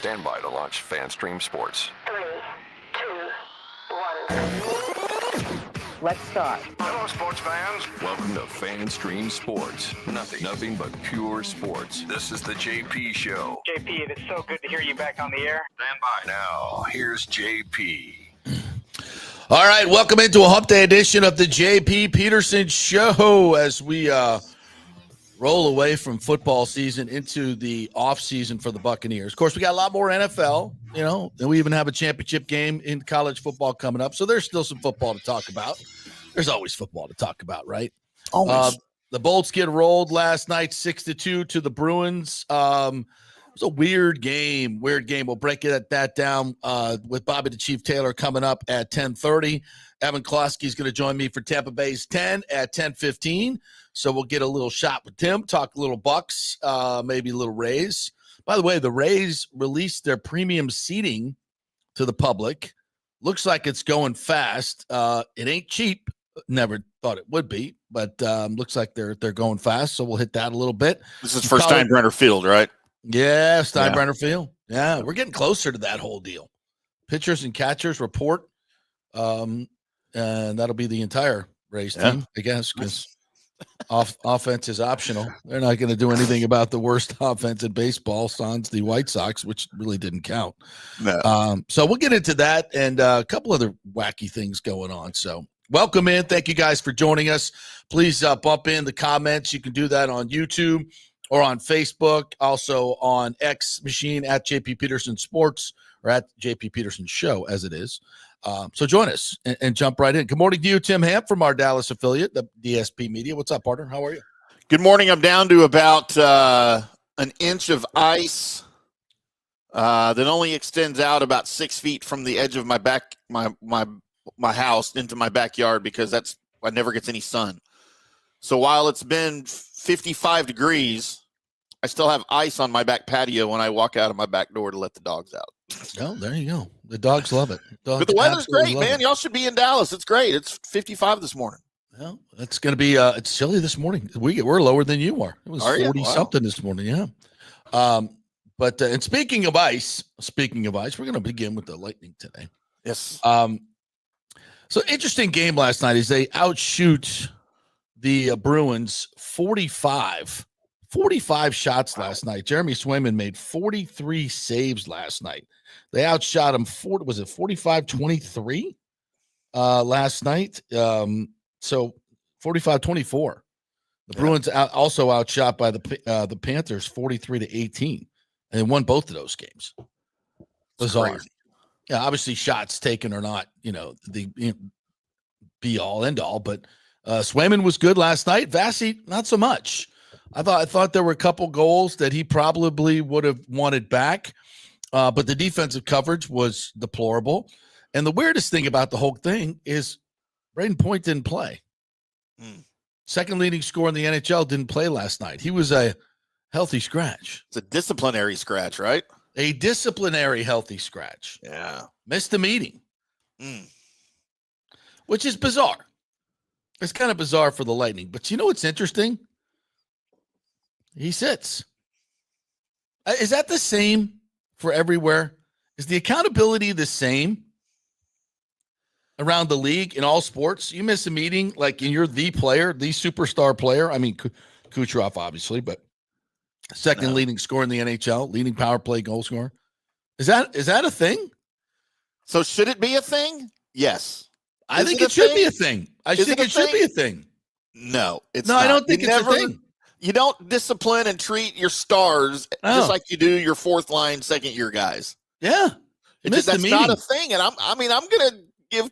Stand by to launch FanStream Sports. 3, 2, 1. Let's start. Hello, sports fans. Welcome to FanStream Sports. Nothing but pure sports. This is the JP Show. JP, it is so good to hear you back on the air. Stand by. Now, here's JP. All right, welcome into a Hump Day edition of the JP Peterson Show as we roll away from football season into the off season for the Buccaneers. Of course, we got a lot more NFL, and we even have a championship game in college football coming up. So there's still some football to talk about. There's always football to talk about, right? Always. The Bolts get rolled last night 6-2 to the Bruins. It was a weird game. We'll break that down with Bobby the Chief Taylor coming up at 10:30. Evan Closkey is going to join me for Tampa Bay's 10 at 10:15. So we'll get a little shot with Tim, talk a little Bucs, maybe a little Rays. By the way, the Rays released their premium seating to the public. Looks like it's going fast. It ain't cheap. Never thought it would be, but looks like they're going fast. So we'll hit that a little bit. This is first time Brenner Field, right? Yeah, Steinbrenner Field. Yeah, we're getting closer to that whole deal. Pitchers and catchers report, and that'll be the entire Rays team, I guess, because offense is optional. They're not going to do anything about the worst offense in baseball, sans the White Sox, which really didn't count. No. So we'll get into that and a couple other wacky things going on. So welcome in. Thank you guys for joining us. Please bump in the comments. You can do that on YouTube or on Facebook, also on X machine at JP Peterson Sports or at JP Peterson Show, as it is. So join us and jump right in. Good morning to you, Tim Hamp from our Dallas affiliate, the DSP Media. What's up, partner? How are you? Good morning. I'm down to about an inch of ice that only extends out about 6 feet from the edge of my back, my house into my backyard because I never gets any sun. So while it's been 55 degrees, I still have ice on my back patio when I walk out of my back door to let the dogs out. Oh, there you go. The dogs love it. But the weather's great, man. Y'all should be in Dallas. It's great. It's 55 this morning. Well, it's going to be it's chilly this morning. We're lower than you are. It was 40 something this morning. Yeah. But and speaking of ice, we're going to begin with the Lightning today. Yes. So interesting game last night is they outshoot the Bruins 45 shots last night. Jeremy Swayman made 43 saves last night. They outshot him 45-23 last night. So 45-24. The Bruins also outshot by the Panthers 43-18, and they won both of those games. Bizarre. Yeah, obviously shots taken are not, the be all end all, but Swayman was good last night. Vassie, not so much. I thought there were a couple goals that he probably would have wanted back, but the defensive coverage was deplorable. And the weirdest thing about the whole thing is Braden Point didn't play. Second leading scorer in the NHL didn't play last night. He was a healthy scratch. It's a disciplinary scratch, right? A disciplinary healthy scratch. Yeah. Missed the meeting, which is bizarre. It's kind of bizarre for the Lightning. But you know what's interesting? He sits. Is that the same for everywhere? Is the accountability the same around the league in all sports? You miss a meeting, like, and you're the player, the superstar player. I mean, Kucherov, obviously, but second leading scorer in the NHL, leading power play goal scorer. Is that a thing? So should it be a thing? Yes. I think it should be a thing. I think it should be a thing. No, it's not. I don't think it's a thing. You don't discipline and treat your stars just like you do your fourth line, second year guys. Yeah. That's not a thing. And I'm going to give,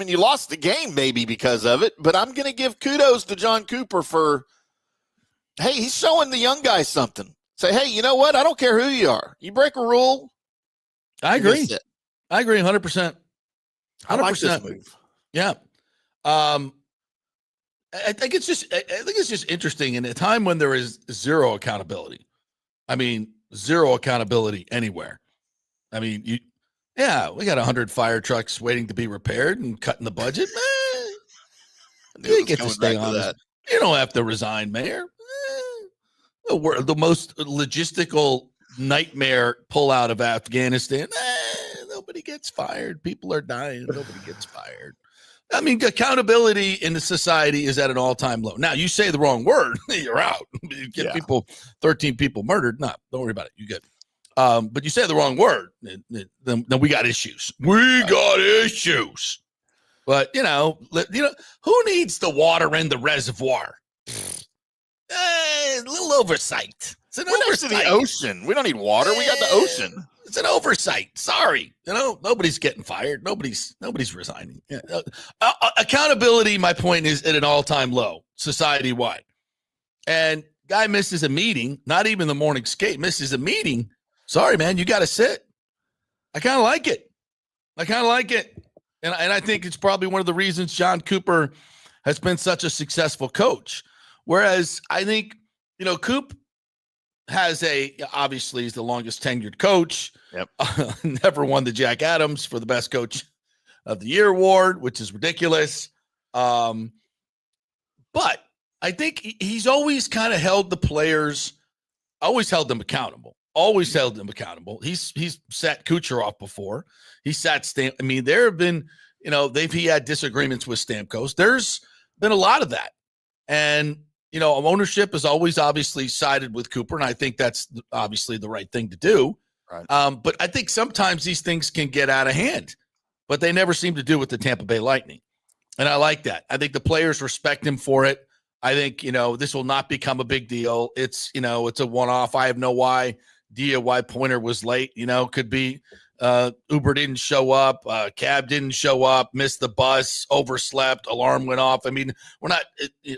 you lost the game maybe because of it, but I'm going to give kudos to John Cooper for, hey, he's showing the young guys something. Say, hey, you know what? I don't care who you are. You break a rule. I agree. I agree 100%. I like this move. Yeah. I think it's just interesting in a time when there is zero accountability. I mean, zero accountability anywhere. I mean, we got 100 fire trucks waiting to be repaired and cutting the budget. You get to stay on that. You don't have to resign, Mayor. The most logistical nightmare pullout of Afghanistan. Nobody gets fired. People are dying. Nobody gets fired. I mean, accountability in the society is at an all-time low. Now, you say the wrong word, you're out. You get 13 people murdered. No, don't worry about it. You good. But you say the wrong word, then we got issues. We got issues. But, who needs the water in the reservoir? A little oversight. It's an oversight. Next to the ocean. We don't need water. We got the ocean. It's an oversight. Sorry. Nobody's getting fired. Nobody's resigning. Accountability, my point, is at an all-time low society-wide. And guy misses a meeting, not even the morning skate, misses a meeting. Sorry, man, you got to sit. I kind of like it. And I think it's probably one of the reasons John Cooper has been such a successful coach. Whereas I think, Coop has obviously he's the longest tenured coach. Yep. Never won the Jack Adams for the best coach of the year award, which is ridiculous. But I think he's always kind of held the players, always held them accountable. He's sat Kucherov before. He sat Stamp. I mean, there have been, he had disagreements with Stamkos. There's been a lot of that. And, ownership has always obviously sided with Cooper, and I think that's obviously the right thing to do. Right. But I think sometimes these things can get out of hand, but they never seem to do with the Tampa Bay Lightning. And I like that. I think the players respect him for it. I think, this will not become a big deal. It's, it's a one-off. I have no idea why Pointer was late. Could be Uber didn't show up, cab didn't show up, missed the bus, overslept, alarm went off. I mean, we're not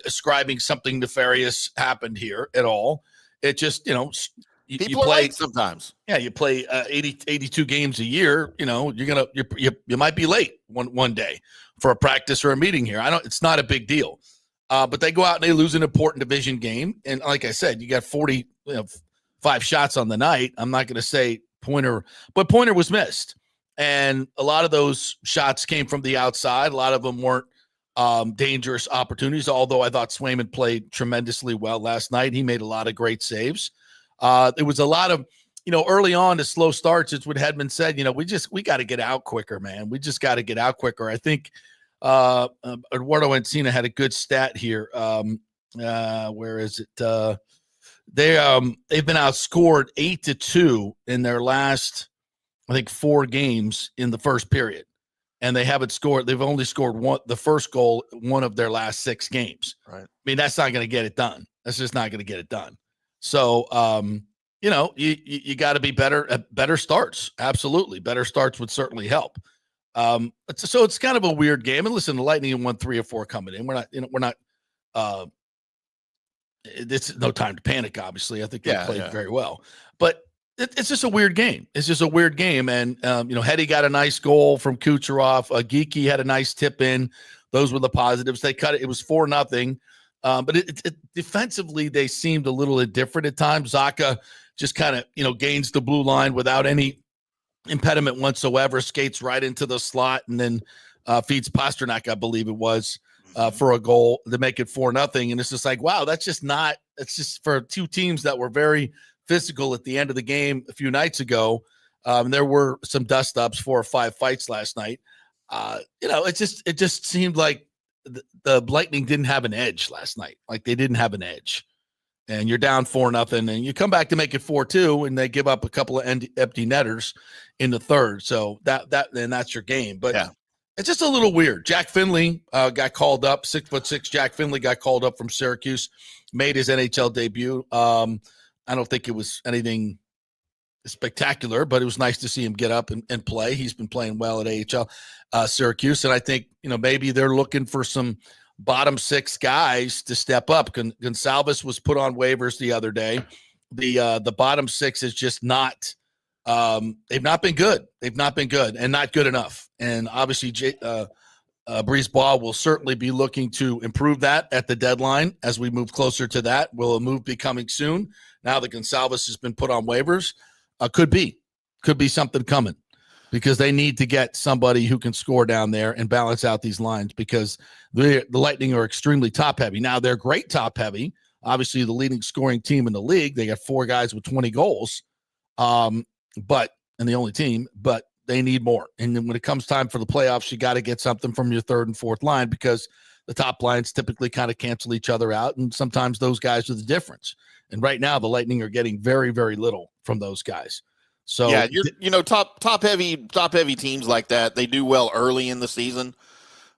ascribing something nefarious happened here at all. It just, you play sometimes. Yeah, you play 82 games a year. You might be late one day for a practice or a meeting here. It's not a big deal. But they go out and they lose an important division game. And like I said, you got 45 shots on the night. I'm not going to say Pointer, but Pointer was missed. And a lot of those shots came from the outside. A lot of them weren't dangerous opportunities, although I thought Swayman played tremendously well last night. He made a lot of great saves. There was a lot of, early on to slow starts. It's what Hedman said, we got to get out quicker, man. We just got to get out quicker. I think Eduardo Encina had a good stat here. Where is it? They've been outscored 8-2 in their last, I think, 4 games in the first period, and they haven't scored. They've only scored the first goal one of their last 6 games. Right. I mean, that's not going to get it done. That's just not going to get it done. So, you got to be better at better starts. Absolutely, better starts would certainly help. So it's kind of a weird game. And listen, the Lightning won 3 or 4 coming in. We're not. It's no time to panic. Obviously, I think they played very well, but it's just a weird game. It's just a weird game. And Hetty got a nice goal from Kucherov. Geeky had a nice tip in. Those were the positives. They cut it. It was 4-0. But it defensively, they seemed a little indifferent at times. Zacha just kind of gains the blue line without any impediment whatsoever, skates right into the slot, and then feeds Pasternak, I believe it was, for a goal to make it 4-0. And it's just like, wow, it's just for 2 teams that were very physical at the end of the game a few nights ago. There were some dust ups, 4 or 5 fights last night. It just seemed like the Lightning didn't have an edge last night. Like they didn't have an edge. And you're down 4-0, and you come back to make it 4-2, and they give up a couple of empty netters in the third. So that's your game. But it's just a little weird. Jack Finley got called up. 6'6" Jack Finley got called up from Syracuse, made his NHL debut. I don't think it was anything spectacular, but it was nice to see him get up and play. He's been playing well at AHL Syracuse, and I think maybe they're looking for some bottom 6 guys to step up. Gonsalves was put on waivers the other day. The bottom 6 is just not. They've not been good. They've not been good and not good enough. And obviously, Brisebois will certainly be looking to improve that at the deadline as we move closer to that. Will a move be coming soon? Now that Gonsalves has been put on waivers, could be something coming, because they need to get somebody who can score down there and balance out these lines, because the Lightning are extremely top heavy. Now they're great top heavy. Obviously, the leading scoring team in the league. They got 4 guys with 20 goals. And the only team, but they need more. And then when it comes time for the playoffs, you got to get something from your third and fourth line because the top lines typically kind of cancel each other out. And sometimes those guys are the difference. And right now the Lightning are getting very, very little from those guys. So yeah, top heavy teams like that, they do well early in the season.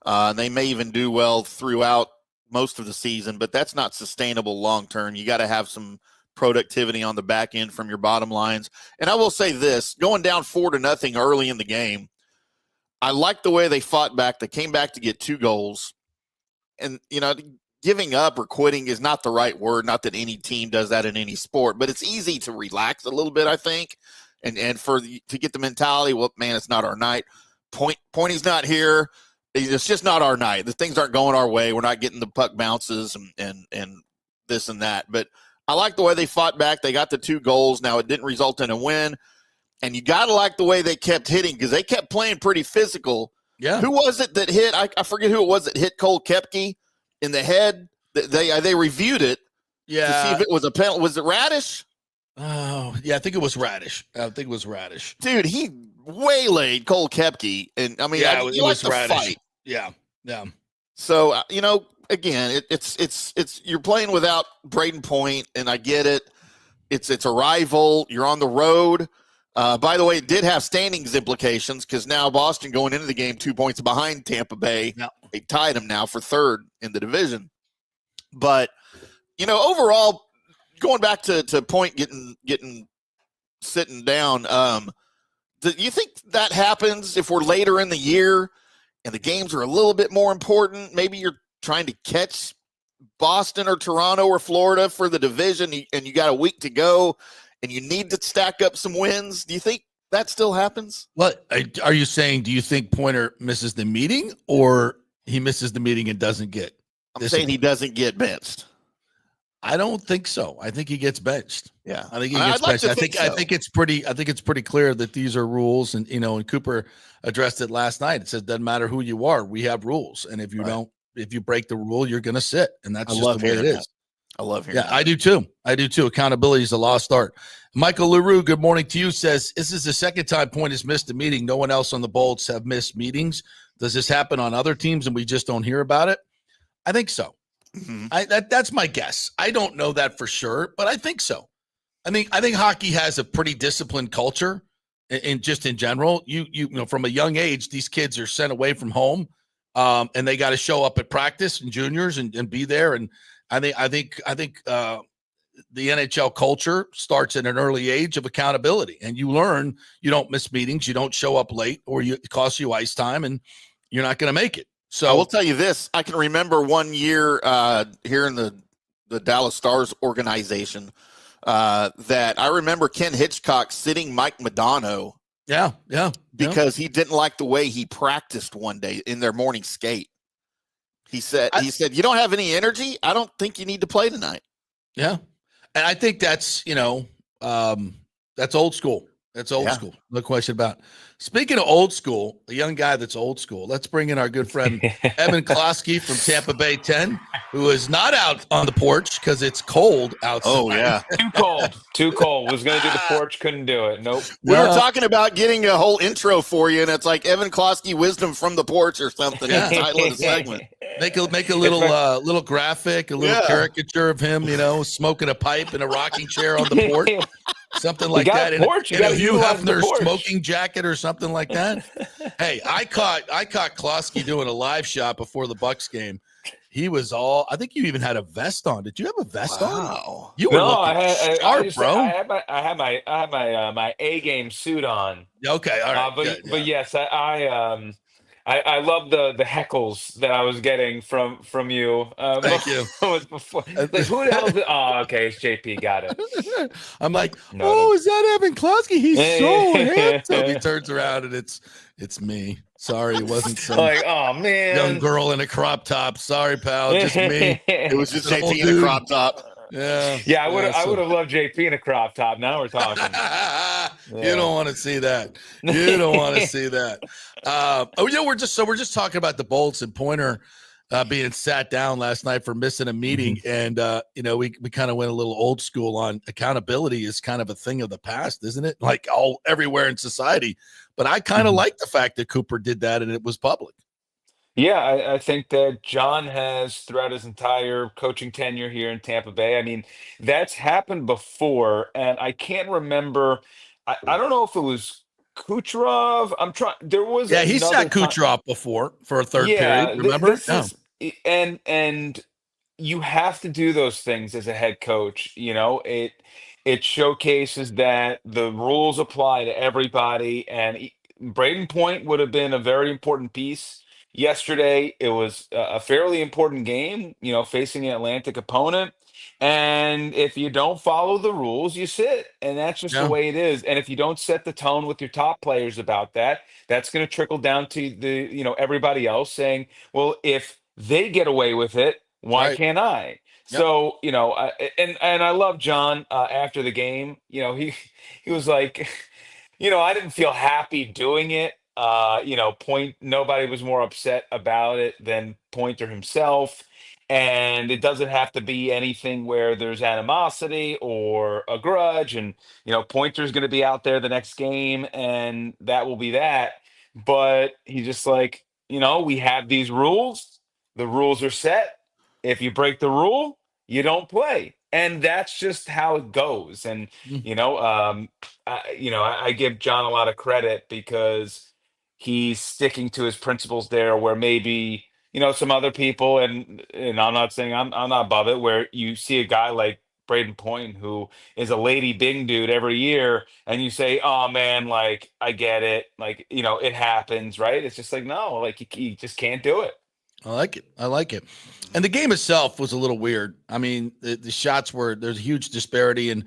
They may even do well throughout most of the season, but that's not sustainable long term. You got to have some productivity on the back end from your bottom lines. And I will say this, going down 4-0 early in the game, I like the way they fought back. They came back to get 2 goals. And, giving up or quitting is not the right word. Not that any team does that in any sport, but it's easy to relax a little bit, I think. And to get the mentality, well, man, it's not our night. Pointy's not here. It's just not our night. The things aren't going our way. We're not getting the puck bounces and this and that. But I like the way they fought back. They got the 2 goals. Now, it didn't result in a win. And you got to like the way they kept hitting because they kept playing pretty physical. Yeah. Who was it that hit? I forget who it was that hit Closkey in the head. They reviewed it to see if it was a penalty. Was it Radish? Oh, yeah, I think it was Radish. Dude, he waylaid Closkey. And, I mean, it was Radish. Fight. Yeah. So, again, it's you're playing without Braden Point, and I get it. It's a rival. You're on the road. By the way, it did have standings implications because now Boston going into the game 2 points behind Tampa Bay. Yeah. They tied them now for third in the division. But, overall, going back to Point getting sitting down, do you think that happens if we're later in the year and the games are a little bit more important? Maybe you're trying to catch Boston or Toronto or Florida for the division and you got a week to go and you need to stack up some wins. Do you think that still happens? What are you saying? Do you think Pointer misses the meeting or he misses the meeting and doesn't get? I'm saying he doesn't get benched. I don't think so. I think he gets benched. Yeah, I think he gets benched. I think it's pretty clear that these are rules, and and Cooper addressed it last night. It says doesn't matter who you are, we have rules, and if you break the rule, you're going to sit, and that's just the way it is. I love hearing. Yeah, I do too. Accountability is a lost art. Michael LaRue, good morning to you. Says this is the second time Point has missed a meeting. No one else on the Bolts have missed meetings. Does this happen on other teams and we just don't hear about it? I think so. Mm-hmm. That's my guess. I don't know that for sure, but I think so. I think hockey has a pretty disciplined culture, and just in general. You know, from a young age, these kids are sent away from home, and they got to show up at practice and juniors and be there. And I think the NHL culture starts at an early age of accountability, and you learn you don't miss meetings, you don't show up late, or it costs you ice time, and you're not going to make it. So I will tell you this. I can remember one year here in the Dallas Stars organization that I remember Ken Hitchcock sitting Mike Modano. Yeah. Because he didn't like the way he practiced one day in their morning skate. He said, you don't have any energy. I don't think you need to play tonight. Yeah. And I think that's, that's old school. That's old school. No question about it. Speaking of old school, a young guy that's old school, let's bring in our good friend Evan Closkey from Tampa Bay 10, who is not out on the porch because it's cold outside. Oh, yeah. Too cold. Was going to do the porch, couldn't do it. Nope. We were talking about getting a whole intro for you, and it's like Evan Closkey Wisdom from the Porch or something. Yeah. The title of the segment. Make a little little graphic, a little caricature of him, smoking a pipe in a rocking chair on the porch. Something like that. In a Hugh Hefner smoking jacket or something like that. Hey, I caught Closkey doing a live shot before the Bucs game. He was I think you even had a vest on. Did you have a vest on? You were looking sharp, bro. I had my A game suit on. Okay, all right. But yes, I love the heckles that I was getting from you. Thank you. Before, like, who the hell is it? Oh, okay, it's JP. Got it. I'm like, is that Evan Closkey? He's so handsome. He turns around and it's me. Sorry, it wasn't some young girl in a crop top. Sorry, pal, just me. It was just JP in a crop top. Yeah. I would have loved JP in a crop top. Now we're talking. You don't want to see that. You don't want to see that. We're just talking about the Bolts and Pointer. being sat down last night for missing a meeting. And, we kind of went a little old school on accountability is kind of a thing of the past, isn't it? Like everywhere in society. But I kind of like the fact that Cooper did that and it was public. Yeah, I think that John has throughout his entire coaching tenure here in Tampa Bay. I mean, that's happened before, and I can't remember. I don't know if it was Kucherov. I'm trying. There was Yeah, he another sat time. Kucherov before for a third period. Yeah, Remember? this No. is and you have to do those things as a head coach. It showcases that the rules apply to everybody, and Braden Point would have been a very important piece yesterday. It was a fairly important game, facing an Atlantic opponent. And if you don't follow the rules, you sit, and that's just the Yeah. way it is. And if you don't set the tone with your top players about that, that's going to trickle down to everybody else saying, well, if they get away with it, why Right. can't I? Yep. So, and I love John after the game. He was like, I didn't feel happy doing it. Nobody was more upset about it than Pointer himself. And it doesn't have to be anything where there's animosity or a grudge. And, Pointer's going to be out there the next game, and that will be that. But he's just like, we have these rules. The rules are set. If you break the rule, you don't play. And that's just how it goes. And, Mm. I give John a lot of credit because he's sticking to his principles there, where maybe some other people, and I'm not saying I'm not above it, where you see a guy like Braden Point who is a lady Bing dude every year, and you say, "Oh man, like I get it, like it happens, right?" It's just like no, like you just can't do it. I like it. I like it. And the game itself was a little weird. I mean, the shots there's a huge disparity, and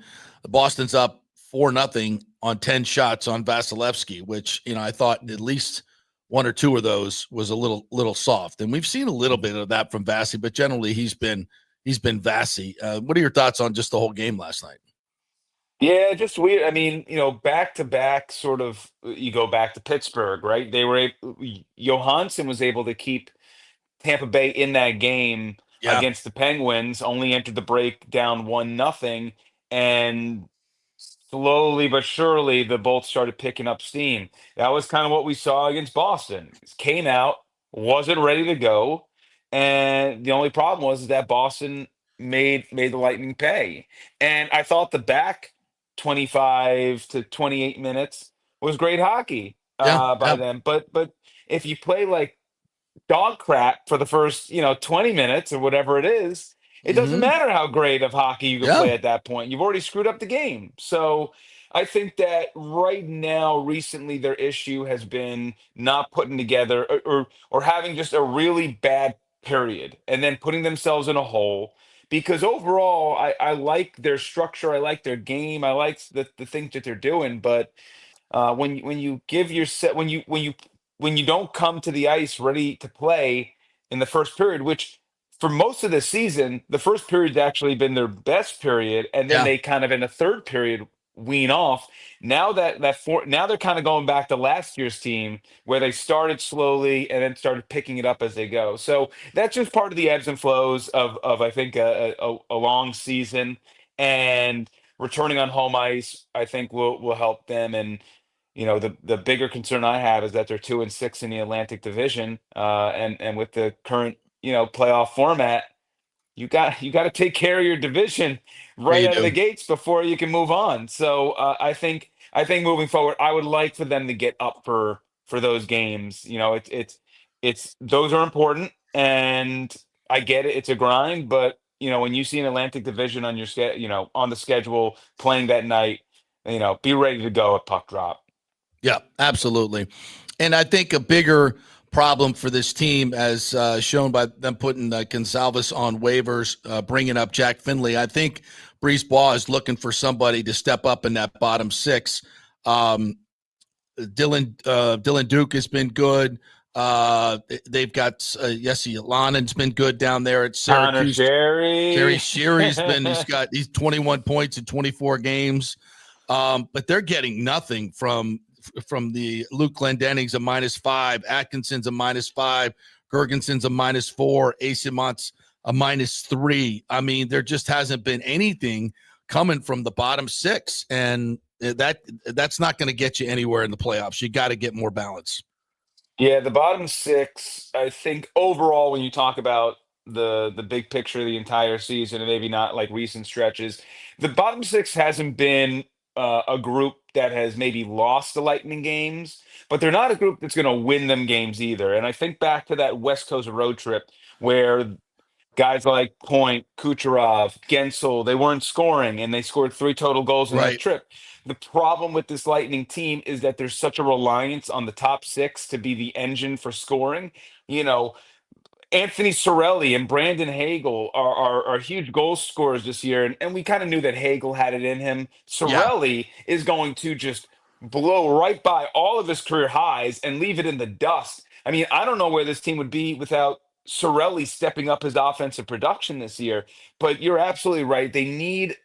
Boston's up 4-0 on 10 shots on Vasilevsky, which, I thought at least one or two of those was a little soft. And we've seen a little bit of that from Vasi, but generally he's been Vasi. What are your thoughts on just the whole game last night? Yeah, just weird. I mean, back to back, sort of. You go back to Pittsburgh, right? Johansson was able to keep Tampa Bay in that game Yeah. against the Penguins, only entered the break down 1-0, and slowly but surely the both started picking up steam. That was kind of what we saw against Boston. Came out, wasn't ready to go, and the only problem was that Boston made the Lightning pay. And I thought the back 25 to 28 minutes was great hockey Yeah. by Yeah. them. But if you play like dog crap for the first 20 minutes or whatever it is, it doesn't Mm-hmm. matter how great of hockey you can Yeah. play at that point. You've already screwed up the game. So I think that right now, recently, their issue has been not putting together, or having just a really bad period and then putting themselves in a hole. Because overall, I like their structure, I like their game, I like the things that they're doing. But when you give your set when you don't come to the ice ready to play in the first period, which for most of the season the first period's actually been their best period, and then Yeah. they kind of in the third period wean off. Now they're kind of going back to last year's team, where they started slowly and then started picking it up as they go. So that's just part of the ebbs and flows of I think a long season. And returning on home ice, I think will help them. And the bigger concern I have is that they're 2-6 in the Atlantic Division, and with the current playoff format, you got to take care of your division Yeah, right you out of the do. gates before you can move on. So I think moving forward, I would like for them to get up for those games. It's those are important, and I get it. It's a grind, but when you see an Atlantic Division on your on the schedule playing that night, be ready to go at puck drop. Yeah, absolutely. And I think a bigger problem for this team, as shown by them putting Gonsalves on waivers, bringing up Jack Finley. I think Brisebois is looking for somebody to step up in that bottom six. Dylan Duke has been good. They've got Jesse Lanon's been good down there at Connor Syracuse. Sherry. Gary Sherry's he's 21 points in 24 games. But they're getting nothing from the Luke Glendening's a -5, Atkinson's a -5, Gergenson's a -4. Asimont's a -3. I mean, there just hasn't been anything coming from the bottom six, and that's not going to get you anywhere in the playoffs. You got to get more balance. Yeah, the bottom six, I think overall, when you talk about the big picture of the entire season and maybe not like recent stretches, the bottom six hasn't been a group that has maybe lost the Lightning games, but they're not a group that's going to win them games either. And I think back to that West Coast road trip where guys like Point, Kucherov, Gensel, they weren't scoring and they scored 3 total goals in that Right. trip. The problem with this Lightning team is that there's such a reliance on the top six to be the engine for scoring. You know, Anthony Cirelli and Brandon Hagel are huge goal scorers this year, and we kind of knew that Hagel had it in him. Yeah. Cirelli is going to just blow right by all of his career highs and leave it in the dust. I mean, I don't know where this team would be without Cirelli stepping up his offensive production this year. But you're absolutely right. They need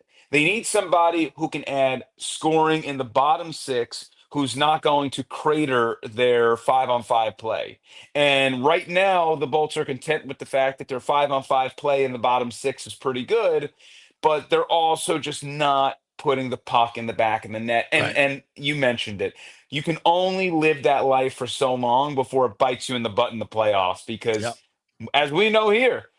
somebody who can add scoring in the bottom six, who's not going to crater their 5-on-5 play. And right now, the Bolts are content with the fact that their 5-on-5 play in the bottom six is pretty good, but they're also just not putting the puck in the back of the net. And Right. and you mentioned it. You can only live that life for so long before it bites you in the butt in the playoffs because Yep. as we know here,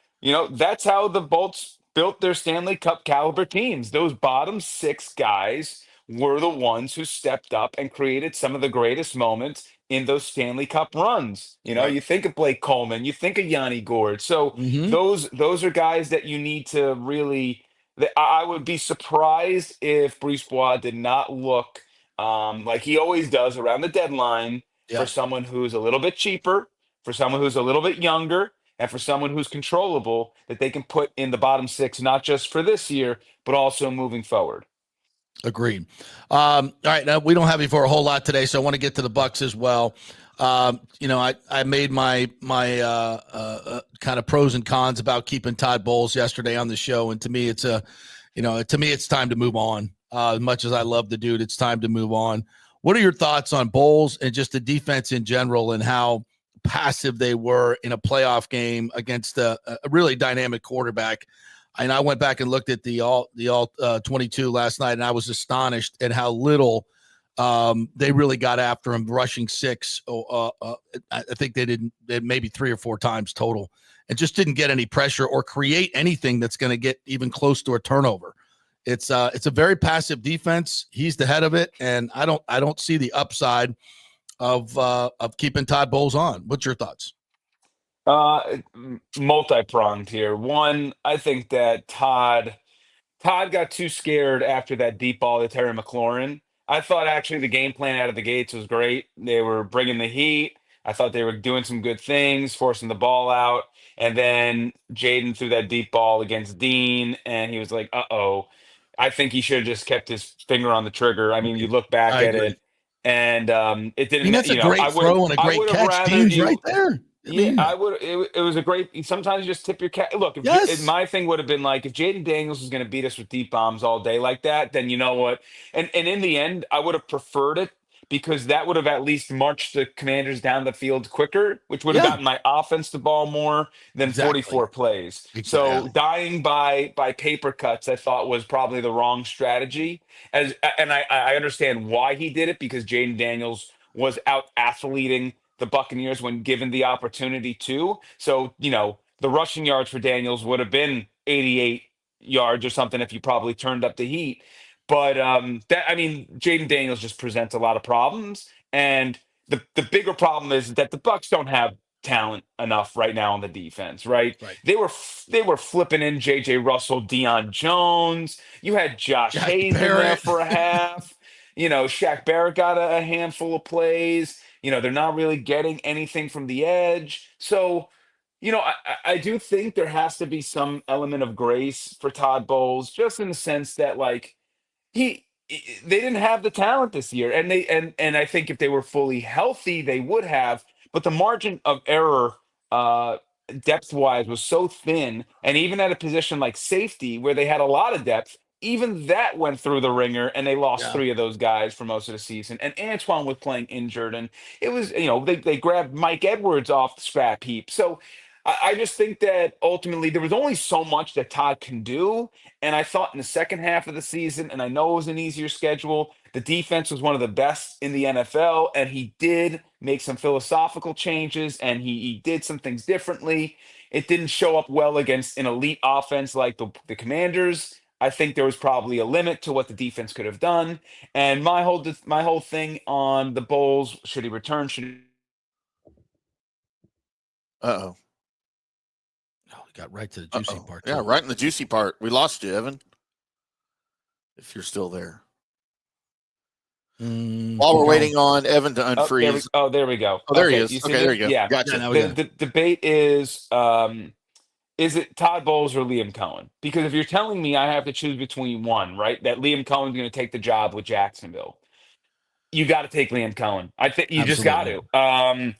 that's how the Bolts built their Stanley Cup caliber teams. Those bottom six guys were the ones who stepped up and created some of the greatest moments in those Stanley Cup runs. Right. You think of Blake Coleman, you think of Yanni Gord. So Mm-hmm. those are guys that you need to really. I would be surprised if Brisebois did not look like he always does around the deadline for Yep. someone who's a little bit cheaper, for someone who's a little bit younger, and for someone who's controllable that they can put in the bottom six, not just for this year, but also moving forward. Agreed. All right. Now we don't have you for a whole lot today, so I want to get to the Bucs as well. I made my kind of pros and cons about keeping Todd Bowles yesterday on the show, and to me, it's time to move on. As much as I love the dude, it's time to move on. What are your thoughts on Bowles and just the defense in general, and how passive they were in a playoff game against a really dynamic quarterback? And I went back and looked at the all 22 last night, and I was astonished at how little they really got after him, rushing 6. I think they did maybe 3 or 4 times total, and just didn't get any pressure or create anything that's going to get even close to a turnover. It's a very passive defense. He's the head of it, and I don't see the upside of keeping Todd Bowles on. What's your thoughts? Multi-pronged here. One, I think that Todd got too scared after that deep ball to Terry McLaurin. I thought actually the game plan out of the gates was great. They were bringing the heat. I thought they were doing some good things, forcing the ball out. And then Jaden threw that deep ball against Dean, and he was like, uh-oh. I think he should have just kept his finger on the trigger. I mean, you look back I at agree. it, and it I mean, didn't, that's a great throw and a I great would have catch. rather Dean's you. right there. I Yeah, mean, I would. It was a great. Sometimes you just tip your cat. Look, yes, my thing would have been like if Jaden Daniels was going to beat us with deep bombs all day like that, then you know what? And in the end, I would have preferred it because that would have at least marched the Commanders down the field quicker, which would have yeah, gotten my offense the ball more than exactly. 44 plays. Exactly. So dying by paper cuts, I thought was probably the wrong strategy. And I understand why he did it because Jaden Daniels was out athleting the Buccaneers when given the opportunity to. So, the rushing yards for Daniels would have been 88 yards or something if you probably turned up the heat. But Jaden Daniels just presents a lot of problems. And the bigger problem is that the Bucs don't have talent enough right now on the defense, right? Right. They were flipping in JJ Russell, Deion Jones. You had Josh Jack Hayes in there Barrett. for a half. Shaq Barrett got a handful of plays. They're not really getting anything from the edge. So, I do think there has to be some element of grace for Todd Bowles, just in the sense that, like, they didn't have the talent this year. And I think if they were fully healthy, they would have. But the margin of error, uh, depth wise, was so thin. And even at a position like safety, where they had a lot of depth, even that went through the ringer, and they lost Yeah. 3 of those guys for most of the season. And Antoine was playing injured, and it was, they grabbed Mike Edwards off the scrap heap. So I just think that ultimately there was only so much that Todd can do. And I thought in the second half of the season, and I know it was an easier schedule, the defense was one of the best in the NFL, and he did make some philosophical changes, and he did some things differently. It didn't show up well against an elite offense like the Commanders. I think there was probably a limit to what the defense could have done. And my whole thing on the Bulls, should he return? Uh-oh. Oh, we got right to the juicy part. Yeah, right in the juicy part. We lost you, Evan. If you're still there. While we're waiting on Evan to unfreeze. There we go. Oh, there he is. You see Okay, that? there you go. Yeah. Gotcha. The debate is it Todd Bowles or Liam Cohen? Because if you're telling me I have to choose between one, right, that Liam Cohen's going to take the job with Jacksonville, you got to take Liam Cohen. I think you just got to.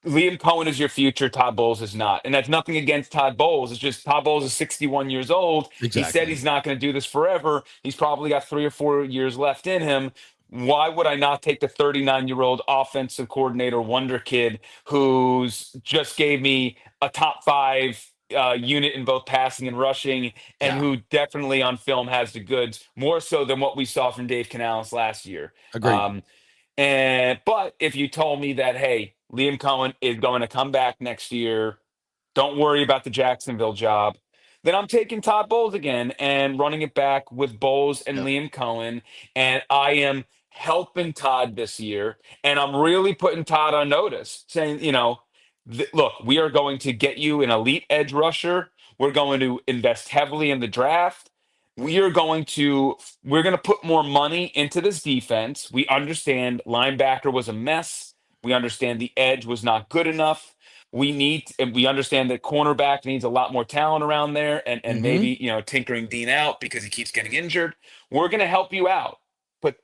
Liam Cohen is your future. Todd Bowles is not. And that's nothing against Todd Bowles. It's just Todd Bowles is 61 years old. Exactly. He said he's not going to do this forever. He's probably got 3 or 4 years left in him. Why would I not take the 39-year-old offensive coordinator wonder kid who's just gave me a top 5 unit in both passing and rushing, and who definitely on film has the goods, more so than what we saw from Dave Canales last year. Agreed. But if you told me that, hey, Liam Cohen is going to come back next year, don't worry about the Jacksonville job, then I'm taking Todd Bowles again and running it back with Bowles and Liam Cohen. And I am helping Todd this year. And I'm really putting Todd on notice, saying, look, we are going to get you an elite edge rusher. We're going to invest heavily in the draft. We're going to put more money into this defense. We understand linebacker was a mess. We understand the edge was not good enough. We understand that cornerback needs a lot more talent around there, and maybe tinkering Dean out because he keeps getting injured. We're going to help you out, but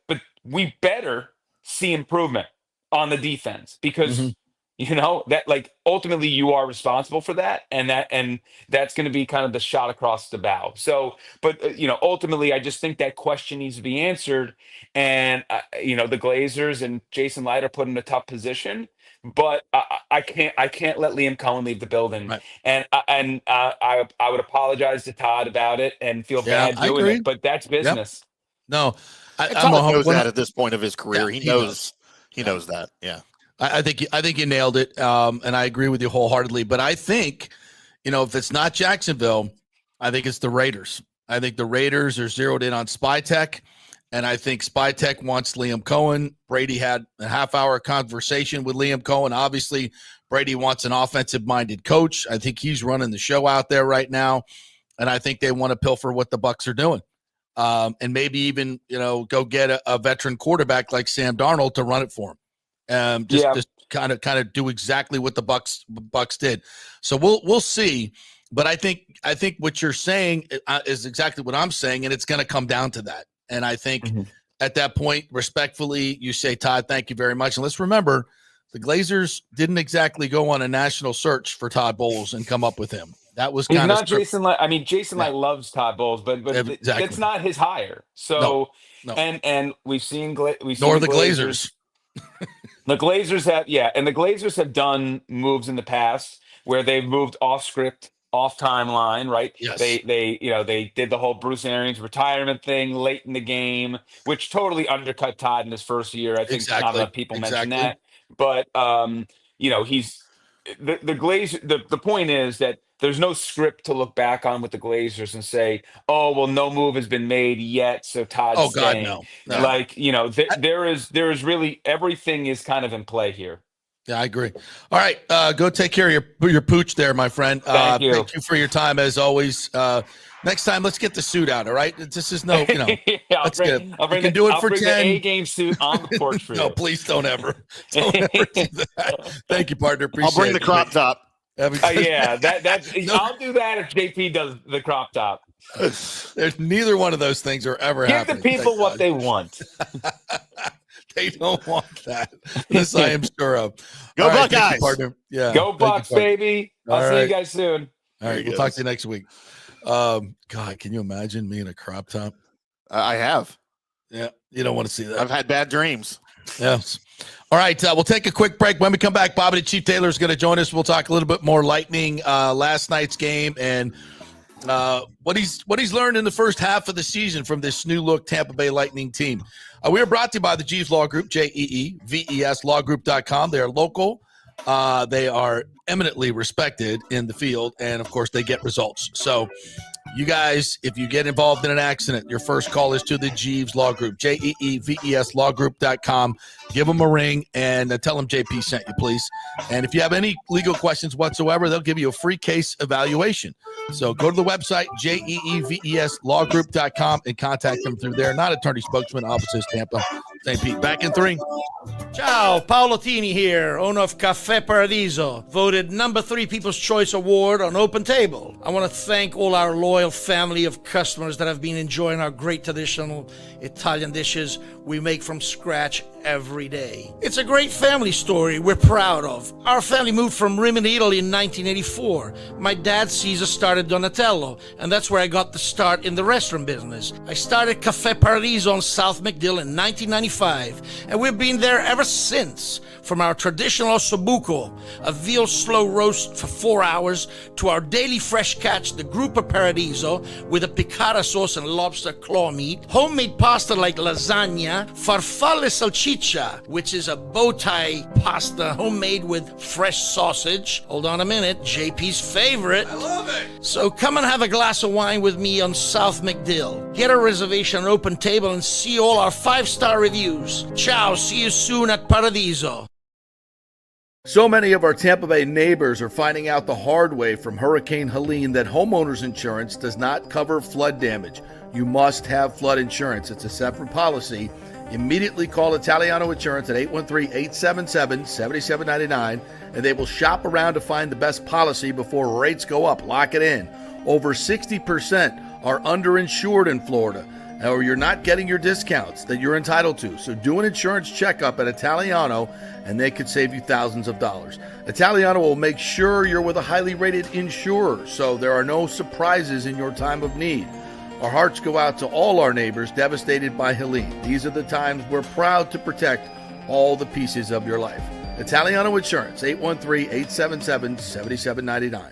we better see improvement on the defense, because that, like, ultimately you are responsible for that, and that's going to be kind of the shot across the bow. So, but ultimately, I just think that question needs to be answered, and the Glazers and Jason Light are put in a tough position. But I can't let Liam Cohen leave the building, right. and I would apologize to Todd about it and feel bad doing it, but that's business. No, Todd knows that at this point of his career. Yeah, he knows that. Yeah. I think you nailed it, and I agree with you wholeheartedly. But I think, if it's not Jacksonville, I think it's the Raiders. I think the Raiders are zeroed in on Spy Tech, and I think Spy Tech wants Liam Cohen. Brady had a half-hour conversation with Liam Cohen. Obviously, Brady wants an offensive-minded coach. I think he's running the show out there right now, and I think they want to pilfer what the Bucs are doing, and maybe even go get a veteran quarterback like Sam Darnold to run it for him. Just kind of do exactly what the Bucs did. So we'll see. But I think what you're saying is exactly what I'm saying, and it's going to come down to that. And I think at that point, respectfully, you say, Todd, thank you very much. And let's remember, the Glazers didn't exactly go on a national search for Todd Bowles and come up with him. That was kind of Jason Light. I mean, Jason Light loves Todd Bowles, but exactly. That's not his hire. So no. And we've seen nor the Glazers. The Glazers have done moves in the past where they've moved off script, off timeline, right? Yes. They did the whole Bruce Arians retirement thing late in the game, which totally undercut Todd in his first year. I think not enough people mention that. But he's the Glazer. The point is that there's no script to look back on with the Glazers and say, oh, well, no move has been made yet, so Todd's staying. God, no. Like, there is really, everything is kind of in play here. Yeah, I agree. All right, go take care of your pooch there, my friend. Thank you. Thank you for your time, as always. Next time, let's get the suit out, all right? This is no, I'll bring the A-game suit on the porch for you. No, please don't ever do that. Thank you, partner. Appreciate it. I'll bring the crop top. I'll do that if JP does the crop top. There's neither one of those things are ever happening. Give the people what they want. They don't want that. This I am sure of. Go Buckeyes, partner. Yeah, go Bucs, baby. I'll see you guys soon. All right, we'll talk to you next week. God, can you imagine me in a crop top? I have. Yeah, you don't want to see that. I've had bad dreams. Yes. All right, we'll take a quick break. When we come back, Bobby the Chief Taylor is going to join us. We'll talk a little bit more Lightning, last night's game, and what he's learned in the first half of the season from this new look Tampa Bay Lightning team. We are brought to you by the Jeeves Law Group, JEEVES lawgroup.com. They are local. They are eminently respected in the field, and of course they get results. So you guys, if you get involved in an accident, your first call is to the Jeeves Law Group, JEEVES lawgroup.com. Give them a ring and tell them JP sent you, please. And if you have any legal questions whatsoever, they'll give you a free case evaluation. So go to the website, JEEVES lawgroup.com, and contact them through there. Not attorney spokesman, offices, Tampa, St. Pete. Back in 3. Ciao, Paolo Tini here, owner of Caffè Paradiso, voted number 3 People's Choice Award on Open Table. I want to thank all our loyal family of customers that have been enjoying our great traditional Italian dishes we make from scratch every day. It's a great family story we're proud of. Our family moved from Rimini, Italy in 1984. My dad, Caesar, started Donatello, and that's where I got the start in the restaurant business. I started Caffè Paradiso on South McDill in 1995, and we've been there ever since. From our traditional ossobuco, a veal slow roast for 4 hours, to our daily fresh catch, the Gruppo Paradiso, with a piccata sauce and lobster claw meat, homemade pasta like lasagna, farfalle salchicha, which is a bow tie pasta homemade with fresh sausage. Hold on a minute, JP's favorite. I love it. So come and have a glass of wine with me on South McDill. Get a reservation on Open Table and see all our 5-star reviews. Ciao, see you soon at Paradiso. So many of our Tampa Bay neighbors are finding out the hard way from Hurricane Helene that homeowners insurance does not cover flood damage. You must have flood insurance. It's a separate policy. Immediately call Italiano Insurance at 813-877-7799, and they will shop around to find the best policy before rates go up. Lock it in. Over 60% are underinsured in Florida, or you're not getting your discounts that you're entitled to. So do an insurance checkup at Italiano, and they could save you thousands of dollars. Italiano will make sure you're with a highly rated insurer, so there are no surprises in your time of need. Our hearts go out to all our neighbors devastated by Helene. These are the times we're proud to protect all the pieces of your life. Italiano Insurance, 813-877-7799.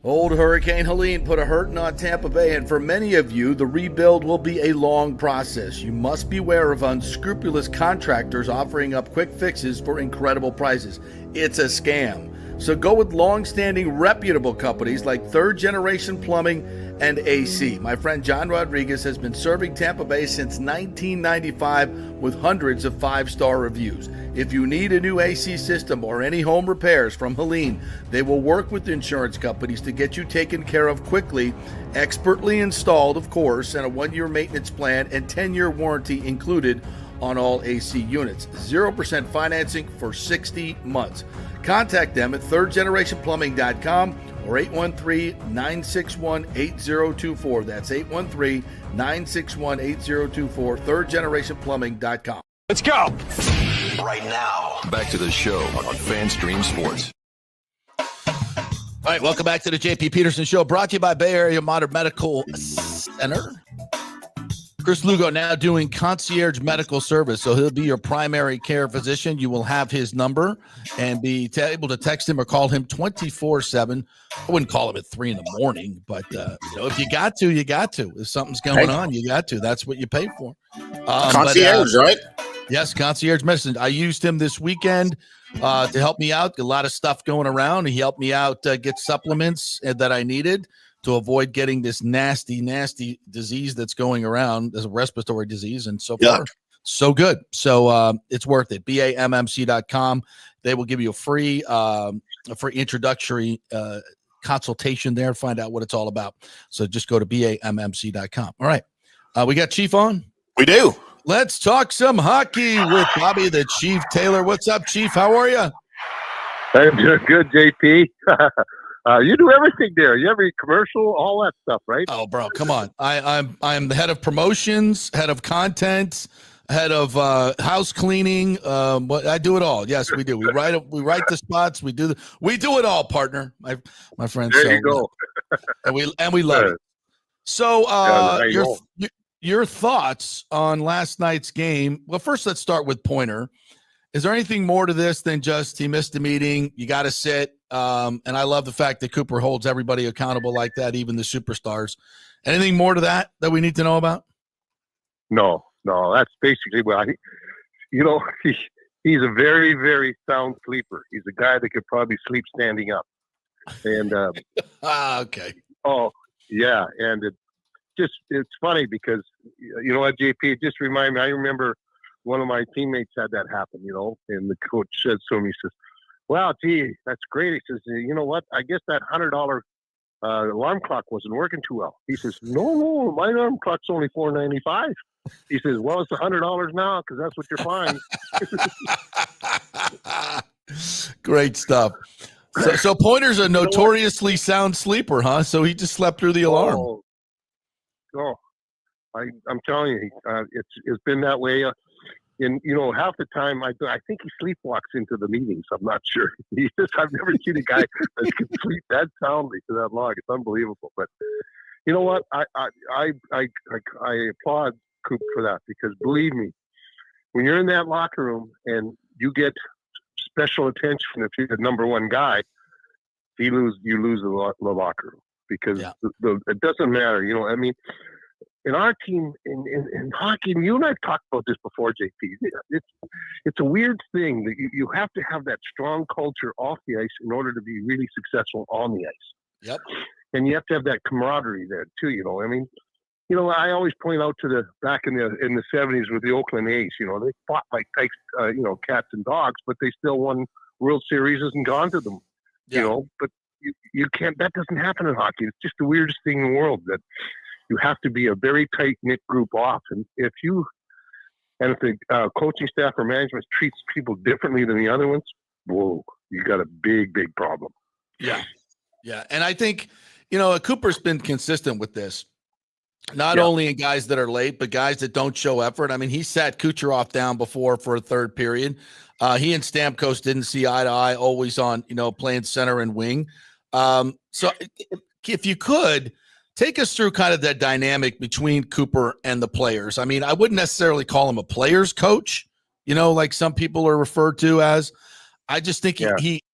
Old Hurricane Helene put a hurting on Tampa Bay, and for many of you, the rebuild will be a long process. You must beware of unscrupulous contractors offering up quick fixes for incredible prices. It's a scam. So go with long-standing reputable companies like Third Generation Plumbing and AC. My friend John Rodriguez has been serving Tampa Bay since 1995 with hundreds of 5-star reviews. If you need a new AC system or any home repairs from Helene, they will work with insurance companies to get you taken care of quickly, expertly installed, of course, and a 1-year maintenance plan and 10-year warranty included on all AC units. 0% financing for 60 months. Contact them at thirdgenerationplumbing.com or 813-961-8024. That's 813-961-8024, thirdgenerationplumbing.com. Let's go. Right now, back to the show on FanStream Sports. All right, welcome back to the JP Peterson Show, brought to you by Bay Area Modern Medical Center. Chris Lugo now doing concierge medical service, so he'll be your primary care physician. You will have his number and be able to text him or call him 24/7. I wouldn't call him at 3 a.m, but if you got to, you got to. If something's going on, you got to. That's what you pay for. Concierge, right? Yes, concierge medicine. I used him this weekend to help me out. A lot of stuff going around. He helped me out get supplements that I needed to avoid getting this nasty, nasty disease that's going around as a respiratory disease. And so far, so good. So it's worth it. BAMMC.com. They will give you a free introductory consultation there. Find out what it's all about. So just go to BAMMC.com. All right. We got Chief on. We do. Let's talk some hockey with Bobby the Chief Taylor. What's up, Chief? How are you? I'm doing good, JP. You do everything there. You every commercial, all that stuff, right? Oh, bro, come on. I'm the head of promotions, head of content, head of house cleaning. But I do it all. Yes, we do. We write the spots. We do it all, partner. My friend. There you go. and we love it. So your thoughts on last night's game? Well, first let's start with Pointer. Is there anything more to this than just he missed a meeting? You got to sit. And I love the fact that Cooper holds everybody accountable like that, even the superstars. Anything more to that we need to know about? No, that's basically what he's a very, very sound sleeper. He's a guy that could probably sleep standing up. And okay. Oh, yeah, and it's funny because you know what, JP, it just reminded me. I remember one of my teammates had that happen, and the coach said to him, he says, "Wow, gee, that's great." He says, "You know what? I guess that $100 alarm clock wasn't working too well." He says, "No, my alarm clock's only $4.95." He says, "Well, it's $100 now because that's what you're buying." Great stuff. So Pointer's a notoriously sound sleeper, huh? So he just slept through the alarm. I'm telling you, it's been that way. And half the time I think he sleepwalks into the meetings. I'm not sure. I've never seen a guy that can sleep that soundly for that long. It's unbelievable. But you know what? I applaud Coop for that, because believe me, when you're in that locker room and you get special attention if you're the number one guy, you lose the locker room, because it doesn't matter. I mean, in our team in hockey, you and I've talked about this before, JP. It's a weird thing that you have to have that strong culture off the ice in order to be really successful on the ice. Yep. And you have to have that camaraderie there too. I mean, I always point out to back in the 70s with the Oakland A's. They fought like cats and dogs, but they still won World Series and gone to them. Yeah. But you can't. That doesn't happen in hockey. It's just the weirdest thing in the world that you have to be a very tight knit group off. And if the coaching staff or management treats people differently than the other ones, whoa, you got a big, big problem. Yeah. Yeah. And I think, Cooper's been consistent with this, not only in guys that are late, but guys that don't show effort. I mean, he sat Kucherov down before for a third period. He and Stamkos didn't see eye to eye, always on, playing center and wing. So if you could take us through kind of that dynamic between Cooper and the players. I mean, I wouldn't necessarily call him a player's coach, like some people are referred to as. I just think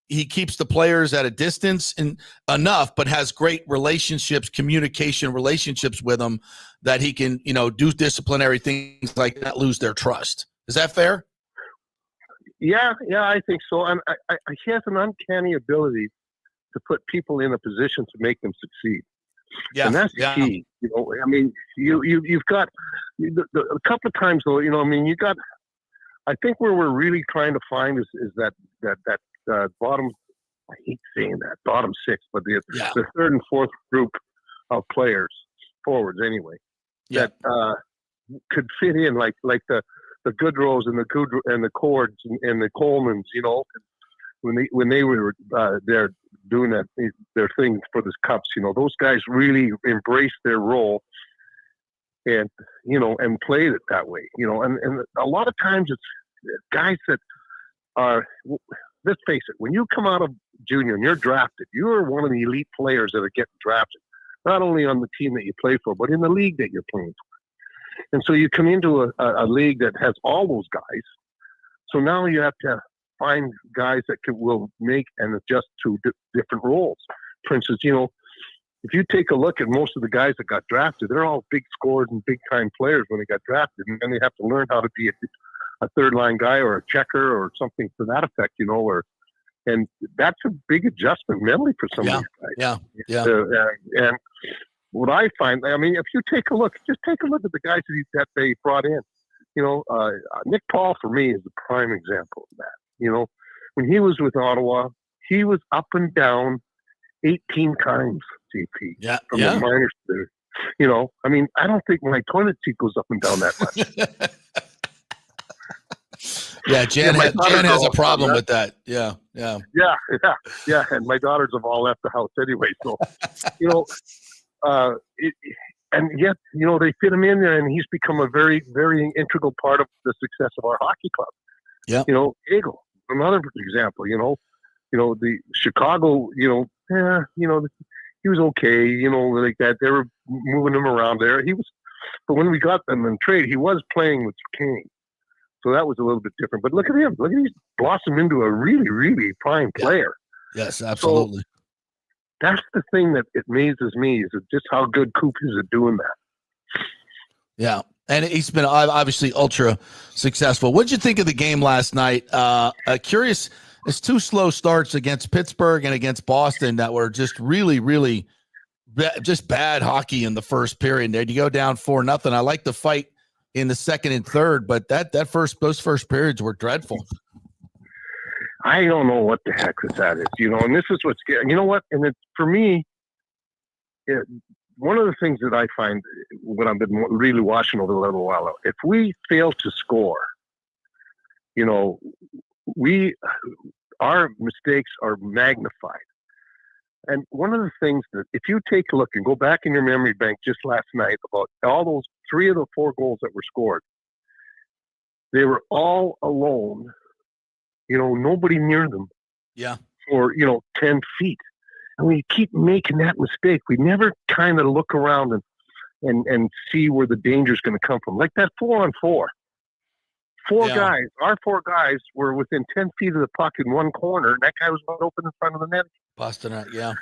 he keeps the players at a distance and enough, but has great communication relationships with them that he can, do disciplinary things like not lose their trust. Is that fair? Yeah, I think so. And he has an uncanny ability to put people in a position to make them succeed. Yeah, and that's key. I mean, you've got a couple of times though. You got. I think where we're really trying to find is that bottom. I hate saying that bottom six, but the third and fourth group of players, forwards anyway, that could fit in like the Goodrows and the Cords and the Colemans. When they were there doing their thing for the Cups, those guys really embraced their role and played it that way, and a lot of times it's guys that are, let's face it, when you come out of junior and you're drafted, you're one of the elite players that are getting drafted, not only on the team that you play for, but in the league that you're playing for. And so you come into a league that has all those guys. So now you have to find guys that will make and adjust to different roles. For instance, if you take a look at most of the guys that got drafted, they're all big scorers and big time players when they got drafted, and then they have to learn how to be a third line guy or a checker or something to that effect, and that's a big adjustment mentally for some of these guys. And what I find, I mean, if you just take a look at the guys that they brought in. Nick Paul for me is a prime example of that. When he was with Ottawa, he was up and down 18 times, JP. From the minors to, I mean, I don't think my toilet seat goes up and down that much. Jan has a problem with that. Yeah. And my daughters have all left the house anyway. So, and yet, they fit him in there, and he's become a very, very integral part of the success of our hockey club. Yeah. Eagle, another example. The Chicago. He was okay. Like that. They were moving him around there. But when we got them in trade, he was playing with Kane. So that was a little bit different. But look at him. Look at he's blossomed into a really, really fine player. Yes, absolutely. So that's the thing that amazes me is just how good Coop is at doing that. Yeah. And he's been obviously ultra successful. What did you think of the game last night? Curious, it's 2 slow starts against Pittsburgh and against Boston that were just really, really just bad hockey in the first period. There you go down 4-0. I like the fight in the second and third, but those first periods were dreadful. I don't know what the heck that is, and this is what's scary. You know what? And it's for me, one of the things that I find when I've been really watching over a little while, if we fail to score, our mistakes are magnified. And one of the things that, if you take a look and go back in your memory bank just last night about all those 3 of the 4 goals that were scored, they were all alone. Nobody near them. Yeah. For 10 feet. And we keep making that mistake. We never kind of look around and see where the danger is going to come from. Like that 4-on-4. Guys, our 4 guys were within 10 feet of the puck in one corner, and that guy was wide open in front of the net. Busting it, yeah.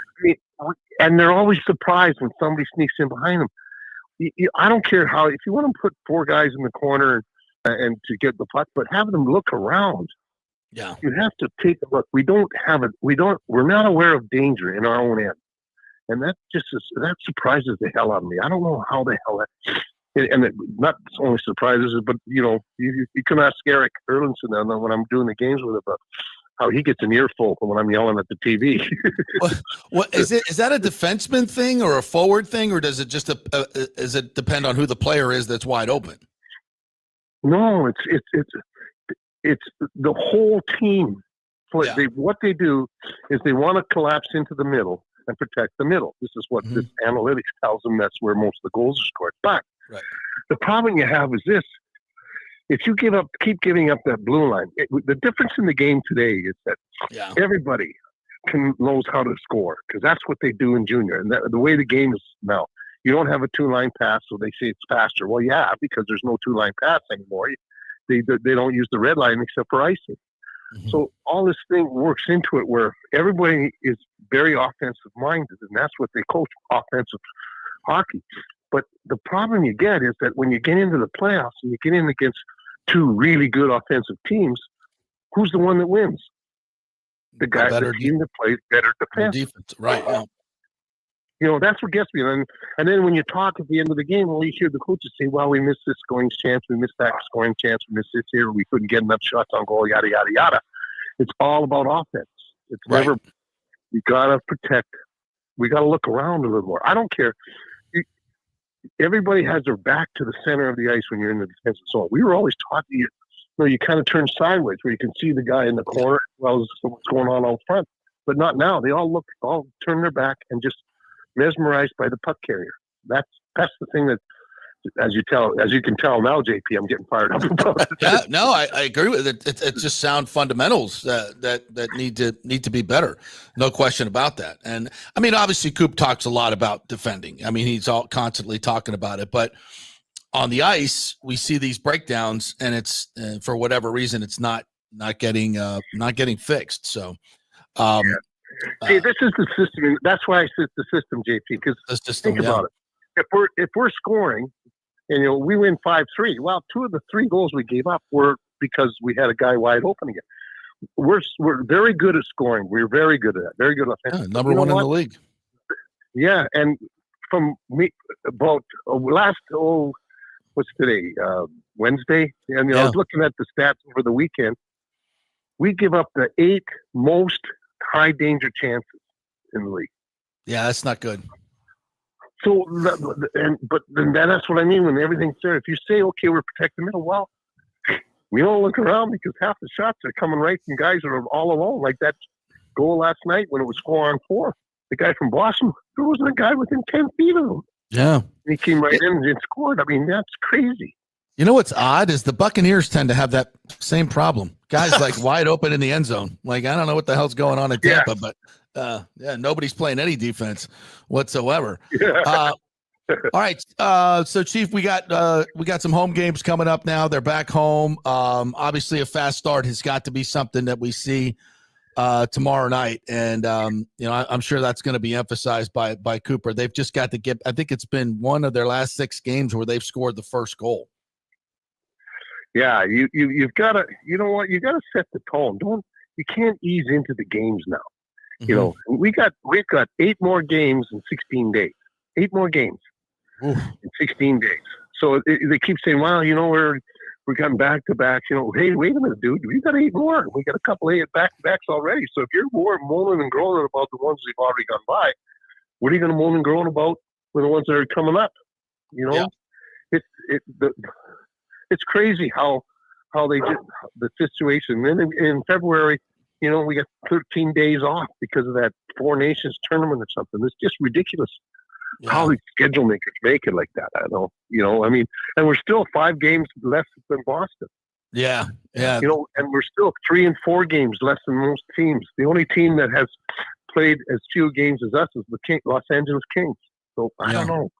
And they're always surprised when somebody sneaks in behind them. I don't care if you want to put 4 guys in the corner and to get the puck, but have them look around. Yeah. You have to take a look. We're not aware of danger in our own end. And that surprises the hell out of me. I don't know how the hell and it not only surprises us, but you can ask Eric Erlandson when I'm doing the games with him about how he gets an earful when I'm yelling at the TV. What is it? Is that a defenseman thing or a forward thing, or does it just does it depend on who the player is that's wide open? No, it's the whole team. Yeah. What they do is they want to collapse into the middle and protect the middle. This is what this analytics tells them. That's where most of the goals are scored. But the problem you have is this. If you keep giving up that blue line, the difference in the game today is that everybody knows how to score because that's what they do in junior. And the way the game is now, you don't have a 2-line pass, so they say it's faster. Well, yeah, because there's no 2-line pass anymore. They don't use the red line except for icing. Mm-hmm. So all this thing works into it where everybody is very offensive minded, and that's what they coach, offensive hockey. But the problem you get is that when you get into the playoffs and you get in against 2 really good offensive teams, who's the one that wins? The team that plays better defense. Right. Yeah. That's what gets me. And then when you talk at the end of the game, you hear the coaches say, well, we missed this scoring chance, we missed that scoring chance, we missed this here, we couldn't get enough shots on goal, yada, yada, yada. It's all about offense. It's never, we got to protect, we got to look around a little more. I don't care. Everybody has their back to the center of the ice when you're in the defensive zone. We were always taught you kind of turn sideways where you can see the guy in the corner as well as what's going on out front. But not now. They all turn their back and just mesmerized by the puck carrier. That's the thing that, as you can tell now, JP, I'm getting fired up about it. Yeah, no, I agree with it. It's just sound fundamentals that need to be better. No question about that. And I mean, obviously, Coop talks a lot about defending. I mean, he's all constantly talking about it. But on the ice, we see these breakdowns, and it's for whatever reason, it's not getting fixed. So. See, this is the system. That's why I said the system, JP. Because think about it. If we're scoring, and we win 5-3. Well, 2 of the 3 goals we gave up were because we had a guy wide open again. We're very good at scoring. We're very good at that. Very good offensive. Number 1 in the league. Yeah, and from me about what's today? Wednesday. And I was looking at the stats over the weekend. We give up the 8 most high danger chances in the league. Yeah, that's not good. So, but then that's what I mean when everything's there. If you say, okay, we're protecting the middle, well, we don't look around because half the shots are coming right from guys that are all alone. Like that goal last night when it was 4-on-4. The guy from Boston, there wasn't a guy within 10 feet of him. Yeah. He came right in and scored. I mean, that's crazy. You know what's odd is the Buccaneers tend to have that same problem. Guys like wide open in the end zone. Like, I don't know what the hell's going on in Tampa, but nobody's playing any defense whatsoever. Yeah. All right. So Chief, we got some home games coming up now. They're back home. Obviously a fast start has got to be something that we see tomorrow night. And I'm sure that's going to be emphasized by Cooper. They've just got to get, I think it's been one of their last 6 games where they've scored the first goal. Yeah, you've got to, you know what, you got to set the tone. You can't ease into the games now. Mm-hmm. You know, we've got 8 more games in 16 days. 8 more games in 16 days. So they keep saying, well, you know, we're getting back to back. You know, hey, wait a minute, dude, we got 8 more. We got a couple of 8 back to backs already. So if you're more moaning and groaning about the ones they've already gone by, what are you going to moan and groan about with the ones that are coming up? You know, it's crazy how they get the situation. Then in February, you know, we got 13 days off because of that 4 Nations tournament or something. It's just ridiculous how the schedule makers make it like that. I know, you know, I mean, and we're still 5 games less than Boston. Yeah. You know, and we're still 3 and 4 games less than most teams. The only team that has played as few games as us is the Los Angeles Kings. So I don't know.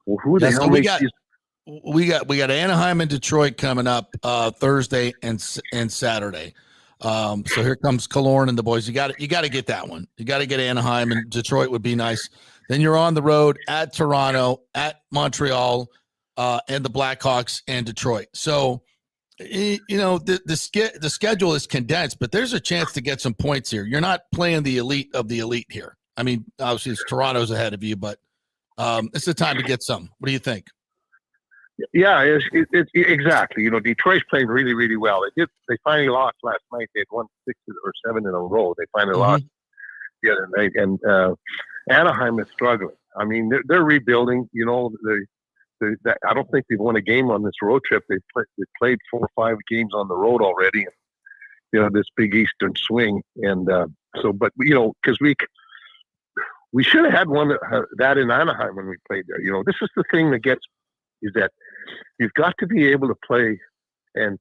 Well, who the hell makes these? We got Anaheim and Detroit coming up Thursday and Saturday. So here comes Killorn and the boys. You got to get that one. You got to get Anaheim, and Detroit would be nice. Then you're on the road at Toronto, at Montreal, and the Blackhawks and Detroit. So you know the schedule is condensed, but there's a chance to get some points here. You're not playing the elite of the elite here. I mean, obviously Toronto's ahead of you, but it's the time to get some. What do you think? Yeah, it's exactly. You know, Detroit's playing really, really well. They finally lost last night. They'd won 6 or 7 in a row. They finally lost the other night, and Anaheim is struggling. I mean, they're rebuilding. You know, I don't think they've won a game on this road trip. They played 4 or 5 games on the road already. And, you know, this big Eastern swing, and but you know, because we should have had one that in Anaheim when we played there. You know, this is the thing that gets. Is that you've got to be able to play and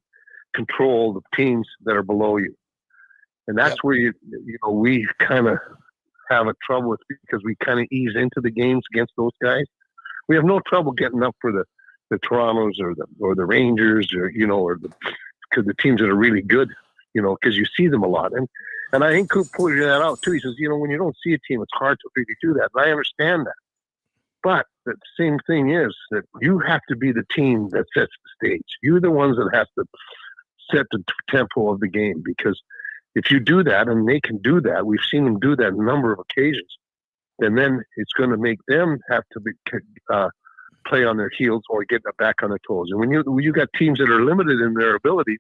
control the teams that are below you. And that's where you know, we kind of have a trouble with, because we kind of ease into the games against those guys. We have no trouble getting up for the Torontos or the Rangers, or, you know, or because the teams that are really good, you know, because you see them a lot. And I think Coop pointed that out too. He says, you know, when you don't see a team, it's hard to really do that. And I understand that. But the same thing is that you have to be the team that sets the stage. You're the ones that have to set the tempo of the game, because if you do that, and they can do that, we've seen them do that a number of occasions, and then it's going to make them have to play on their heels or get back on their toes. And when you got teams that are limited in their abilities,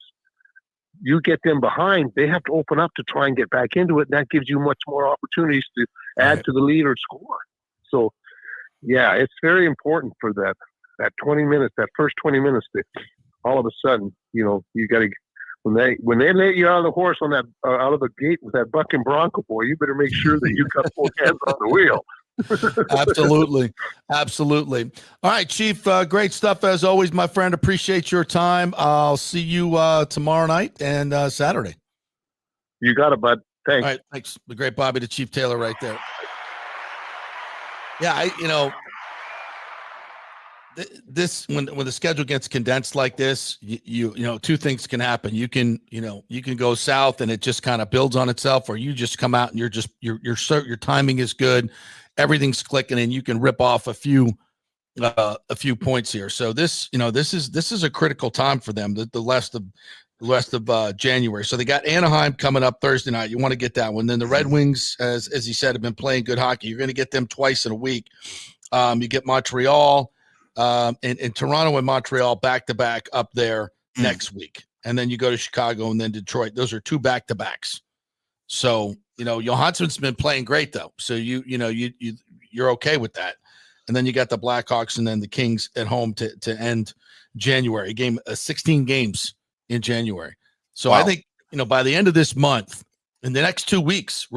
you get them behind, they have to open up to try and get back into it, and that gives you much more opportunities to add to the lead or score. So, yeah, it's very important for that 20 minutes, that first 20 minutes, to all of a sudden, you know, you got to, when they let you out of the horse on that out of the gate with that bucking Bronco, boy, you better make sure that you got both hands on the wheel. Absolutely. All right, Chief, great stuff as always, my friend. Appreciate your time. I'll see you tomorrow night and Saturday. You got it, bud. Thanks. All right, thanks. The great Bobby, the Chief Taylor, right there. Yeah, this when the schedule gets condensed like this, you know, 2 things can happen. You can go south and it just kind of builds on itself, or you just come out and your timing is good, everything's clicking, and you can rip off a few points here. So this is a critical time for them. The rest of January. So they got Anaheim coming up Thursday night. You want to get that one. Then the Red Wings, as he said, have been playing good hockey. You're going to get them twice in a week. You get Montreal and Toronto and Montreal back-to-back up there next week. And then you go to Chicago and then Detroit. Those are 2 back-to-backs. So, you know, Johansson's been playing great, though. So you're okay with that. And then you got the Blackhawks and then the Kings at home to end January. 16 games in January. So wow. I think, you know, by the end of this month, in the next 2 weeks,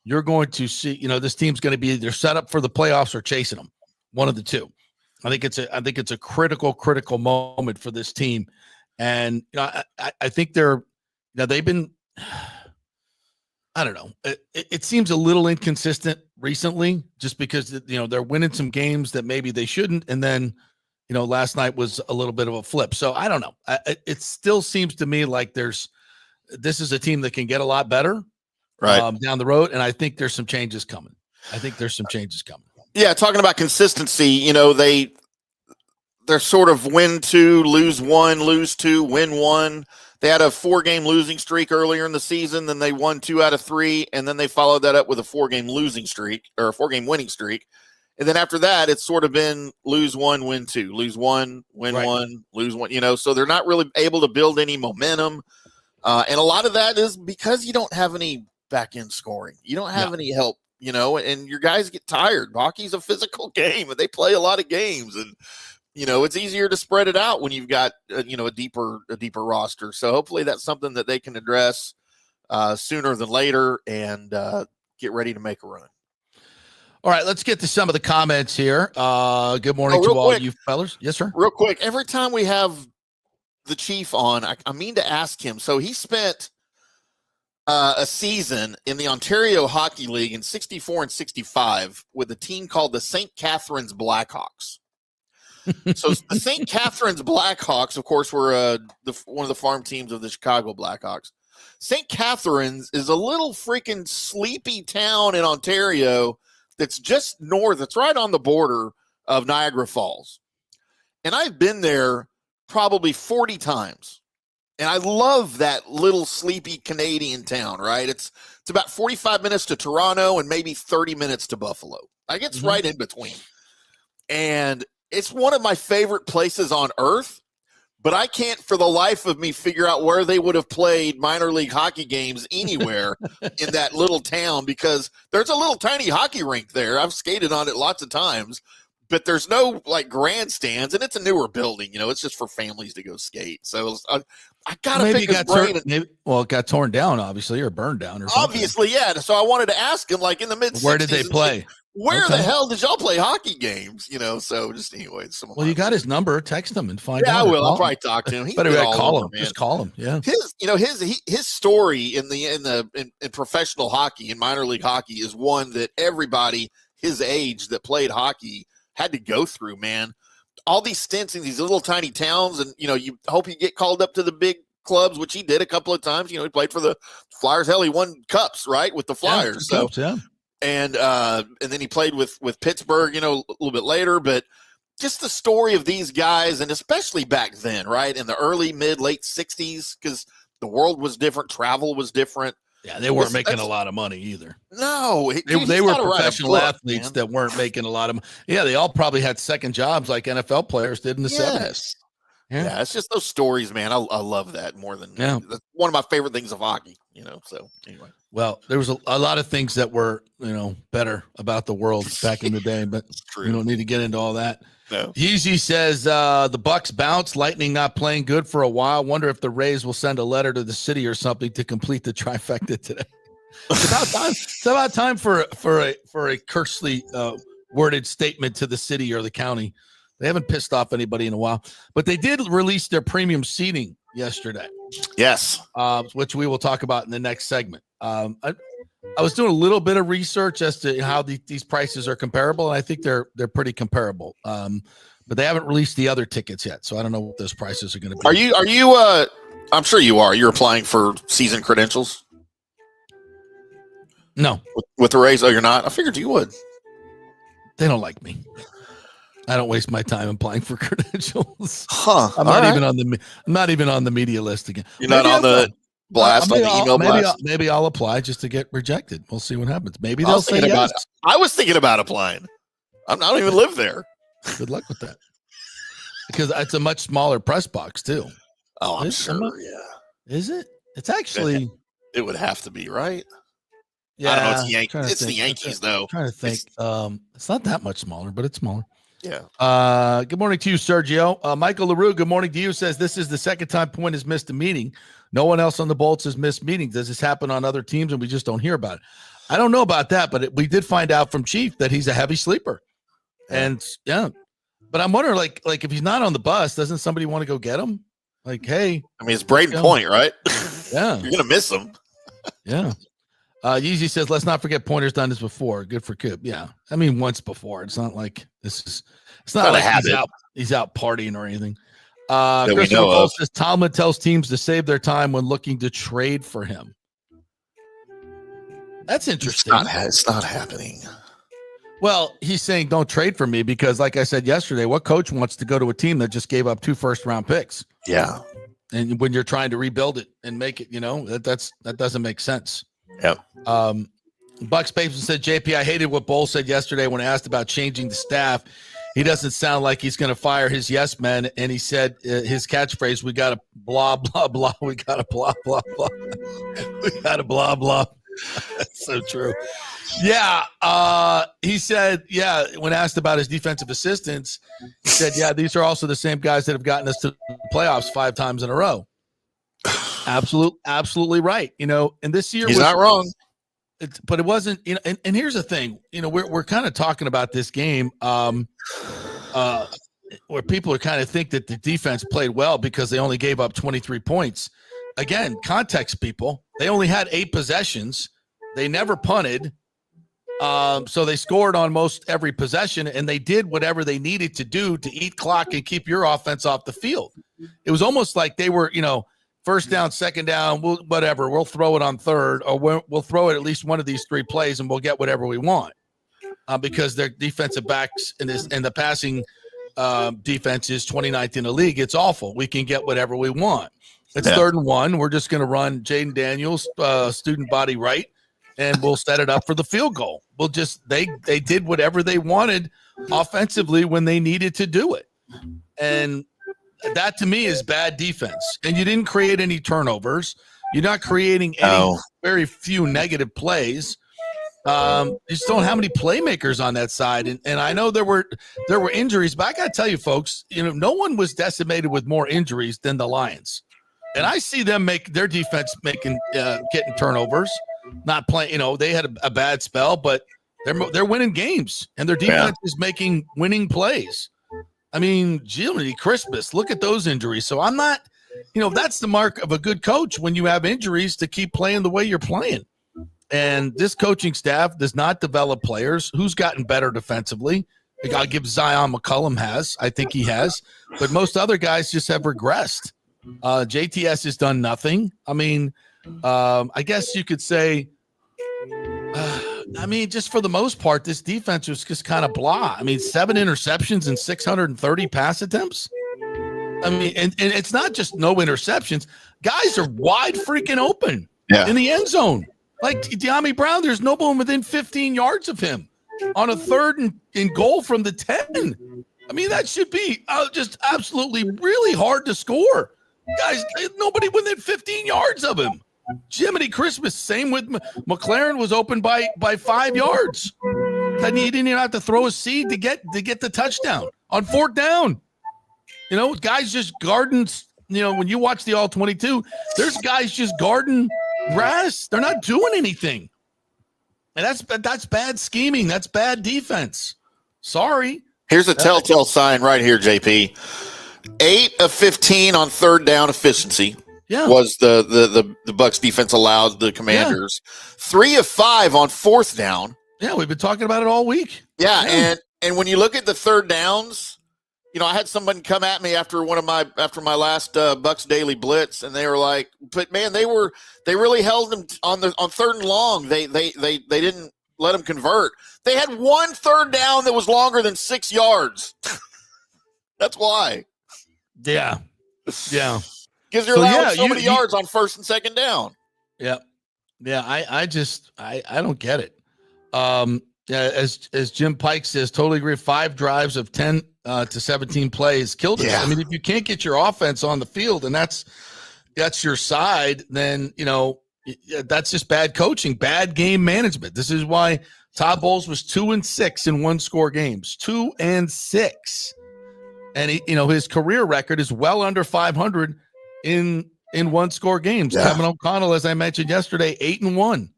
you're going to see, this team's going to be either set up for the playoffs or chasing them. One of the two. I think it's a critical moment for this team. And I think they've been, I don't know. It seems a little inconsistent recently, just because they're winning some games that maybe they shouldn't, and then last night was a little bit of a flip. So I don't know. It still seems to me like this is a team that can get a lot better down the road, and I think there's some changes coming. Yeah, talking about consistency, they're sort of win 2, lose 1, lose 2, win 1. They had a 4-game losing streak earlier in the season, then they won 2 out of 3, and then they followed that up with a 4-game losing streak, or a 4-game winning streak. And then after that, it's sort of been lose 1, win 2, lose 1, win 1, lose 1, so they're not really able to build any momentum. And a lot of that is because you don't have any back-end scoring. You don't have any help, and your guys get tired. Hockey's a physical game, and they play a lot of games, and it's easier to spread it out when you've got, a deeper roster. So hopefully that's something that they can address sooner than later and get ready to make a run. All right, let's get to some of the comments here. Good morning to all you fellas. Yes, sir. Real quick, every time we have the Chief on, I mean to ask him. So he spent a season in the Ontario Hockey League in 64 and 65 with a team called the St. Catharines Blackhawks. So the St. Catharines Blackhawks, of course, were one of the farm teams of the Chicago Blackhawks. St. Catharines is a little freaking sleepy town in Ontario that's just north. It's right on the border of Niagara Falls. And I've been there probably 40 times. And I love that little sleepy Canadian town, right? It's about 45 minutes to Toronto and maybe 30 minutes to Buffalo. Like, it's right in between. And it's one of my favorite places on earth, but I can't for the life of me figure out where they would have played minor league hockey games anywhere in that little town, because there's a little tiny hockey rink there. I've skated on it lots of times, but there's no grandstands, and it's a newer building. It's just for families to go skate. So I got to pick his brain. It got torn down, obviously, or burned down or something. Obviously, yeah. So I wanted to ask him, in the mid-60s. Where did they play? Where the hell did y'all play hockey games? So just anyway. Well, you got his number. Text him and find out. Yeah, I will. I'll probably talk to him. Better call him. Man. Just call him. Yeah. His story in professional hockey, in minor league hockey, is one that everybody his age that played hockey had to go through. Man, all these stints in these little tiny towns, and you hope you get called up to the big clubs, which he did a couple of times. He played for the Flyers. Hell, he won cups, right, with the Flyers. And then he played with Pittsburgh, a little bit later. But just the story of these guys, and especially back then, right, in the early, mid, late 60s, because the world was different, travel was different. Yeah, they weren't making a lot of money either. No. They were professional athletes that weren't making a lot of money. Yeah, they all probably had second jobs like NFL players did in the 70s. Yeah, it's just those stories, man. I love that more than that's one of my favorite things of hockey, so anyway. Well, there was a lot of things that were, better about the world back in the day, but we don't need to get into all that. No. Yeezy says the Bucs bounce, Lightning not playing good for a while. Wonder if the Rays will send a letter to the city or something to complete the trifecta today. It's about time. It's about time for a cursory worded statement to the city or the county. They haven't pissed off anybody in a while, but they did release their premium seating yesterday. Yes. Which we will talk about in the next segment. I was doing a little bit of research as to how these prices are comparable, and I think they're pretty comparable. But they haven't released the other tickets yet, so I don't know what those prices are going to be. Are you I'm sure you are. You're applying for season credentials? No. With the Rays? Oh, you're not? I figured you would. They don't like me. I don't waste my time applying for credentials. Huh. I'm not even on the media list again. You're not on the blast, on the email blast? Maybe I'll apply just to get rejected. We'll see what happens. Maybe they'll say yes. I was thinking about applying. I don't even live there. Good luck with that. Because it's a much smaller press box, too. Oh, I'm sure, yeah. Is it? It's actually... It would have to be, right? Yeah. I don't know. It's the Yankees. It's the Yankees, though. I'm trying to think. It's not that much smaller, but it's smaller. Yeah. Good morning to you, Sergio. Michael LaRue, good morning to you. Says this is the second time Point has missed a meeting. No one else on the Bolts has missed meetings. Does this happen on other teams and we just don't hear about it? I don't know about that, but we did find out from Chief that he's a heavy sleeper. And but I'm wondering, like if he's not on the bus, doesn't somebody want to go get him? Like, hey, I mean, it's Braden Point, right? Yeah, you're gonna miss him. Yeah. Yeezy says, let's not forget Pointer's done this before. Good for Coop. Yeah, I mean, once before. It's not like this is. It's not like he's out partying or anything. Christopher Cole says Tomlin tells teams to save their time when looking to trade for him. That's interesting. It's not happening. Well, he's saying don't trade for me because, like I said yesterday, what coach wants to go to a team that just gave up 2 first-round picks? Yeah. And when you're trying to rebuild it and make it, that doesn't make sense. Yep. Bucs Papes said, JP, I hated what Bowles said yesterday when asked about changing the staff. He doesn't sound like he's going to fire his yes men. And he said his catchphrase, we got to blah, blah, blah. We got to blah, blah, blah. We got to blah, blah. That's so true. Yeah. He said, when asked about his defensive assistants, he said, these are also the same guys that have gotten us to the playoffs 5 times in a row. Absolutely right. And this year he's not wrong. But it wasn't, and here's the thing, we're kind of talking about this game where people are kind of think that the defense played well because they only gave up 23 points. Again, context, people, they only had 8 possessions. They never punted. So they scored on most every possession, and they did whatever they needed to do to eat clock and keep your offense off the field. It was almost like they were, first down, second down, we'll throw it on third, or we'll throw it at least one of these 3 plays, and we'll get whatever we want. Because their defensive backs and the passing defense is 29th in the league. It's awful. We can get whatever we want. It's 3rd and 1. We're just going to run Jaden Daniels, student body right, and we'll set it up for the field goal. We'll just they did whatever they wanted offensively when they needed to do it, and that to me is bad defense. And you didn't create any turnovers. You're not creating any very few negative plays. You just don't have any playmakers on that side. And I know there were injuries, but I got to tell you, folks, no one was decimated with more injuries than the Lions. And I see them make their defense getting turnovers, not playing. They had a bad spell, but they're winning games, and their defense is making winning plays. I mean, Jiminy Christmas, look at those injuries. So I'm not, that's the mark of a good coach when you have injuries to keep playing the way you're playing. And this coaching staff does not develop players. Who's gotten better defensively? I'll give Zion McCollum I think he has, but most other guys just have regressed. JTS has done nothing. I mean, I guess you could say, just for the most part, this defense was just kind of blah. 7 interceptions and 630 pass attempts. And it's not just no interceptions. Guys are wide freaking open in the end zone. Like De'Ami Brown, there's no one within 15 yards of him on a 3rd and goal from the 10. That should be just absolutely really hard to score. Guys, nobody within 15 yards of him. Jiminy Christmas, same with McLaren was open by 5 yards. And he didn't even have to throw a seed to get the touchdown on 4th down. Guys just guarding, when you watch the all 22, there's guys just guarding grass. They're not doing anything. And that's bad scheming. That's bad defense. Sorry. Here's a telltale sign right here, JP. 8 of 15 on 3rd down efficiency. Was the Bucs defense allowed the Commanders. 3 of 5 on 4th down. Yeah, we've been talking about it all week. Yeah. And when you look at the 3rd downs, I had someone come at me after my last Bucs Daily Blitz, and they were like, "But man, they really held them on 3rd and long. They didn't let them convert. They had 1 3rd down that was longer than 6 yards. That's why. Yeah. Because you're allowed so many yards on 1st and 2nd down. Yeah. I don't get it. As Jim Pike says, totally agree. 5 drives of 10 to 17 plays killed us. If you can't get your offense on the field and that's your side, then that's just bad coaching, bad game management. This is why Todd Bowles was 2-6 in 1-score games, 2-6, and his career record is well under 500 in 1-score games. Kevin O'Connell, as I mentioned yesterday, 8-1.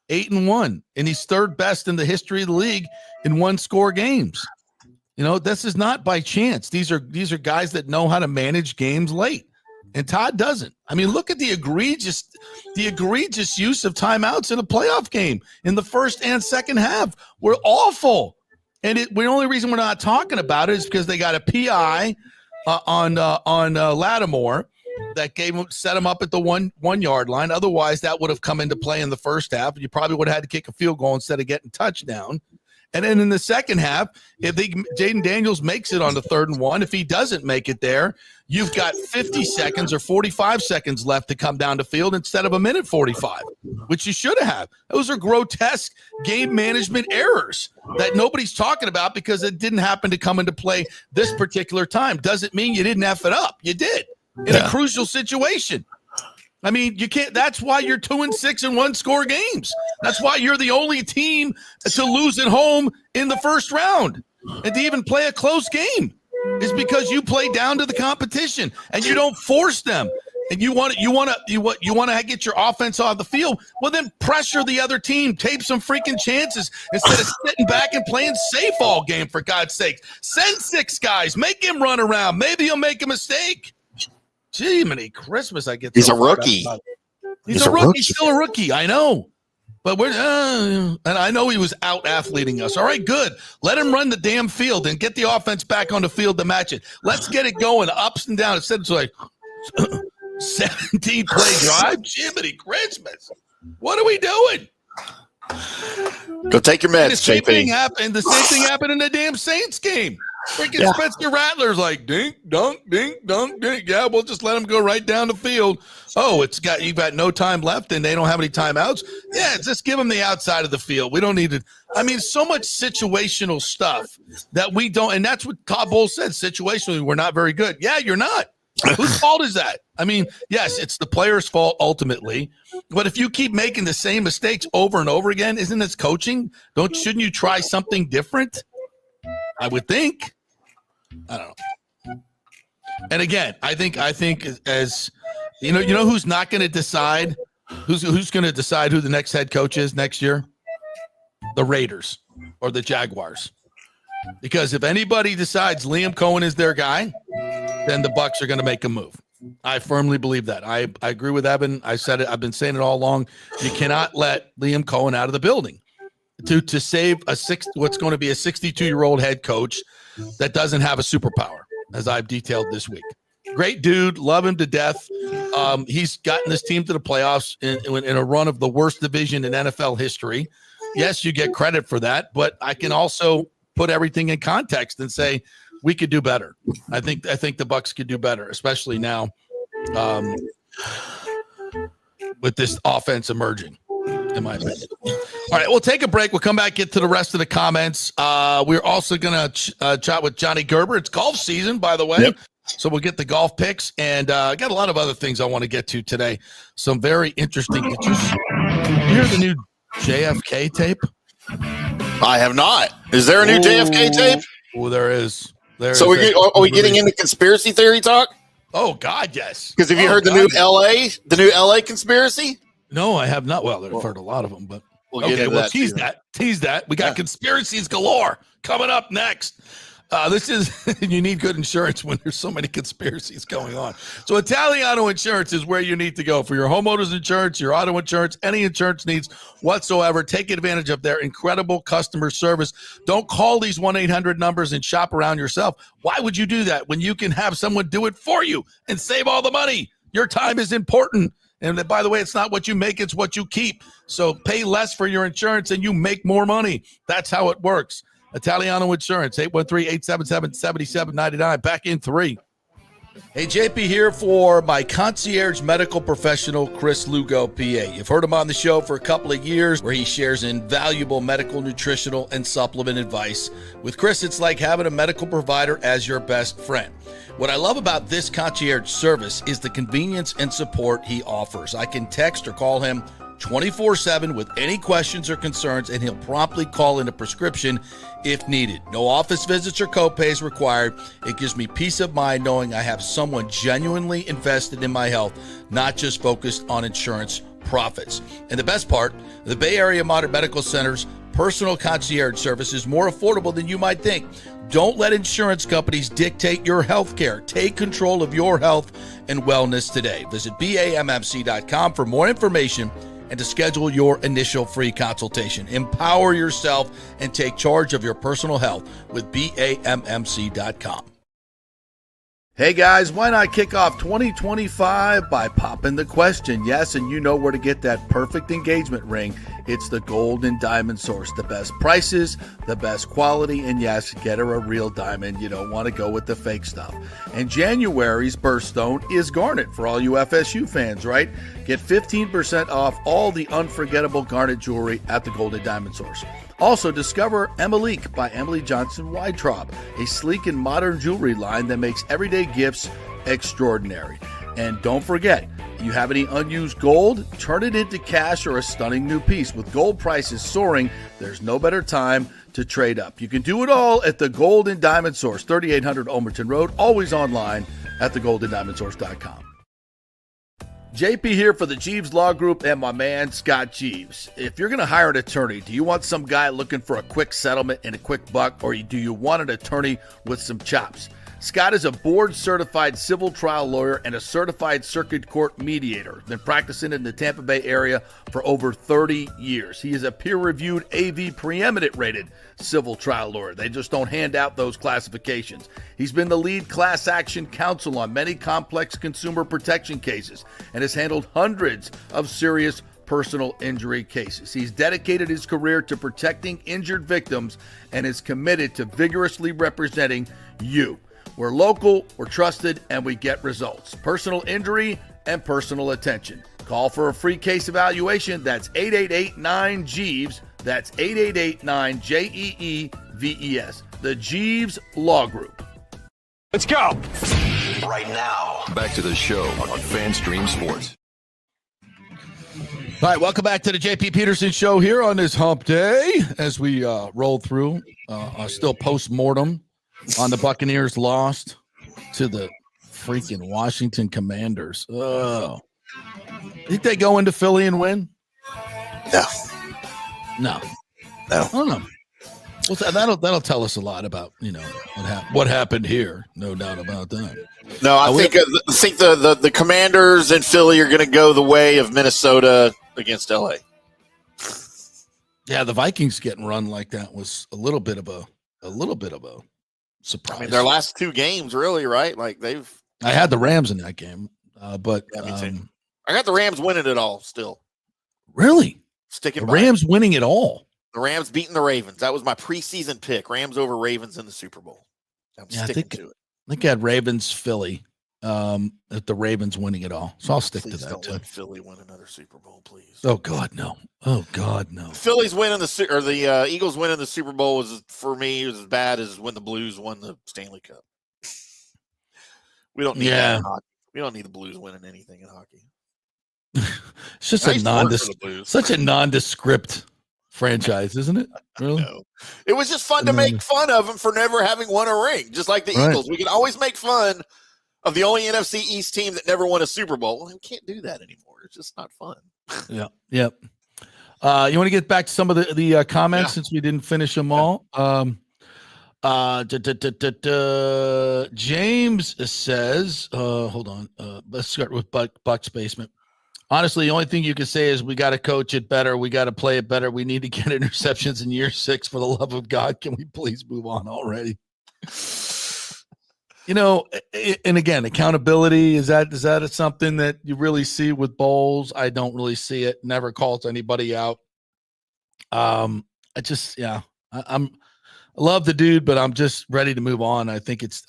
8-1, and he's third best in the history of the league in one-score games. This is not by chance. These are guys that know how to manage games late, and Todd doesn't. I mean, look at the egregious use of timeouts in a playoff game in the first and second half. We're awful, and the only reason we're not talking about it is because they got a PI on Lattimore that set him up at the one yard line. Otherwise, that would have come into play in the first half. You probably would have had to kick a field goal instead of getting touchdown. And then in the second half, if Jaden Daniels makes it on the 3rd and 1, if he doesn't make it there, you've got 50 seconds or 45 seconds left to come down the field instead of a minute 45, which you should have. Those are grotesque game management errors that nobody's talking about because it didn't happen to come into play this particular time. Doesn't mean you didn't F it up. You did in a crucial situation. I mean, you can't. That's why you're 2-6 in one-score games. That's why you're the only team to lose at home in the first round and to even play a close game. Is because you play down to the competition and you don't force them. And you want to get your offense off the field. Well, then pressure the other team. Take some freaking chances instead of sitting back and playing safe all game. For God's sake, send 6 guys. Make him run around. Maybe he'll make a mistake. Gee, many Christmas I get. He's a rookie. He's a rookie. He's still a rookie. I know. But and I know he was out athleting us. All right, good. Let him run the damn field and get the offense back on the field to match it. Let's get it going, ups and downs. Instead, it's like 17 play drive. Jiminy Christmas. What are we doing? Go take your meds, the same JP. Thing happened. The same thing happened in the damn Saints game. Freaking Spencer Rattler's like dink, dunk, dink, dunk, dink. Yeah, we'll just let him go right down the field. Oh, you've got no time left and they don't have any timeouts. Yeah, just give them the outside of the field. We don't need to. I mean, so much situational stuff that we don't. And that's what Todd Bowles said. Situationally, we're not very good. Yeah, you're not. Whose fault is that? I mean, yes, it's the player's fault ultimately. But if you keep making the same mistakes over and over again, isn't this coaching? Shouldn't you try something different? I would think. I don't know. And again, I think as you know who's not going to decide who's going to decide who the next head coach is next year? The Raiders or the Jaguars. Because if anybody decides Liam Cohen is their guy, then the Bucs are going to make a move. I firmly believe that. I agree with Evan. I said it. I've been saying it all along. You cannot let Liam Cohen out of the building to save what's going to be a 62-year-old head coach that doesn't have a superpower, as I've detailed this week. Great dude, love him to death. He's gotten this team to the playoffs in a run of the worst division in NFL history. Yes, you get credit for that, but I can also put everything in context and say we could do better. I think the Bucs could do better, especially now with this offense emerging, in my opinion. All right, we'll take a break. We'll come back, get to the rest of the comments. We're also going to chat with Johnny Gerber. It's golf season, by the way. Yep. So we'll get the golf picks. And I got a lot of other things I want to get to today. Some very interesting. Did you hear the new JFK tape? I have not. Is there a new JFK tape? Oh, there is. So are we getting into conspiracy theory talk? Oh, God, yes. Because have you heard the new LA conspiracy? No, I have not. Well, I've heard a lot of them, but we'll tease that. We got conspiracies galore coming up next. This is, you need good insurance when there's so many conspiracies going on. So Italiano Insurance is where you need to go for your homeowners insurance, your auto insurance, any insurance needs whatsoever. Take advantage of their incredible customer service. Don't call these 1-800 numbers and shop around yourself. Why would you do that when you can have someone do it for you and save all the money? Your time is important. And by the way, it's not what you make, it's what you keep. So pay less for your insurance and you make more money. That's how it works. Italiano Insurance, 813-877-7799. Back in 3. Hey, JP here for my concierge medical professional, Chris Lugo, PA. You've heard him on the show for a couple of years where he shares invaluable medical, nutritional, and supplement advice. With Chris, it's like having a medical provider as your best friend. What I love about this concierge service is the convenience and support he offers. I can text or call him 24/7 with any questions or concerns, and he'll promptly call in a prescription if needed. No office visits or copays required. It gives me peace of mind knowing I have someone genuinely invested in my health, not just focused on insurance profits. And the best part, the Bay Area Modern Medical Center's personal concierge service is more affordable than you might think. Don't let insurance companies dictate your health care. Take control of your health and wellness today. Visit BAMMC.com for more information and to schedule your initial free consultation. Empower yourself and take charge of your personal health with BAMMC.com. Hey guys, why not kick off 2025 by popping the question? Yes, and you know where to get that perfect engagement ring. It's the Gold and Diamond Source. The best prices, the best quality, and yes, get her a real diamond. You don't want to go with the fake stuff. And January's birthstone is garnet for all you FSU fans, right? Get 15% off all the unforgettable garnet jewelry at the Gold and Diamond Source. Also, discover Emilique by Emily Johnson Weintraub, a sleek and modern jewelry line that makes everyday gifts extraordinary. And don't forget, you have any unused gold? Turn it into cash or a stunning new piece. With gold prices soaring, there's no better time to trade up. You can do it all at the Gold and Diamond Source, 3800 Omerton Road, always online at thegoldendiamondsource.com. JP here for the Jeeves Law Group and my man, Scott Jeeves. If you're going to hire an attorney, do you want some guy looking for a quick settlement and a quick buck, or do you want an attorney with some chops? Scott is a board-certified civil trial lawyer and a certified circuit court mediator. Been practicing in the Tampa Bay area for over 30 years. He is a peer-reviewed AV preeminent-rated civil trial lawyer. They just don't hand out those classifications. He's been the lead class action counsel on many complex consumer protection cases and has handled hundreds of serious personal injury cases. He's dedicated his career to protecting injured victims and is committed to vigorously representing you. We're local, we're trusted, and we get results. Personal injury and personal attention. Call for a free case evaluation. That's 888-9-JEEVES. That's 888-9-JEEVES. The Jeeves Law Group. Let's go. Right now, back to the show on FanStream Sports. All right, welcome back to the JP Peterson Show here on this hump day as we roll through still post-mortem on the Buccaneers lost to the freaking Washington Commanders. Oh, think they go into Philly and win? No. I don't know. Well, that'll tell us a lot about what happened here. No doubt about that. No, I think the Commanders and Philly are going to go the way of Minnesota against LA. Yeah, the Vikings getting run like that was a little bit of a surprise. I mean, their last two games, really, right? Like I had the Rams in that game, but yeah, me too. I got the Rams winning it all. Still, really sticking. The Rams winning it all. The Rams beating the Ravens. That was my preseason pick. Rams over Ravens in the Super Bowl. I'm sticking to it. I think I had Ravens Philly. At the Ravens winning it all, so I'll stick please to that. Don't too. let Philly win another Super Bowl, please. Oh God, no! Oh God, no! Phillies winning the Eagles winning the Super Bowl was for me was as bad as when the Blues won the Stanley Cup. We don't need that in hockey. We don't need the Blues winning anything in hockey. It's just such a nondescript franchise, isn't it? Really? No. It was just fun to make fun of them for never having won a ring, just like the Eagles. We can always make fun of the only NFC East team that never won a Super Bowl. Well, we can't do that anymore. It's just not fun. Yeah. Yep. You want to get back to some of the comments since we didn't finish them all? James says, hold on. Let's start with Bucs Basement. Honestly, the only thing you can say is we got to coach it better. We got to play it better. We need to get interceptions in year 6 for the love of God. Can we please move on already? And again, accountability, is that something that you really see with Bowles? I don't really see it. Never calls anybody out. I love the dude, but I'm just ready to move on. I think it's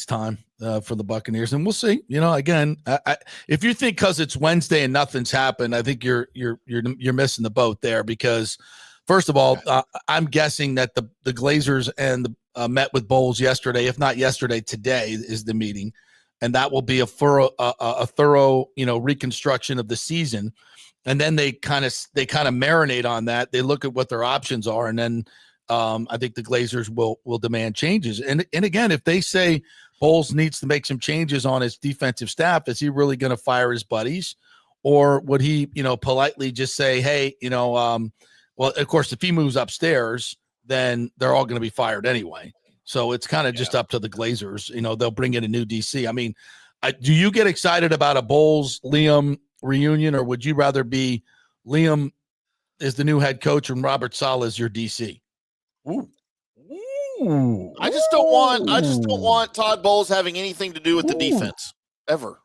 time for the Buccaneers, and we'll see. Again, if you think because it's Wednesday and nothing's happened, I think you're missing the boat there. Because first of all, I'm guessing that the Glazers and the met with Bowles yesterday, if not yesterday, today is the meeting, and that will be a thorough reconstruction of the season. And then they kind of marinate on that. They look at what their options are, and then I think the Glazers will demand changes. And again, if they say Bowles needs to make some changes on his defensive staff, is he really going to fire his buddies, or would he, politely just say, hey, well, of course, if he moves upstairs, then they're all going to be fired anyway. So it's kind of just up to the Glazers. They'll bring in a new DC. I mean, do you get excited about a Bowles-Liam reunion, or would you rather be Liam is the new head coach and Robert Saleh is your DC? Ooh. I just don't want Todd Bowles having anything to do with the defense ever.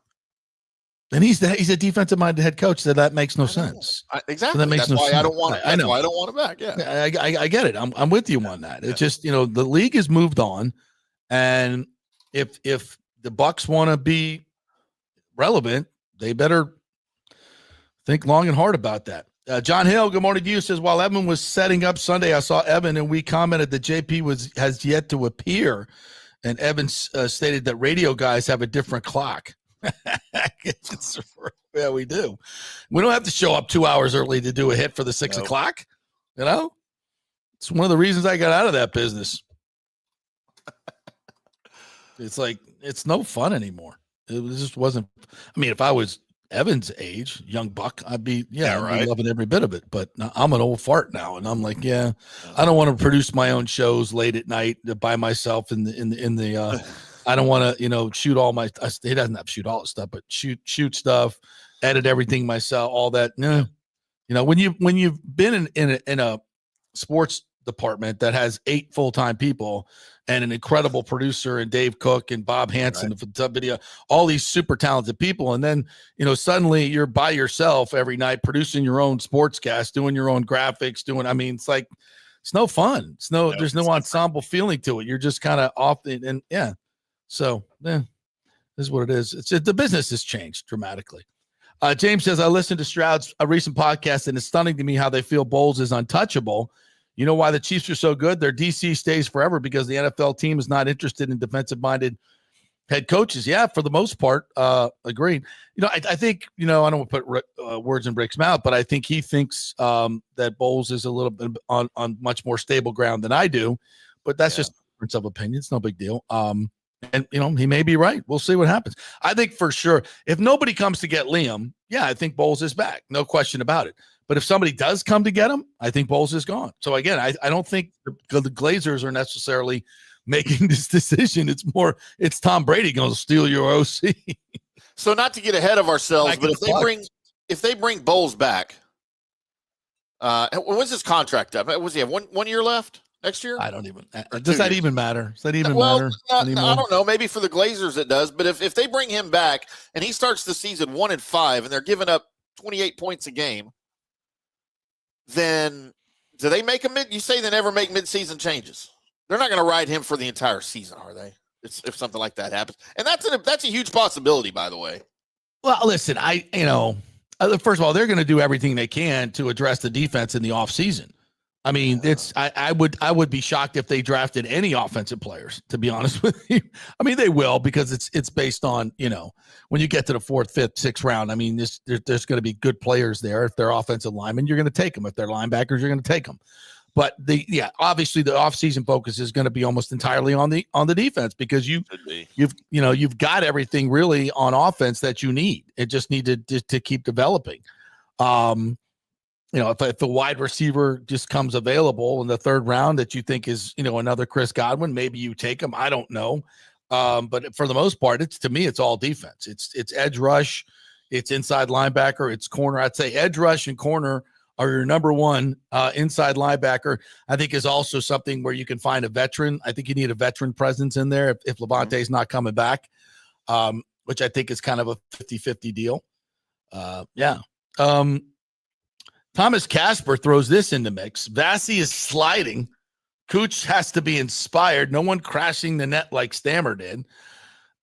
And he's a defensive minded head coach, so that makes no sense. Exactly. So that makes that's no why sense. I don't want it. I know. Why I don't want it back. Yeah. I get it. I'm with you on that. It's just, the league has moved on, and if the Bucs want to be relevant, they better think long and hard about that. John Hill, good morning to you, says, while Evan was setting up Sunday, I saw Evan and we commented that JP has yet to appear. And Evan stated that radio guys have a different clock. Yeah, we do. We don't have to show up 2 hours early to do a hit for the 6 o'clock. It's one of the reasons I got out of that business. It's like, it's no fun anymore. It just wasn't. I mean, if I was Evan's age, young buck, I'd be loving every bit of it. But I'm an old fart now, and I'm like, I don't want to produce my own shows late at night by myself in the. I don't want to, shoot all my. He doesn't have to shoot all the stuff, but shoot stuff, edit everything myself, all that. No, when you've been in a sports department that has 8 full-time people and an incredible producer and Dave Cook and Bob Hansen for video, all these super talented people. And then, suddenly you're by yourself every night producing your own sportscast, doing your own graphics, it's like, it's no fun. There's no ensemble feeling to it. You're just kind of off and So this is what it is. The business has changed dramatically. James says, I listened to Stroud's a recent podcast, and it's stunning to me how they feel Bowles is untouchable. You know why the Chiefs are so good? Their DC stays forever because the NFL team is not interested in defensive-minded head coaches. Yeah, for the most part, agreed. I think, I don't want to put words in Rick's mouth, but I think he thinks that Bowles is a little bit on much more stable ground than I do. But that's just a difference of opinion. It's no big deal. And, he may be right. We'll see what happens. I think for sure, if nobody comes to get Liam, I think Bowles is back. No question about it. But if somebody does come to get him, I think Bowles is gone. So, again, I don't think the Glazers are necessarily making this decision. It's Tom Brady going to steal your OC. So not to get ahead of ourselves, but if they bring Bowles back, when's his contract up? Was he have one year left? Next year? I don't even. Does that even matter? Does that even matter? I don't know. Maybe for the Glazers it does. But if they bring him back and he starts the season 1-5 and they're giving up 28 points a game, then do they make you say they never make midseason changes? They're not going to ride him for the entire season, are they? If something like that happens, and that's a huge possibility, by the way. Well, listen, first of all, they're going to do everything they can to address the defense in the offseason. I mean, I would be shocked if they drafted any offensive players, to be honest with you. I mean, they will, because it's based on, when you get to the 4th, 5th, 6th round, I mean, there's going to be good players there. If they're offensive linemen, you're going to take them. If they're linebackers, you're going to take them. But obviously the offseason focus is going to be almost entirely on the defense, because you've got everything really on offense that you need. It just needed to keep developing. If the wide receiver just comes available in the 3rd round that you think is, another Chris Godwin, maybe you take him. I don't know. But for the most part, to me, it's all defense. It's edge rush. It's inside linebacker. It's corner. I'd say edge rush and corner are your number one. Inside linebacker, I think, is also something where you can find a veteran. I think you need a veteran presence in there if Levante's not coming back, which I think is kind of a 50-50 deal. Thomas Casper throws this in the mix. Vassie is sliding. Cooch has to be inspired. No one crashing the net like Stammer did.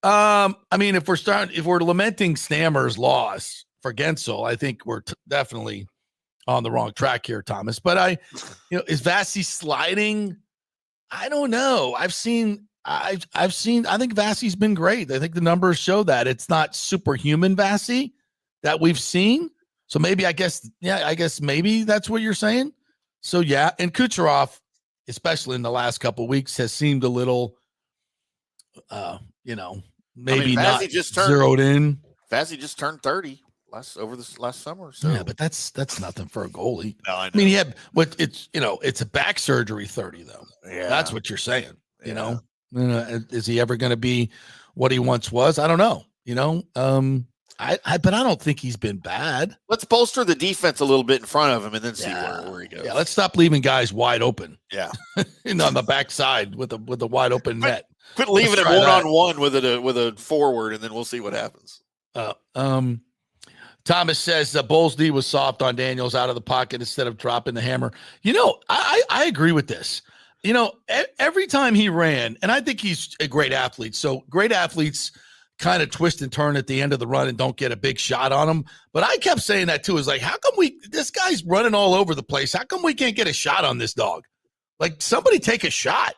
I mean, if we're lamenting Stammer's loss for Gensel, I think we're definitely on the wrong track here, Thomas. But is Vassie sliding? I don't know. I think Vassie's been great. I think the numbers show that. It's not superhuman Vassie that we've seen. So maybe, I guess maybe that's what you're saying. So, and Kucherov, especially in the last couple of weeks, has seemed a little, maybe not just zeroed in. Vassie just turned 30. last summer. So Yeah, but that's nothing for a goalie. no, I I mean, he had what it's a back surgery 30 though. Yeah, That's what you're saying. You Yeah. know, is he ever going to be what he once was? I don't know. But I don't think he's been bad. Let's bolster the defense a little bit in front of him and then see where he goes. Yeah, let's stop leaving guys wide open. Yeah, on the backside with a wide open net. Quit leaving him one-on-one with a forward, and then we'll see what happens. Thomas says the Bulls D was soft on Daniels out of the pocket instead of dropping the hammer. I agree with this. Every time he ran, and I think he's a great athlete. So great athletes kind of twist and turn at the end of the run and don't get a big shot on them. But I kept saying that too. Is like, how come this guy's running all over the place? How come we can't get a shot on this dog? Like, somebody take a shot.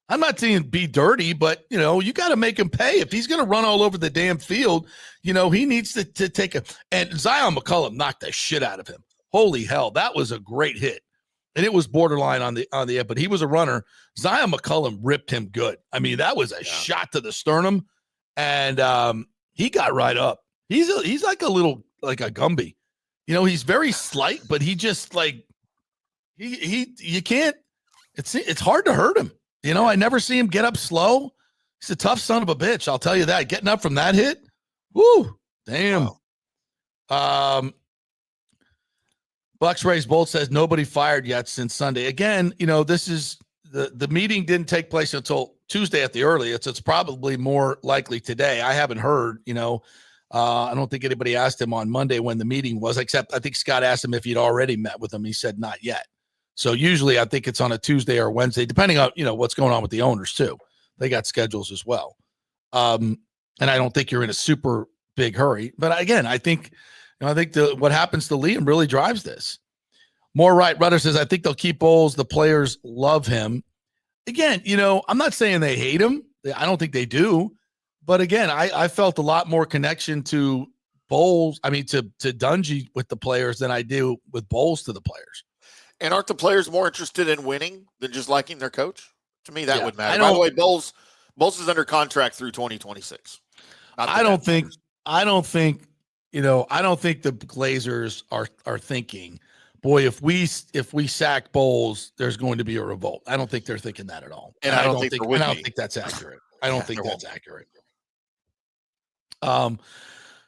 I'm not saying be dirty, but, you got to make him pay. If he's going to run all over the damn field, he needs to take and Zion McCollum knocked the shit out of him. Holy hell. That was a great hit. And it was borderline on the end, but he was a runner. Zion McCollum ripped him good. I mean, that was a shot to the sternum, and he got right up. He's like a Gumby. He's very slight, but he just like, you can't, it's hard to hurt him. I never see him get up slow. He's a tough son of a bitch. I'll tell you that. Getting up from that hit. Woo. Damn. Wow. Bucs Rays Bolt says nobody fired yet since Sunday. Again, this is the meeting didn't take place until Tuesday at the earliest. It's probably more likely today. I haven't heard, I don't think anybody asked him on Monday when the meeting was, except I think Scott asked him if he'd already met with him. He said not yet. So usually I think it's on a Tuesday or Wednesday, depending on, what's going on with the owners too. They got schedules as well. And I don't think you're in a super big hurry. But again, I think what happens to Liam really drives this. More right. Rudder says, I think they'll keep Bowles. The players love him. Again, I'm not saying they hate him. I don't think they do. But again, I felt a lot more connection to Bowles. I mean, to Dungy with the players than I do with Bowles to the players. And aren't the players more interested in winning than just liking their coach? To me, that would matter. By the way, Bowles is under contract through 2026. I don't think the Glazers are thinking, boy, if we sack Bowles, there's going to be a revolt. I don't think they're thinking that at all. And I don't think that's accurate. I don't think that's accurate.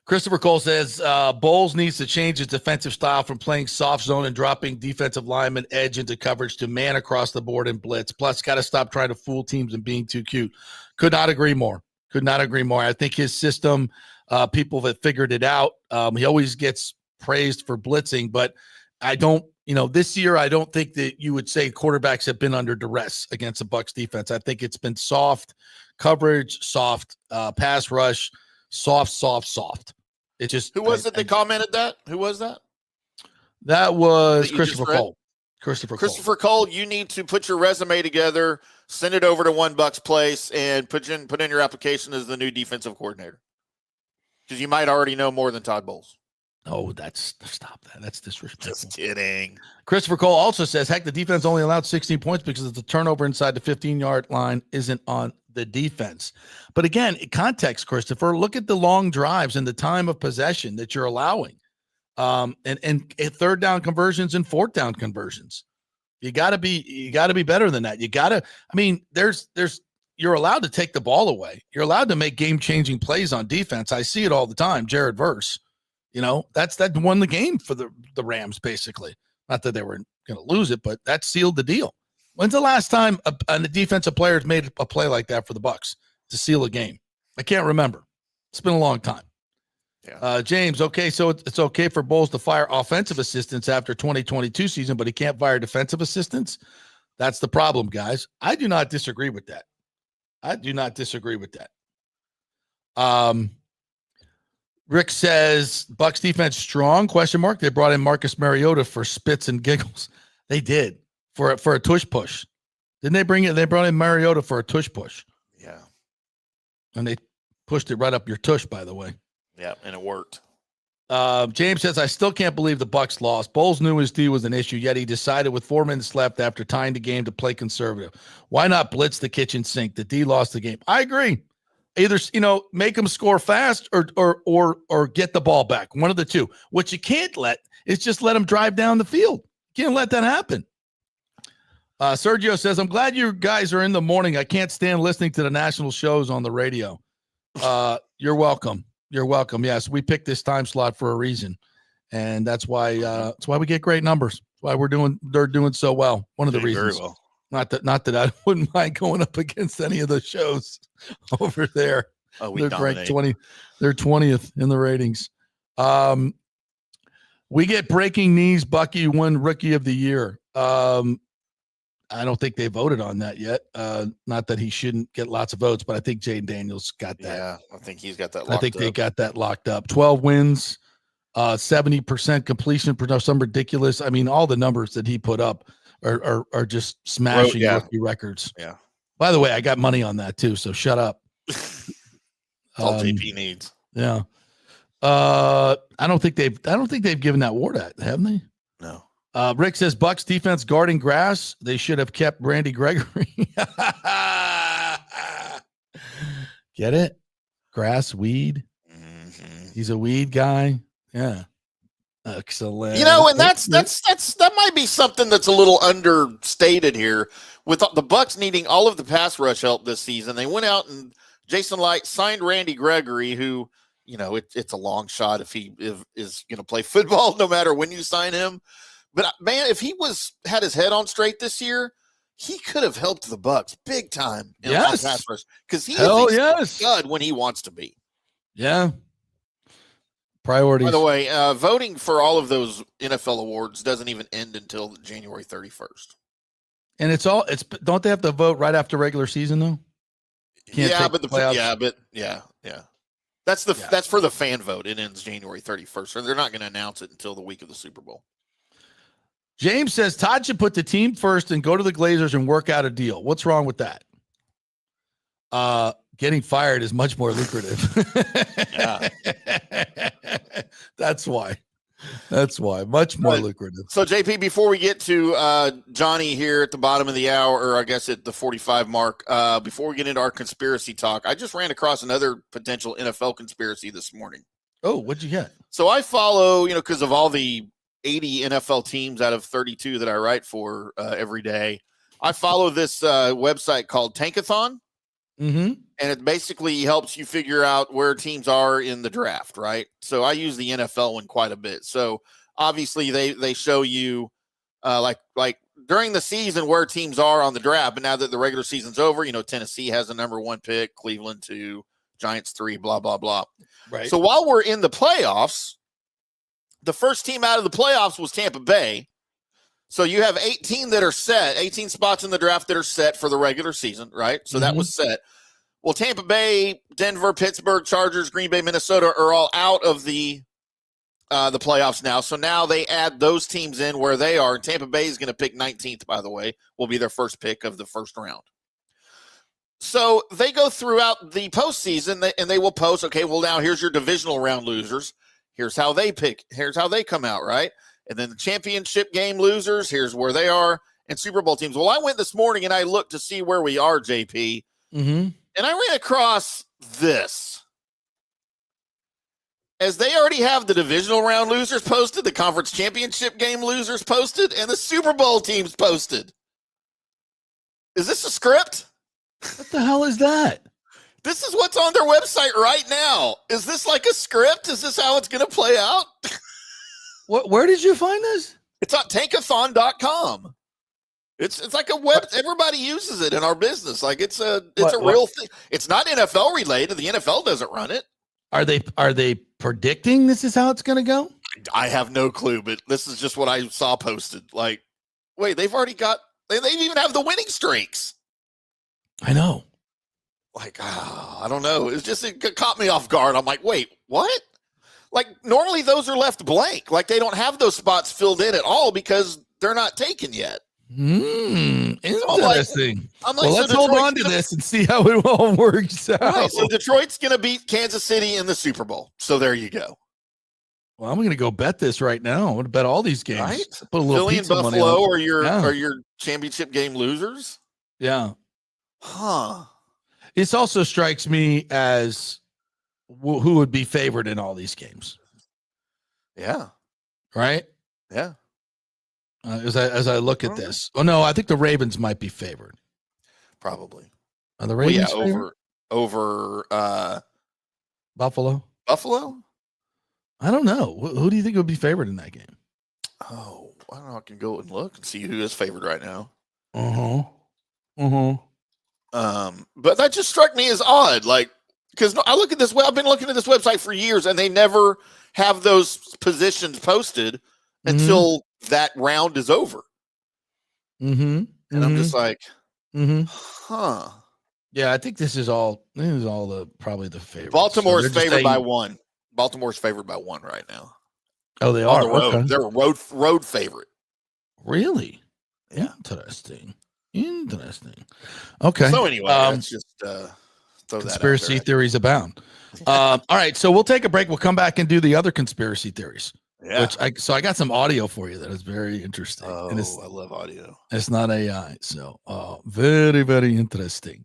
Christopher Cole says Bowles needs to change his defensive style from playing soft zone and dropping defensive lineman edge into coverage to man across the board and blitz. Plus, got to stop trying to fool teams and being too cute. Could not agree more. I think his system, people have figured it out. He always gets praised for blitzing, but this year, I don't think that you would say quarterbacks have been under duress against the Bucs defense. I think it's been soft coverage, soft pass rush, soft. It just who was it that commented that? Who was that? That was Christopher Cole. Christopher Cole, you need to put your resume together, send it over to One Bucs Place, and put in your application as the new defensive coordinator. Because you might already know more than Todd Bowles. Oh, stop that. That's disrespectful. Just kidding. Christopher Cole also says, heck, the defense only allowed 16 points because the turnover inside the 15-yard line isn't on the defense. But again, context, Christopher, look at the long drives and the time of possession that you're allowing. And third down conversions and fourth down conversions. You gotta be better than that. You're allowed to take the ball away. You're allowed to make game-changing plays on defense. I see it all the time. Jared Verse. That won the game for the Rams, basically. Not that they were going to lose it, but that sealed the deal. When's the last time a defensive player has made a play like that for the Bucs to seal a game? I can't remember. It's been a long time. Yeah. James, okay, so it's okay for Bowles to fire offensive assistants after 2022 season, but he can't fire defensive assistants? That's the problem, guys. I do not disagree with that. Rick says, Bucs defense strong, ? They brought in Marcus Mariota for spits and giggles. They did for a tush push. Didn't they bring it? They brought in Mariota for a tush push. Yeah. And they pushed it right up your tush, by the way. Yeah, and it worked. James says, I still can't believe the Bucs lost. Bowles knew his D was an issue, yet he decided with 4 minutes left after tying the game to play conservative. Why not blitz the kitchen sink? The D lost the game. I agree. Either, make them score fast or get the ball back. One of the two. What you can't let is just let them drive down the field. You can't let that happen. Sergio says, I'm glad you guys are in the morning. I can't stand listening to the national shows on the radio. You're welcome. You're welcome. Yes, we picked this time slot for a reason. And that's why we get great numbers. That's why they're doing so well. One of the reasons. Very well. Not that I wouldn't mind going up against any of the shows over there. Oh, we they're ranked 20. They're 20th in the ratings. We get breaking news. Bucky won Rookie of the Year. I don't think they voted on that yet. Not that he shouldn't get lots of votes, but I think Jaden Daniels got that. Yeah, I think he's got that locked up. I think they got that locked up. 12 wins, 70% completion, some ridiculous. I mean, all the numbers that he put up are just smashing rookie records. Yeah. By the way, I got money on that too, so shut up. All JP needs. Yeah. I don't think they've given that award out, haven't they? No. Rick says Bucs defense guarding grass. They should have kept Randy Gregory. Get it? Grass, weed. Mm-hmm. He's a weed guy. Yeah. Excellent. And that might be something that's a little understated here. With the Bucs needing all of the pass rush help this season, they went out and Jason Light signed Randy Gregory, who, it's a long shot if he is going to play football no matter when you sign him. But man, if he had his head on straight this year, he could have helped the Bucs big time in pass rush because he is stud when he wants to be. Yeah. Priorities. By the way, voting for all of those NFL awards doesn't even end until January 31st. And don't they have to vote right after regular season though? Yeah. That's for the fan vote. It ends January 31st. So they're not going to announce it until the week of the Super Bowl. James says Todd should put the team first and go to the Glazers and work out a deal. What's wrong with that? Getting fired is much more lucrative. That's why. Much more lucrative. So, JP, before we get to Johnny here at the bottom of the hour, or I guess at the 45 mark, before we get into our conspiracy talk, I just ran across another potential NFL conspiracy this morning. Oh, what'd you get? So I follow, because of all the 80 NFL teams out of 32 that I write for every day, I follow this website called Tankathon. Mm-hmm. And it basically helps you figure out where teams are in the draft, right? So I use the NFL one quite a bit. So obviously they show you like during the season where teams are on the draft. But now that the regular season's over, Tennessee has the number 1 pick, Cleveland 2, Giants 3, blah, blah, blah. Right. So while we're in the playoffs, the first team out of the playoffs was Tampa Bay. So you have 18 spots in the draft that are set for the regular season, right? So that was set. Well, Tampa Bay, Denver, Pittsburgh, Chargers, Green Bay, Minnesota are all out of the playoffs now. So now they add those teams in where they are. And Tampa Bay is going to pick 19th, by the way, will be their first pick of the first round. So they go throughout the postseason and they will post, okay, well, now here's your divisional round losers. Here's how they pick. Here's how they come out, right? And then the championship game losers, here's where they are, and Super Bowl teams. Well, I went this morning and I looked to see where we are, JP. Mm-hmm. And I ran across this. As they already have the divisional round losers posted, the conference championship game losers posted, and the Super Bowl teams posted. Is this a script? What the hell is that? This is what's on their website right now. Is this like a script? Is this how it's going to play out? Where did you find this? It's on tankathon.com. It's like a web. Everybody uses it in our business. Like it's a real thing. It's not NFL related. The NFL doesn't run it. Are they predicting this is how it's going to go? I have no clue, but this is just what I saw posted. Like, wait, they've already got. They even have the winning streaks. I know. Like, I don't know. It caught me off guard. I'm like, wait, what? Like normally those are left blank. Like they don't have those spots filled in at all because they're not taken yet. Interesting. I'm like, well, let's hold on to this and see how it all works out. Right, so Detroit's going to beat Kansas City in the Super Bowl. So there you go. Well, I'm going to go bet this right now. I'm going to bet all these games. Right? Put a little Philly and Buffalo are your championship game losers. Yeah. Huh. This also strikes me as who would be favored in all these games. Yeah. Right? Yeah. As I look at this. Oh, no, I think the Ravens might be favored. Probably. Are the Ravens over Buffalo? Buffalo? I don't know. Who do you think would be favored in that game? Oh, I don't know. I can go and look and see who is favored right now. But that just struck me as odd. Like, because I look at this. Well, I've been looking at this website for years, and they never have those positions posted until that round is over. And I'm just like, huh. Yeah, I think this is all probably the favorite. Baltimore is favored by 1. Baltimore's favored by 1 right now. Oh, they are. On the road. Okay. They're a road favorite. Really? Yeah. Interesting. Okay. So anyway, let's just throw conspiracy theories abound. All right, so we'll take a break. We'll come back and do the other conspiracy theories. Yeah. So I got some audio for you that is very interesting. Oh, and I love audio. It's not AI, so very, very interesting.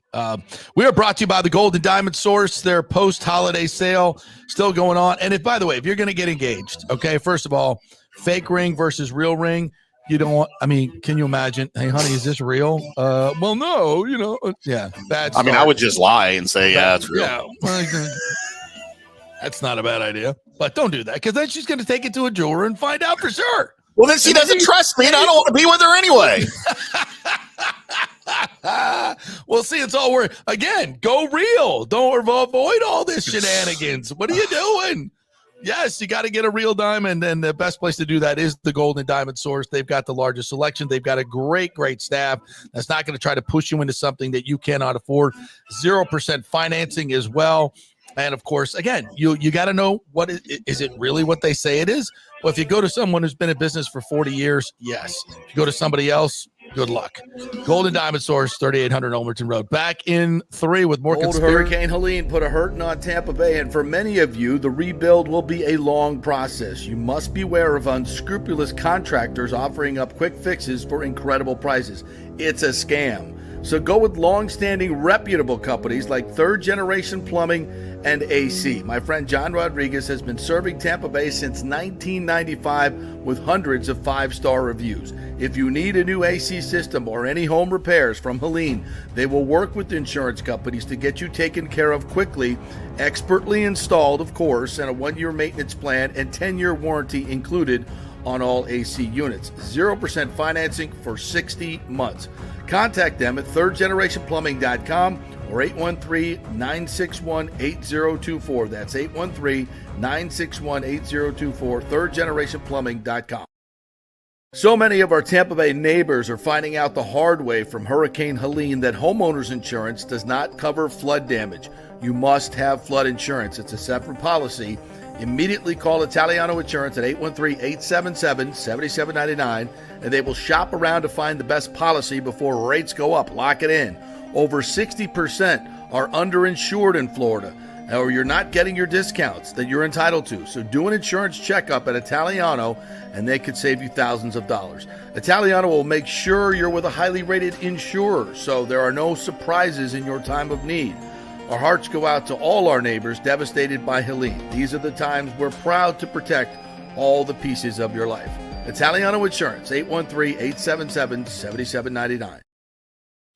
We are brought to you by the Gold and Diamond Source. Their post-holiday sale still going on. And if, by the way, if you're going to get engaged, okay, first of all, fake ring versus real ring. You don't want, I mean, can you imagine? Hey, honey, is this real? Well, no, yeah. Bad start. I mean, I would just lie and say, yeah, it's real. Yeah. That's not a bad idea, but don't do that because then she's going to take it to a jeweler and find out for sure. Well, then she doesn't trust me and I don't want to be with her anyway. Well, see, it's all again, go real. Don't avoid all this shenanigans. What are you doing? Yes, you got to get a real diamond, and the best place to do that is the Gold and Diamond Source. They've got the largest selection. They've got a great staff that's not going to try to push you into something that you cannot afford. 0% financing as well. And, of course, again, you got to know what is it really what they say it is? Well, if you go to someone who's been in business for 40 years, yes. If you go to somebody else, good luck. Golden Diamond Source, 3800 Olmerton Road. Back in 3 with more conspiracy. Hurricane Helene put a hurting on Tampa Bay, and for many of you, the rebuild will be a long process. You must beware of unscrupulous contractors offering up quick fixes for incredible prices. It's a scam. So go with long-standing reputable companies like Third Generation Plumbing and AC. My friend John Rodriguez has been serving Tampa Bay since 1995 with hundreds of 5-star reviews. If you need a new AC system or any home repairs from Helene, they will work with insurance companies to get you taken care of quickly, expertly installed, of course, and a 1-year maintenance plan and 10-year warranty included on all AC units. 0% financing for 60 months. Contact them at thirdgenerationplumbing.com or 813-961-8024. That's 813-961-8024, thirdgenerationplumbing.com. So many of our Tampa Bay neighbors are finding out the hard way from Hurricane Helene that homeowners insurance does not cover flood damage. You must have flood insurance. It's a separate policy. Immediately call Italiano Insurance at 813-877-7799, and they will shop around to find the best policy before rates go up. Lock it in. Over 60% are underinsured in Florida, or you're not getting your discounts that you're entitled to. So do an insurance checkup at Italiano, and they could save you thousands of dollars. Italiano will make sure you're with a highly rated insurer, so there are no surprises in your time of need. Our hearts go out to all our neighbors devastated by Helene. These are the times we're proud to protect all the pieces of your life. Italiano Insurance, 813-877-7799.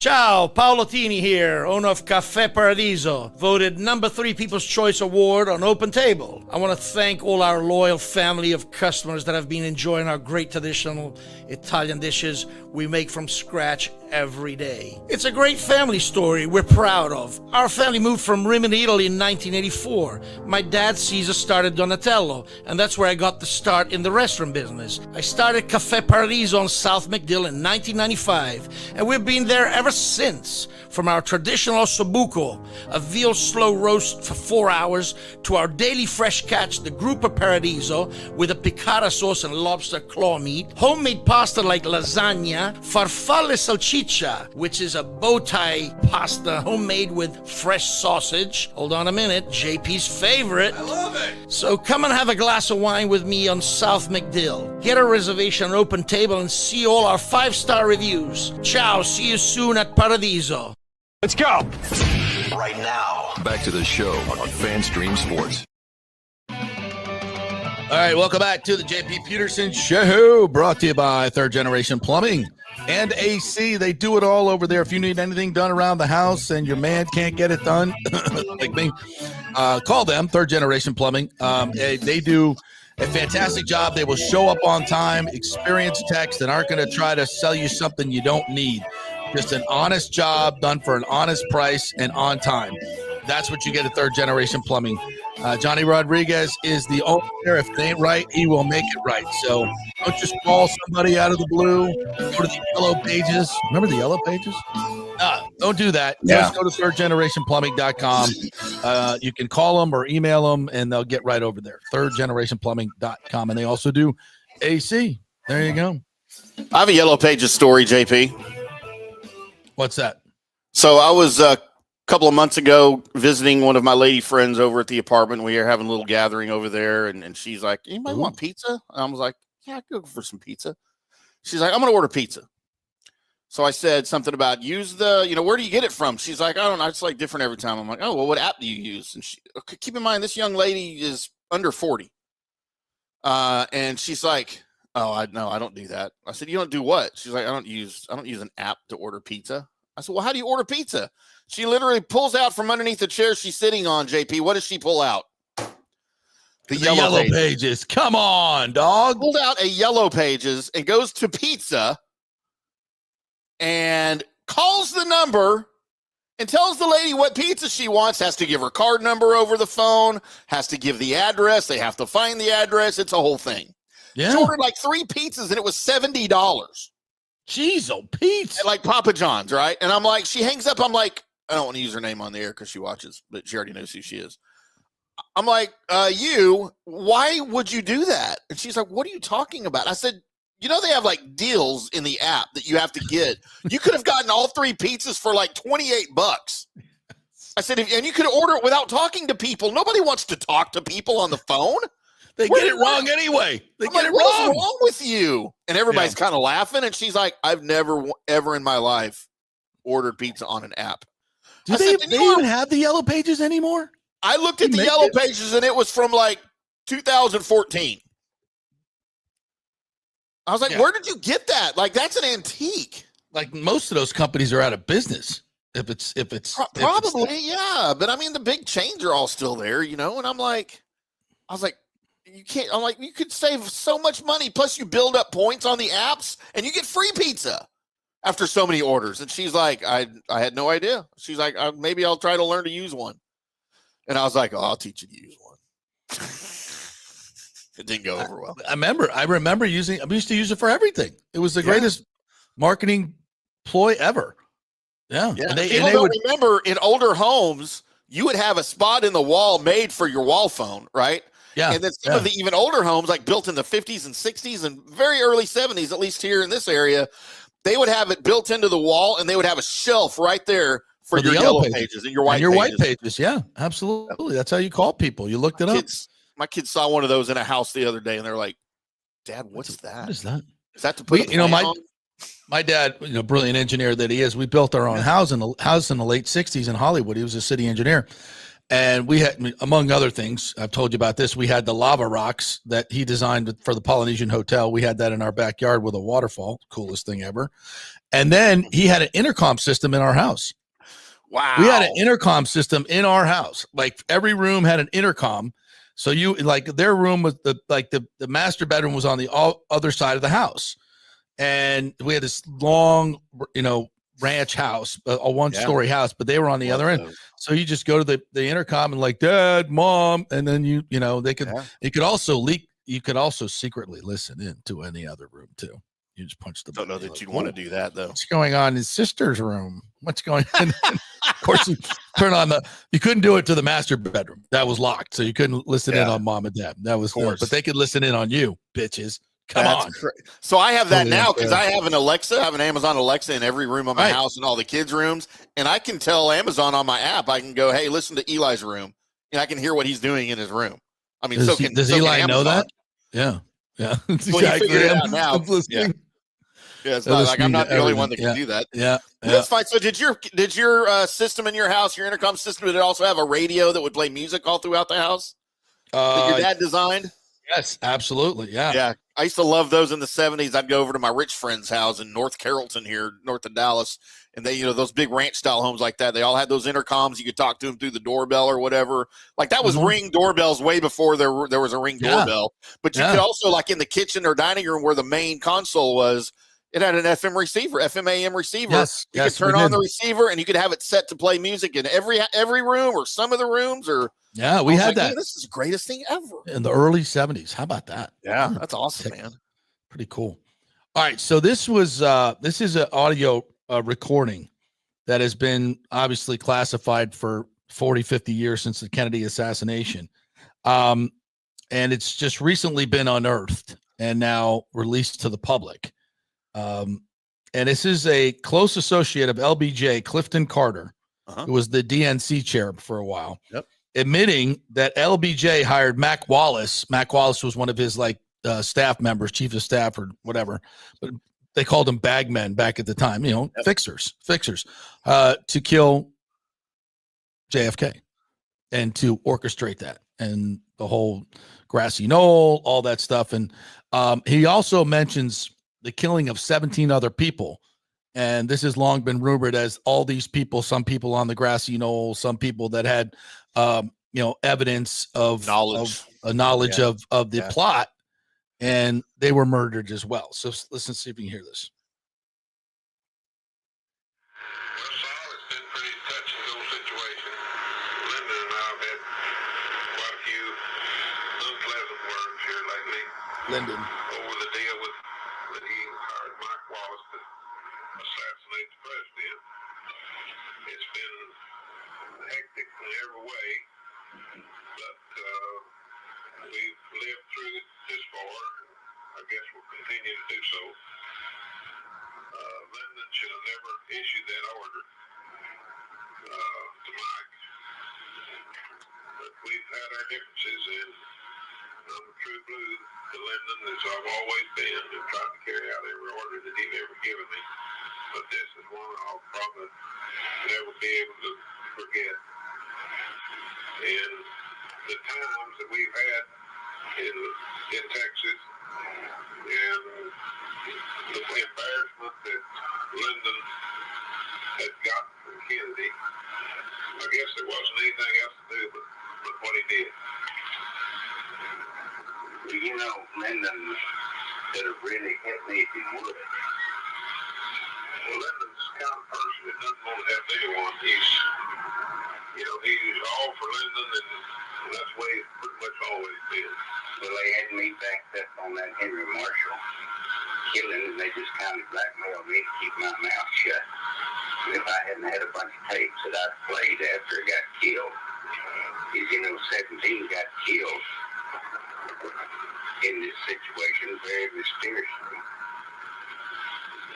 Ciao, Paolo Tini here, owner of Caffè Paradiso, voted number 3 People's Choice Award on Open Table. I want to thank all our loyal family of customers that have been enjoying our great traditional Italian dishes we make from scratch every day. It's a great family story we're proud of. Our family moved from Rimini, Italy in 1984. My dad, Caesar, started Donatello, and that's where I got the start in the restaurant business. I started Caffè Paradiso on South McDill in 1995, and we've been there ever since. From our traditional ossobuco, a veal slow roast for 4 hours, to our daily fresh catch, the Gruppo Paradiso, with a piccata sauce and lobster claw meat, homemade pasta like lasagna, farfalle salchicha, which is a bow tie pasta homemade with fresh sausage. Hold on a minute, JP's favorite. I love it. So come and have a glass of wine with me on South McDill. Get a reservation on Open Table and see all our 5-star reviews. Ciao, see you soon at Paradiso. Let's go. right now. Back to the show on FanStream Sports. All right, welcome back to the JP Peterson Show, brought to you by Third Generation Plumbing and AC. They do it all over there. If you need anything done around the house and your man can't get it done, like me, call them, Third Generation Plumbing. They do a fantastic job. They will show up on time, experienced techs that aren't going to try to sell you something you don't need. Just an honest job done for an honest price and on time. That's what you get at Third Generation Plumbing. Johnny Rodriguez is the owner. If it ain't right, he will make it right. So don't just call somebody out of the blue. Go to the yellow pages. Remember the yellow pages? Don't do that. Yeah. Just go to thirdgenerationplumbing.com. You can call them or email them, and they'll get right over there. thirdgenerationplumbing.com. And they also do AC. There you go. I have a Yellow Pages story, JP. What's that? So I was couple of months ago visiting one of my lady friends over at the apartment. We were having a little gathering over there, and she's like, anybody want pizza? And I was like, yeah, I could go for some pizza. She's like, I'm going to order pizza. So I said something about use the, where do you get it from? She's like, I don't know. It's like different every time. I'm like, oh, well, what app do you use? And keep in mind, this young lady is under 40. And she's like, oh, I don't do that. I said, you don't do what? She's like, I don't use an app to order pizza. I said, well, how do you order pizza? She literally pulls out from underneath the chair she's sitting on, JP. What does she pull out? The yellow pages. Come on, dog. Pulled out a Yellow Pages and goes to pizza and calls the number and tells the lady what pizza she wants, has to give her card number over the phone, has to give the address. They have to find the address. It's a whole thing. Yeah. She ordered like 3 pizzas and it was $70. Jeez, oh, Pete. At like Papa John's, right? And I'm like, she hangs up. I'm like, I don't want to use her name on the air because she watches, but she already knows who she is. I'm like, why would you do that? And she's like, what are you talking about? I said, they have like deals in the app that you have to get. You could have gotten all 3 pizzas for like $28. I said, and you could order it without talking to people. Nobody wants to talk to people on the phone. They get it wrong anyway. They get it wrong. What's wrong with you? And everybody's kind of laughing. And she's like, I've never, ever in my life ordered pizza on an app. Do they even have the Yellow Pages anymore? I looked at the Yellow Pages and it was from like 2014. I was like, where did you get that? Like, that's an antique. Like most of those companies are out of business. If it's probably, yeah. But I mean, the big chains are all still there, And I was like, you can't. I'm like, you could save so much money. Plus, you build up points on the apps, and you get free pizza after so many orders. And she's like, I had no idea. She's like, maybe I'll try to learn to use one. And I was like, oh, I'll teach you to use one. It didn't go over well. I remember we used to use it for everything. It was the greatest marketing ploy ever. Yeah. And people don't remember in older homes, you would have a spot in the wall made for your wall phone, right? Yeah. And then some of the even older homes, like built in the 50s and 60s and very early 70s, at least here in this area, they would have it built into the wall and they would have a shelf right there for your Yellow Pages and your white pages. Yeah, absolutely. That's how you call people. You looked it up. My kids saw one of those in a house the other day and they're like, Dad, what's that? What is that? Is that to put my dad, brilliant engineer that he is, we built our own house in the late 60s in Hollywood. He was a city engineer. And we had, among other things, I've told you about this, we had the lava rocks that he designed for the Polynesian Hotel. We had that in our backyard with a waterfall. Coolest thing ever. And then he had an intercom system in our house. Wow. We had an intercom system in our house. Like every room had an intercom. So their room was the master bedroom was on the other side of the house. And we had this long, ranch house, a 1-story house, but they were on the other end. So you just go to the intercom and like, Dad, Mom, and then you could also secretly listen in to any other room too. You just punch the button. Don't know that you'd want to do that though. What's going on in his sister's room? What's going on? Of course, you turn on you couldn't do it to the master bedroom. That was locked. So you couldn't listen in on Mom and Dad. That was but they could listen in on you, bitches. Come on. So I have that now because I have an Alexa. I have an Amazon Alexa in every room of my house and all the kids' rooms. And I can tell Amazon on my app, I can go, hey, listen to Eli's room. And I can hear what he's doing in his room. I mean, does Eli know that? Yeah. Yeah. Well, you figured it out now. Yeah, it's not like I'm not the only one that can yeah. do that. Yeah, that's fine. So did your system in your house, your intercom system, did it also have a radio that would play music all throughout the house that your dad designed? Yes, absolutely. Yeah. Yeah. I used to love those in the 70s. I'd go over to my rich friend's house in North Carrollton here, north of Dallas. And they, those big ranch style homes like that, they all had those intercoms. You could talk to them through the doorbell or whatever. Like that was Ring doorbells way before there was a Ring doorbell. But you could also, like in the kitchen or dining room where the main console was, it had an FM receiver, FM AM receiver. Yes, you could turn on the receiver and you could have it set to play music in every room or some of the rooms. Or yeah, we had that. This is the greatest thing ever in the early 70s. How about that? Yeah, that's awesome, man. Pretty cool. All right, so this is an audio recording that has been obviously classified for 40, 50 years since the Kennedy assassination. And it's just recently been unearthed and now released to the public. And this is a close associate of LBJ, Clifton Carter, who was the DNC chair for a while, admitting that LBJ hired Mac Wallace. Mac Wallace was one of his staff members, chief of staff or whatever, but they called them bagmen back at the time, fixers, to kill JFK and to orchestrate that and the whole grassy knoll, all that stuff. And he also mentions the killing of 17 other people. And this has long been rumored as all these people, some people on the grassy knoll, some people that had, evidence of knowledge of the plot, and they were murdered as well. So listen, see if you can hear this. Lyndon. Over the deal that he hired Mike Wallace to assassinate the president. It's been hectic in every way, but we've lived through it this far. I guess we'll continue to do so. Lyndon should have never issued that order to Mike. But we've had our differences, and I'm a true blue to Lyndon, as I've always been, and tried to carry out every order that he'd ever given me. But this is one I'll probably never be able to forget. And the times that we've had in Texas, and the embarrassment that Lyndon had gotten from Kennedy, I guess there wasn't anything else to do but what he did. Lyndon could have really hit me if he would. Well, Lyndon's the kind of person that doesn't want to help anyone. He's all for Lyndon, and that's the way it's pretty much always been. Well, they had me backed up on that Henry Marshall killing, and they just kind of blackmailed me to keep my mouth shut. And if I hadn't had a bunch of tapes that I'd played after he got killed, because 17 got killed in this situation very mysteriously.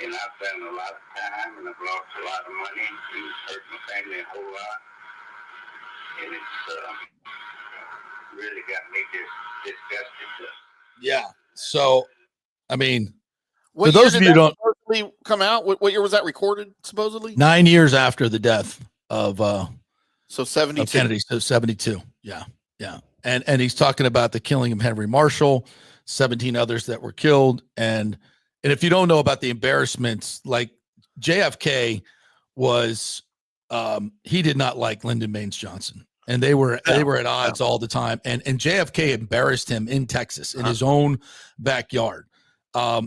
And I've done a lot of time, and I've lost a lot of money, and it's hurt my family a whole lot. And it's really got me disgusted. Yeah. So, I mean, for those of you who don't come out, what year was that recorded? Supposedly 9 years after the death of so 72 of Kennedy. So 72. Yeah. And he's talking about the killing of Henry Marshall, 17 others that were killed, and if you don't know about the embarrassments, like JFK was, he did not like Lyndon Baines Johnson, and they were at odds all the time. And JFK embarrassed him in Texas, in his own backyard,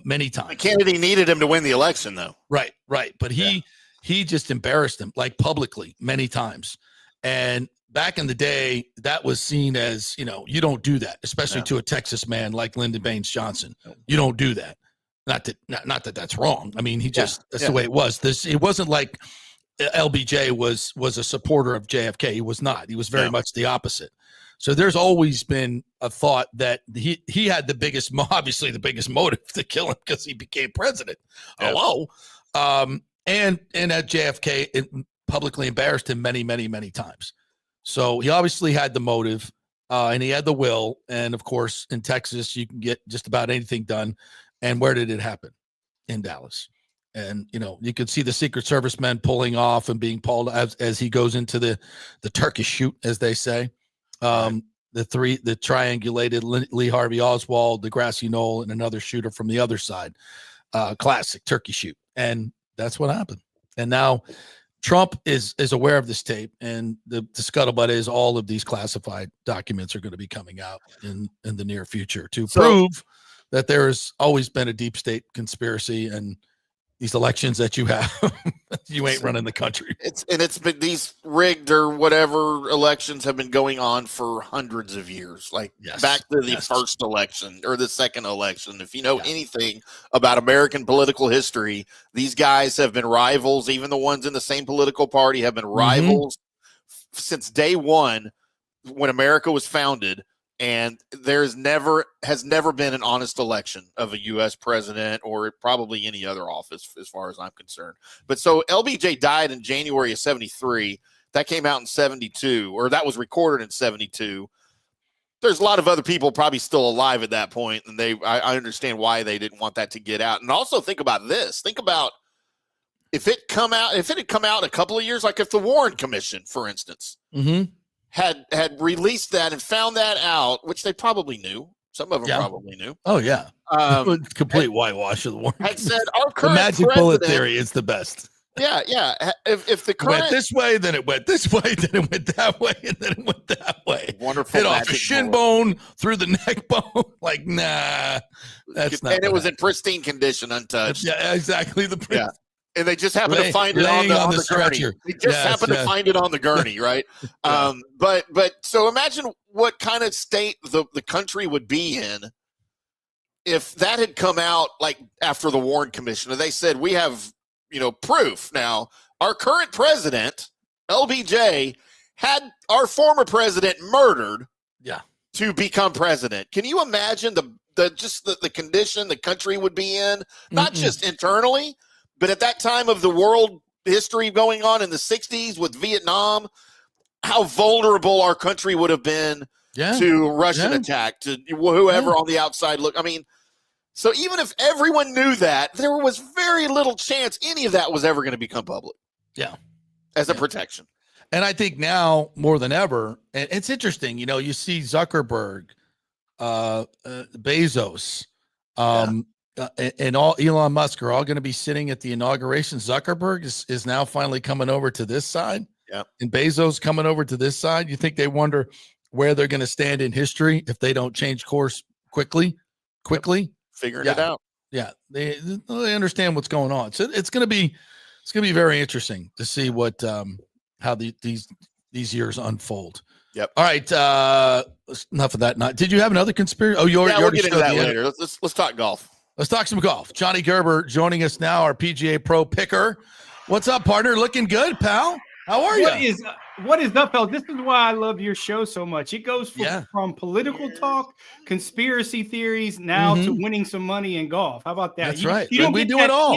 many times. Kennedy needed him to win the election, though. Right. But he just embarrassed him, like publicly, many times. And back in the day, that was seen as, you don't do that, especially to a Texas man like Lyndon Baines Johnson. You don't do that. Not that that's wrong. I mean, that's the way it was. It wasn't like LBJ was a supporter of JFK. He was not. He was very much the opposite. So there's always been a thought that he had obviously the biggest motive to kill him because he became president. Hello. And that JFK publicly embarrassed him many, many, many times. So he obviously had the motive, and he had the will. And of course, in Texas, you can get just about anything done. And where did it happen? In Dallas. And, you could see the Secret Service men pulling off and being pulled as he goes into the Turkish shoot, as they say. The triangulated Lee Harvey Oswald, the grassy knoll, and another shooter from the other side. Classic turkey shoot. And that's what happened. And now Trump is aware of this tape, and the scuttlebutt is all of these classified documents are going to be coming out in the near future to prove that there has always been a deep state conspiracy, and these elections that you have, you ain't running the country. It's been these rigged or whatever elections have been going on for hundreds of years. Like back to the first election or the second election. If you know anything about American political history, these guys have been rivals. Even the ones in the same political party have been rivals since day one when America was founded. And has never been an honest election of a U.S. president or probably any other office, as far as I'm concerned. But so LBJ died in January of 1973. That came out in 1972, or that was recorded in 1972. There's a lot of other people probably still alive at that point, and I understand why they didn't want that to get out. And also think about this. Think about if it had come out a couple of years, like if the Warren Commission, for instance, had released that and found that out, which they probably knew. Some of them probably knew. Oh, yeah. Complete whitewash of the Warren. Had said our current the magic bullet theory is the best. Yeah. If the current went this way, then it went this way, then it went that way, and then it went that way. Wonderful. Hit off the shin bone through the neck bone. Like, nah, that's not. And it was in pristine condition, untouched. Yeah, exactly. And they just happened to find it on the gurney. They just happened to find it on the gurney, right? But so imagine what kind of state the country would be in if that had come out like after the Warren Commission. And they said, we have, proof now. Our current president, LBJ, had our former president murdered to become president. Can you imagine the condition the country would be in? Not just internally, but at that time of the world history going on in the 60s with Vietnam, how vulnerable our country would have been to Russian attack, to whoever on the outside look. I mean, so even if everyone knew that, there was very little chance any of that was ever going to become public. Yeah. As a protection. And I think now more than ever, and it's interesting, you see Zuckerberg, Bezos, and all Elon Musk are all going to be sitting at the inauguration. Zuckerberg is now finally coming over to this side. Yeah. And Bezos coming over to this side. You think they wonder where they're going to stand in history if they don't change course quickly? Figuring it out. Yeah. They understand what's going on. So it's going to be very interesting to see what, how these years unfold. Yep. All right. Enough of that. Did you have another conspiracy? Oh, we'll get into that later. Let's talk golf. Let's talk some golf. Johnny Gerber joining us now, our PGA Pro picker. What's up, partner? Looking good, pal. How are you? What is up, pal? This is why I love your show so much. It goes from political talk, conspiracy theories, now to winning some money in golf. How about that? That's right. You don't we get do that it all.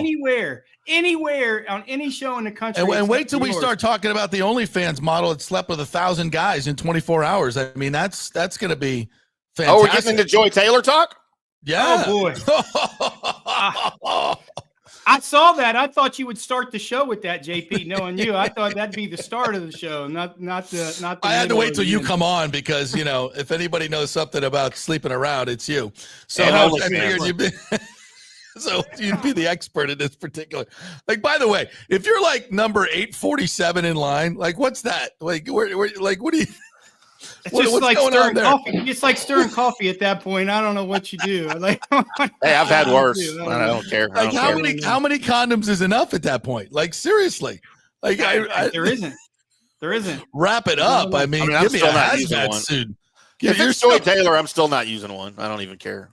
Anywhere on any show in the country. And wait till we start talking about the OnlyFans model that slept with 1,000 guys in 24 hours. I mean, that's going to be fantastic. Oh, we're getting into Joy Taylor talk? Yeah. Oh boy. I saw that. I thought you would start the show with that, JP. Knowing you, I thought that'd be the start of the show, not the. I had to wait till you come on because if anybody knows something about sleeping around, it's you. So I figured you'd be. So you'd be the expert in this particular. Like, by the way, if you're like number 847 in line, like what's that? Like, where like what do you? It's just like stirring coffee. It's like stirring coffee at that point. I don't know what you do. Like, hey, I've had worse. I don't care. Like, how many condoms is enough at that point? Like, seriously. Like, there isn't. Wrap it up. I mean I'm give me still a not using hazmat one. suit. If it's Joy Taylor, I'm still not using one. I don't even care.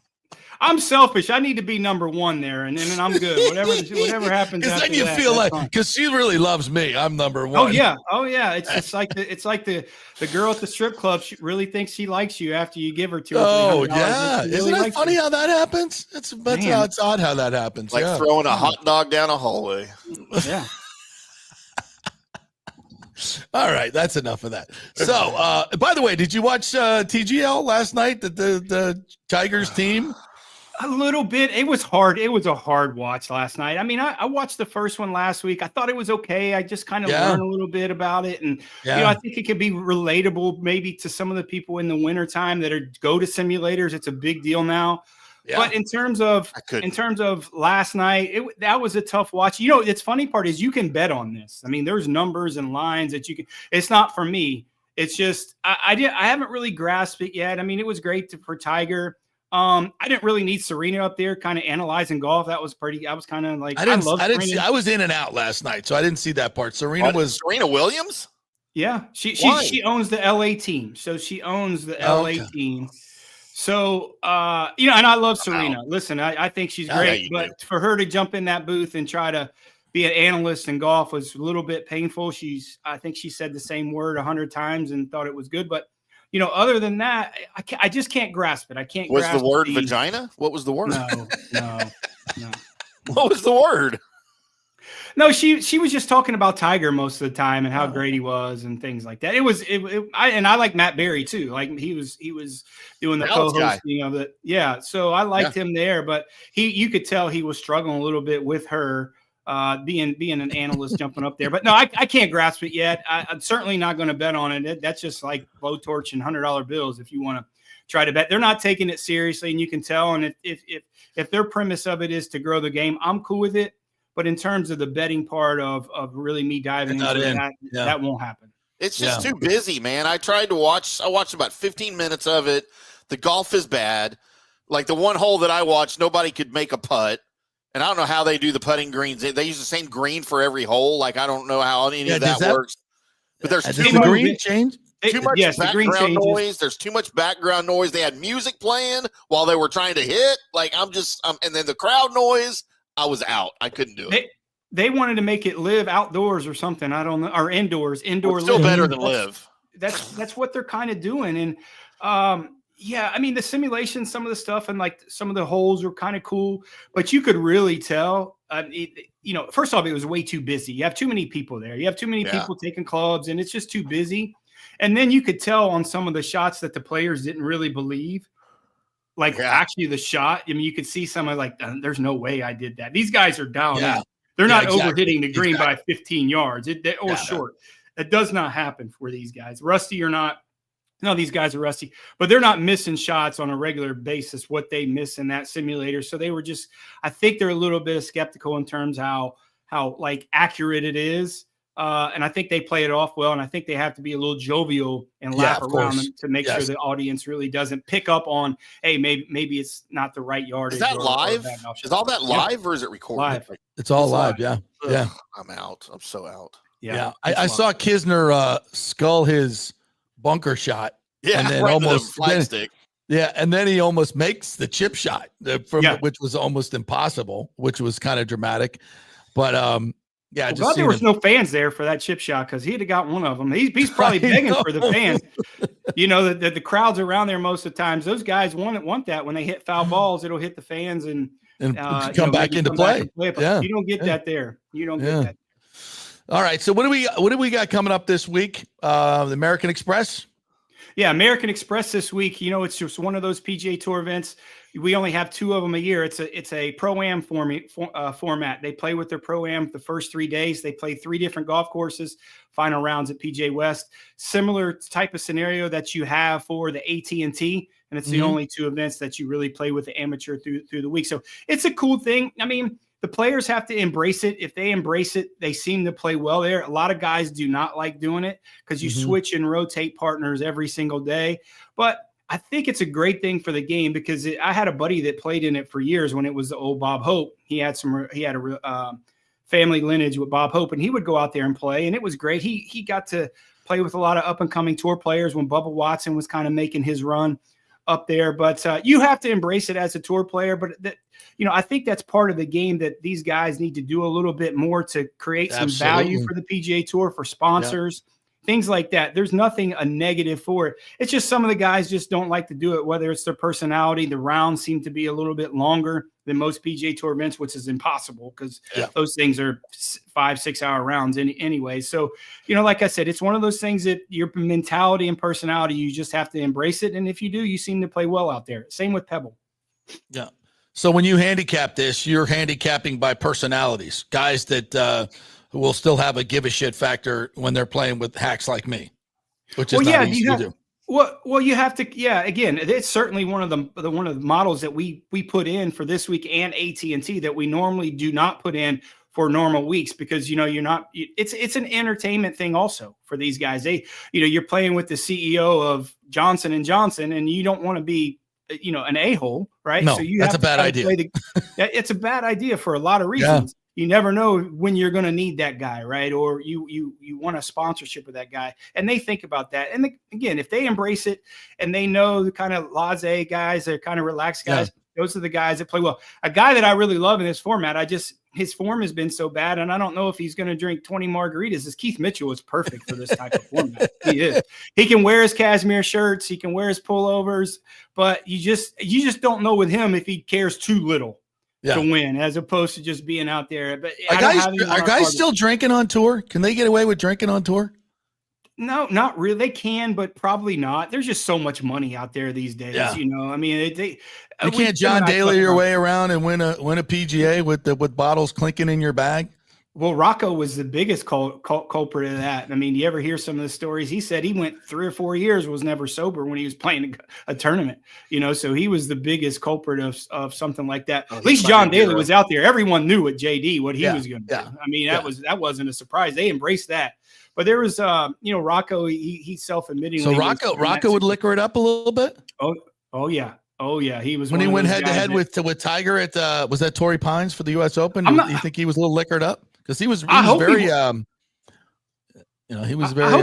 I'm selfish. I need to be number one there, and then I'm good. Whatever happens. Because then you feel like, because she really loves me, I'm number one. Oh yeah. It's like the girl at the strip club. She really thinks she likes you after you give her $200. Oh yeah, isn't it funny how that happens? It's odd how that happens. Like throwing a hot dog down a hallway. Yeah. All right, that's enough of that. So, by the way, did you watch TGL last night? The Tigers team. A little bit. It was hard. It was a hard watch last night. I mean, I watched the first one last week. I thought it was okay. I just kind of learned a little bit about it. And, I think it could be relatable maybe to some of the people in the wintertime that go to simulators. It's a big deal now. Yeah. But in terms of last night, that was a tough watch. It's funny part is you can bet on this. I mean, there's numbers and lines that you can. It's not for me. It's just I haven't really grasped it yet. I mean, it was great for Tiger. I didn't really need Serena up there kind of analyzing golf. That was pretty. I was kind of like, I was in and out last night, so I didn't see that part. Serena Williams. Yeah, she owns the LA team, so she owns the LA team. So and I love Serena. Listen, I think she's great, but for her to jump in that booth and try to be an analyst in golf was a little bit painful. I think she said the same word 100 times and thought it was good, but. Other than that, I just can't grasp it. I can't. Was the word vagina? What was the word? No. What was the word? No, she was just talking about Tiger most of the time and how great he was and things like that. I like Matt Berry too. Like he was doing the co-hosting of it. Yeah, so I liked him there, but you could tell he was struggling a little bit with her. Being an analyst jumping up there, but no, I can't grasp it yet. I'm certainly not going to bet on it. That's just like blowtorch and $100 bills. If you want to try to bet, they're not taking it seriously, and you can tell. And if their premise of it is to grow the game, I'm cool with it. But in terms of the betting part of really me diving into that won't happen. It's just too busy, man. I watched about 15 minutes of it. The golf is bad. Like the one hole that I watched, nobody could make a putt. And I don't know how they do the putting greens. They use the same green for every hole. Like, I don't know how any of that works. But there's too much green change. Too much background noise. There's too much background noise. They had music playing while they were trying to hit. Like, and then the crowd noise, I was out. I couldn't do it. They wanted to make it live outdoors or something. I don't know. Or indoors. Indoor still better than live. That's what they're kind of doing. And, yeah, I mean, the simulation, some of the stuff and like some of the holes were kind of cool, but you could really tell, first off, it was way too busy. You have too many people there. You have too many people taking clubs and it's just too busy. And then you could tell on some of the shots that the players didn't really believe. Like actually the shot, I mean, you could see some of like, there's no way I did that. These guys are down. Yeah. They're not overhitting the green by 15 yards or short. That does not happen for these guys. Rusty or not. No, these guys are rusty, but they're not missing shots on a regular basis, what they miss in that simulator. So they were just, I think they're a little bit skeptical in terms how like accurate it is. And I think they play it off well. And I think they have to be a little jovial and laugh around them to make sure the audience really doesn't pick up on, hey, maybe it's not the right yardage. Is that live? Is all that live or is it recorded? Live. It's all live. Yeah. Yeah. I'm out. I'm so out. Yeah. I saw Kisner skull his bunker shot. Yeah, and then almost flagstick. Yeah, and then he almost makes the chip shot, which was almost impossible, which was kind of dramatic. But glad there was no fans there for that chip shot because he'd have got one of them. He's probably begging for the fans. The crowds around there most of the times. Those guys want that when they hit foul balls, it'll hit the fans and come back into play. Yeah, you don't get that there. You don't get that. All right, so what do we got coming up this week? The American Express. Yeah, American Express this week. It's just one of those PGA Tour events. We only have 2 of them a year. It's a Pro-Am format. They play with their Pro-Am the first 3 days. They play 3 different golf courses, final rounds at PGA West. Similar type of scenario that you have for the AT&T, and it's the only 2 events that you really play with the amateur through the week. So it's a cool thing. I mean, the players have to embrace it. If they embrace it, they seem to play well there. A lot of guys do not like doing it because you switch and rotate partners every single day. But I think it's a great thing for the game because I had a buddy that played in it for years when it was the old Bob Hope. He had a family lineage with Bob Hope, and he would go out there and play, and it was great. He got to play with a lot of up-and-coming tour players when Bubba Watson was kind of making his run up there. But you have to embrace it as a tour player. But I think that's part of the game that these guys need to do a little bit more to create some value for the PGA Tour, for sponsors, things like that. There's nothing a negative for it. It's just some of the guys just don't like to do it, whether it's their personality. The rounds seem to be a little bit longer than most PGA Tour events, which is impossible because those things are 5-6 hour rounds anyway. So, like I said, it's one of those things that your mentality and personality, you just have to embrace it. And if you do, you seem to play well out there. Same with Pebble. Yeah. So when you handicap this, you're handicapping by personalities, guys that will still have a give a shit factor when they're playing with hacks like me, which is not easy to do. Well, you have to. Yeah, again, it's certainly one of the models that we put in for this week and AT&T that we normally do not put in for normal weeks, because it's an entertainment thing also for these guys. You're playing with the CEO of Johnson & Johnson, and you don't want to be an a-hole, right? No, so you that's have a bad idea. It's a bad idea for a lot of reasons. You never know when you're going to need that guy, right? Or you want a sponsorship with that guy, and they think about that. And again, if they embrace it and they know the kind of laissez guys, they're kind of relaxed guys, those are the guys that play well. A guy that I really love in this format, his form has been so bad, and I don't know if he's going to drink 20 margaritas. Is Keith Mitchell is perfect for this type of format. He is. He can wear his cashmere shirts, he can wear his pullovers, but you just don't know with him if he cares too little to win, as opposed to just being out there. But are guys still drinking on tour? Can they get away with drinking on tour? No, not really. They can, but probably not. There's just so much money out there these days. I mean, you can't John Daly your way around and win a PGA with bottles clinking in your bag. Well, Rocco was the biggest culprit of that. I mean, you ever hear some of the stories? He said he went 3 or 4 years, was never sober when he was playing a tournament, so he was the biggest culprit of something like that. At least John Daly was out there. Everyone knew at JD what he was going to do. I mean, that wasn't a surprise. They embraced that. But there was, Rocco, he self-admitting. So Rocco would liquor it up a little bit? Oh yeah. He was when he went head-to-head with Tiger at, was that Torrey Pines for the U.S. Open? Do you think he was a little liquored up? Because he was very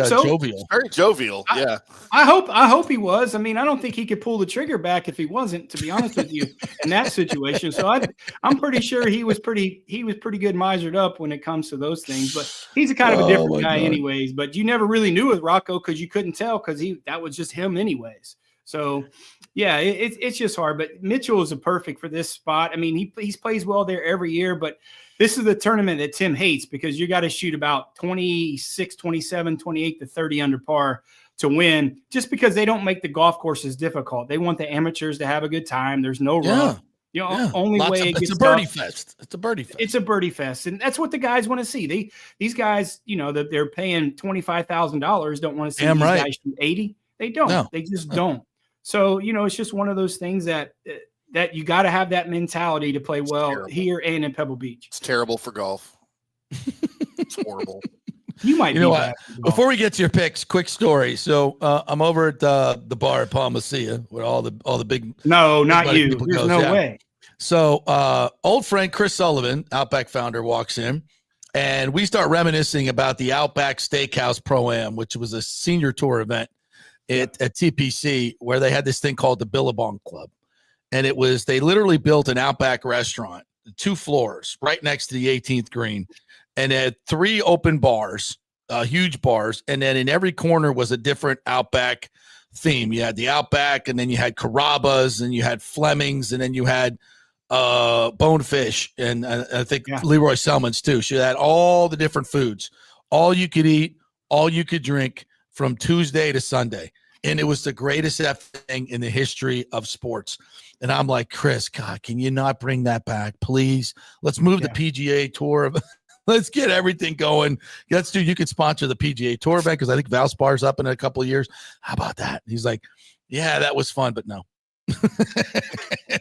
jovial. Very jovial, yeah. I hope he was. I mean, I don't think he could pull the trigger back if he wasn't, to be honest with you, in that situation. So I'm pretty sure he was pretty good misered up when it comes to those things. But he's a kind of a different guy anyways. But you never really knew with Rocco because you couldn't tell because that was just him anyways. So yeah, it's just hard. But Mitchell is a perfect for this spot. I mean, he plays well there every year, but this is the tournament that Tim hates because you got to shoot about 26, 27, 28 to 30 under par to win, just because they don't make the golf courses difficult. They want the amateurs to have a good time. There's no rough. Only way it gets it's a birdie fest. It's a birdie fest. It's a birdie fest, and that's what the guys want to see. These guys, that they're paying $25,000, don't want to see these guys shoot 80. They don't. No. They just don't. So it's just one of those things that you got to have that mentality to play well here and in Pebble Beach. It's terrible for golf. It's horrible. You might be what? Before we get to your picks, quick story. So I'm over at the bar at Palma Sia where all the big not you. There's no way. So old friend Chris Sullivan, Outback founder, walks in, and we start reminiscing about the Outback Steakhouse Pro-Am, which was a senior tour event at TPC, where they had this thing called the Billabong Club. And they literally built an Outback restaurant, 2 floors right next to the 18th green, and had 3 open bars, huge bars. And then in every corner was a different Outback theme. You had the Outback, and then you had Carrabba's, and you had Fleming's, and then you had Bonefish, and I think Leroy Selman's too. So you had all the different foods, all you could eat, all you could drink from Tuesday to Sunday. And it was the greatest thing in the history of sports. And I'm like, Chris, God, can you not bring that back, please? Let's move the PGA Tour. Let's get everything going. You could sponsor the PGA Tour event because I think Valspar's up in a couple of years. How about that? He's like, yeah, that was fun, but no.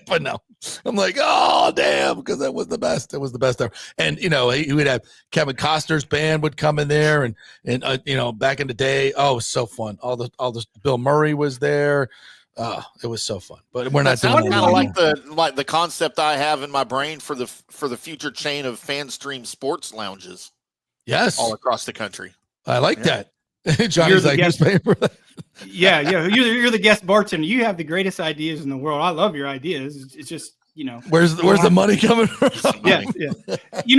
But no. I'm like, oh, damn, because that was the best. It was the best ever. And, he would have Kevin Costner's band would come in there. And back in the day, it was so fun. All the Bill Murray was there. It was so fun, but we're not doing it. Kind of like the concept I have in my brain for the future chain of FanStream sports lounges. Yes, all across the country. I like that. Johnny's like, you're the guest bartender. You have the greatest ideas in the world. I love your ideas. It's just where's the money coming from? Yeah.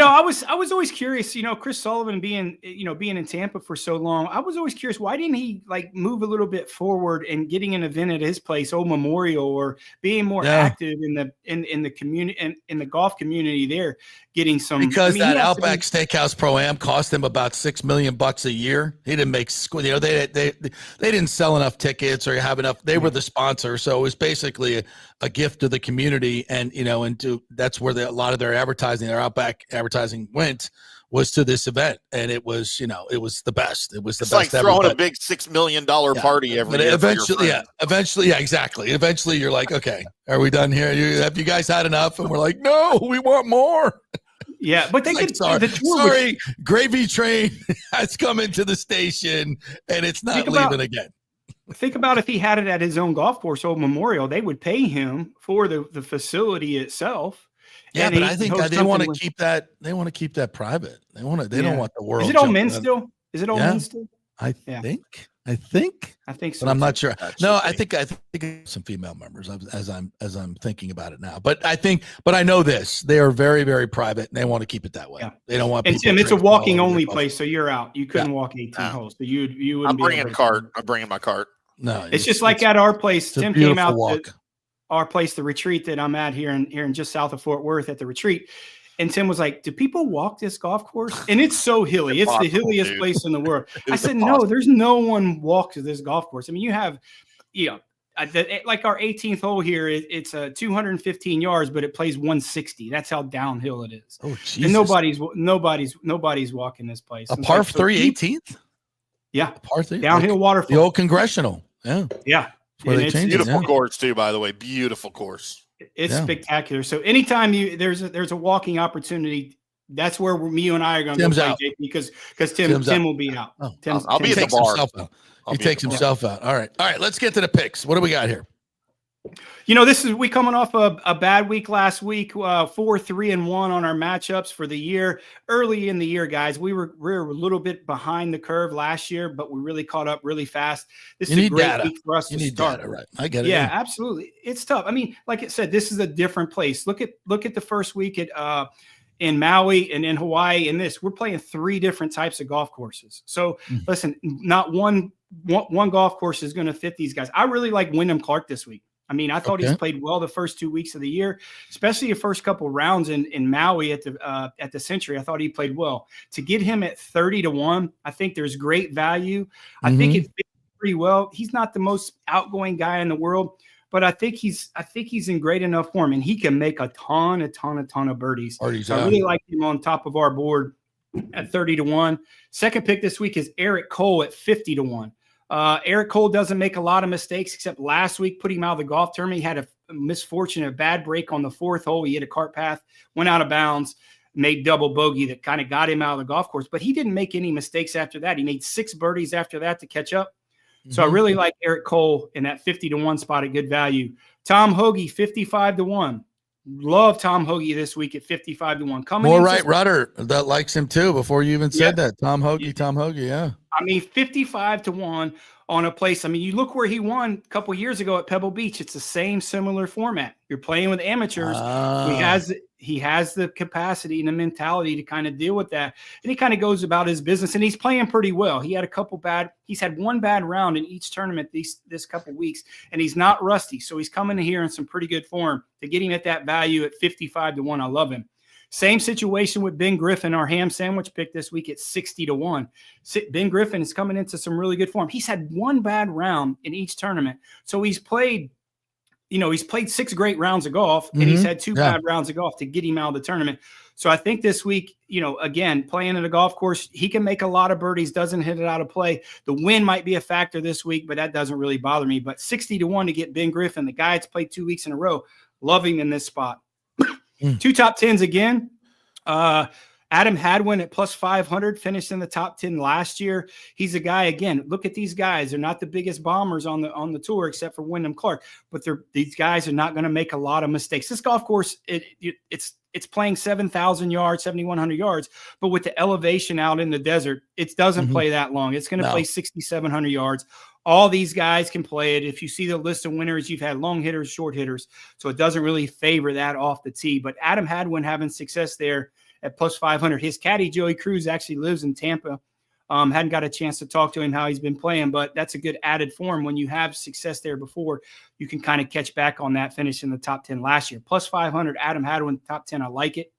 I was always curious. Chris Sullivan being in Tampa for so long, I was always curious, why didn't he move a little bit forward and getting an event at his place, Old Memorial, or being more active in the community and in the golf community there, getting some, because that Outback Steakhouse Pro-Am cost him about $6 million a year. He didn't make school. They didn't sell enough tickets or have enough. They were the sponsor, so it was basically a gift to the community, and that's where a lot of their advertising, their Outback advertising went, was to this event, and it was it was the best. It was the It's best. like throwing a big $6 million party every year. Eventually, exactly. Eventually, you're like, okay, are we done here? Have you guys had enough? And we're like, no, we want more. Yeah, but they like, sorry, gravy train has come into the station and it's not leaving again. Think about if he had it at his own golf course, Old Memorial, they would pay him for the facility itself. Yeah, but I think they want to keep that. They want to keep that private. They don't want the world. Is it all men still? Is it all men still? I think. I think so, but I'm not sure. No, I think some female members as I'm thinking about it now. But I know this. They are very, very private, and they want to keep it that way. Yeah. They don't want. And Tim, it's a walking only place, so you're out. You couldn't walk 18 holes. So you wouldn't. I'm bringing a cart. I'm bringing my cart. No, it's just like at our place. Tim came out to our place, the retreat that I'm at here in just south of Fort Worth at the retreat. And Tim was like, do people walk this golf course? And it's so hilly. It's the hilliest place in the world. I said, no, there's no one walks this golf course. I mean, you have, like our 18th hole here, it's 215 yards, but it plays 160. That's how downhill it is. Oh, Jesus. And nobody's walking this place. A par 3 18th? Yeah. Par 3? Downhill waterfall. The old Congressional. Yeah. Yeah. It's beautiful course too, by the way. Beautiful course. It's spectacular. So anytime there's a walking opportunity, that's where you and I are going to go play, JP, because Tim will be out. Oh, I'll be at the bar. He takes himself out. All right. Let's get to the picks. What do we got here? We coming off a bad week last week, 4-3-1 on our matchups for the year. Early in the year, guys, we were a little bit behind the curve last year, but we really caught up really fast. This is a great week for us to start. Data, right? I get it. Yeah, absolutely. It's tough. I mean, like I said, this is a different place. Look at the first week in Maui and in Hawaii. And we're playing 3 different types of golf courses. So listen, not one golf course is going to fit these guys. I really like Wyndham Clark this week. I mean, I thought he's played well the first 2 weeks of the year, especially the first couple rounds in Maui at the Century. I thought he played well. To get him at 30-1, I think there's great value. I think it fits pretty well. He's not the most outgoing guy in the world, but I think he's in great enough form, and he can make a ton of birdies. So I really like him on top of our board at 30-1. Second pick this week is Eric Cole at 50-1. Eric Cole doesn't make a lot of mistakes, except last week put him out of the golf tournament. He had a misfortune, a bad break on the 4th hole. He hit a cart path, went out of bounds, made double bogey that kind of got him out of the golf course. But he didn't make any mistakes after that. He made 6 birdies after that to catch up. So I really like Eric Cole in that 50-1 spot at good value. Tom Hoagie, 55-1. Love Tom Hoagie this week at 55-1. More right rudder that likes him too. Before you even said that, Tom Hoagie, yeah. I mean, 55-1 on a place. I mean, you look where he won a couple years ago at Pebble Beach. It's the same similar format. You're playing with amateurs. He has the capacity and the mentality to kind of deal with that. And he kind of goes about his business, and he's playing pretty well. He's had 1 bad round in each tournament this couple weeks, and he's not rusty. So he's coming in here in some pretty good form. To get him at that value at 55-1, I love him. Same situation with Ben Griffin, our ham sandwich pick this week at 60-1. Ben Griffin is coming into some really good form. He's had 1 bad round in each tournament. So he's played 6 great rounds of golf, and he's had 2 bad rounds of golf to get him out of the tournament. So I think this week, again, playing at a golf course, he can make a lot of birdies, doesn't hit it out of play. The wind might be a factor this week, but that doesn't really bother me. But 60-1 to get Ben Griffin, the guy that's played 2 weeks in a row, love him in this spot. 2 top 10s again. Adam Hadwin at plus 500 finished in the top 10 last year. He's a guy, again, look at these guys. They're not the biggest bombers on the tour except for Wyndham Clark, but these guys are not going to make a lot of mistakes. This golf course, it's playing 7,000 yards, 7,100 yards, but with the elevation out in the desert, it doesn't play that long. It's going to play 6,700 yards. All these guys can play it. If you see the list of winners, you've had long hitters, short hitters, so it doesn't really favor that off the tee. But Adam Hadwin having success there at plus 500. His caddy, Joey Cruz, actually lives in Tampa. Hadn't got a chance to talk to him how he's been playing, but that's a good added form. When you have success there before, you can kind of catch back on that finish in the top 10 last year. Plus 500, Adam Hadwin, top 10. I like it.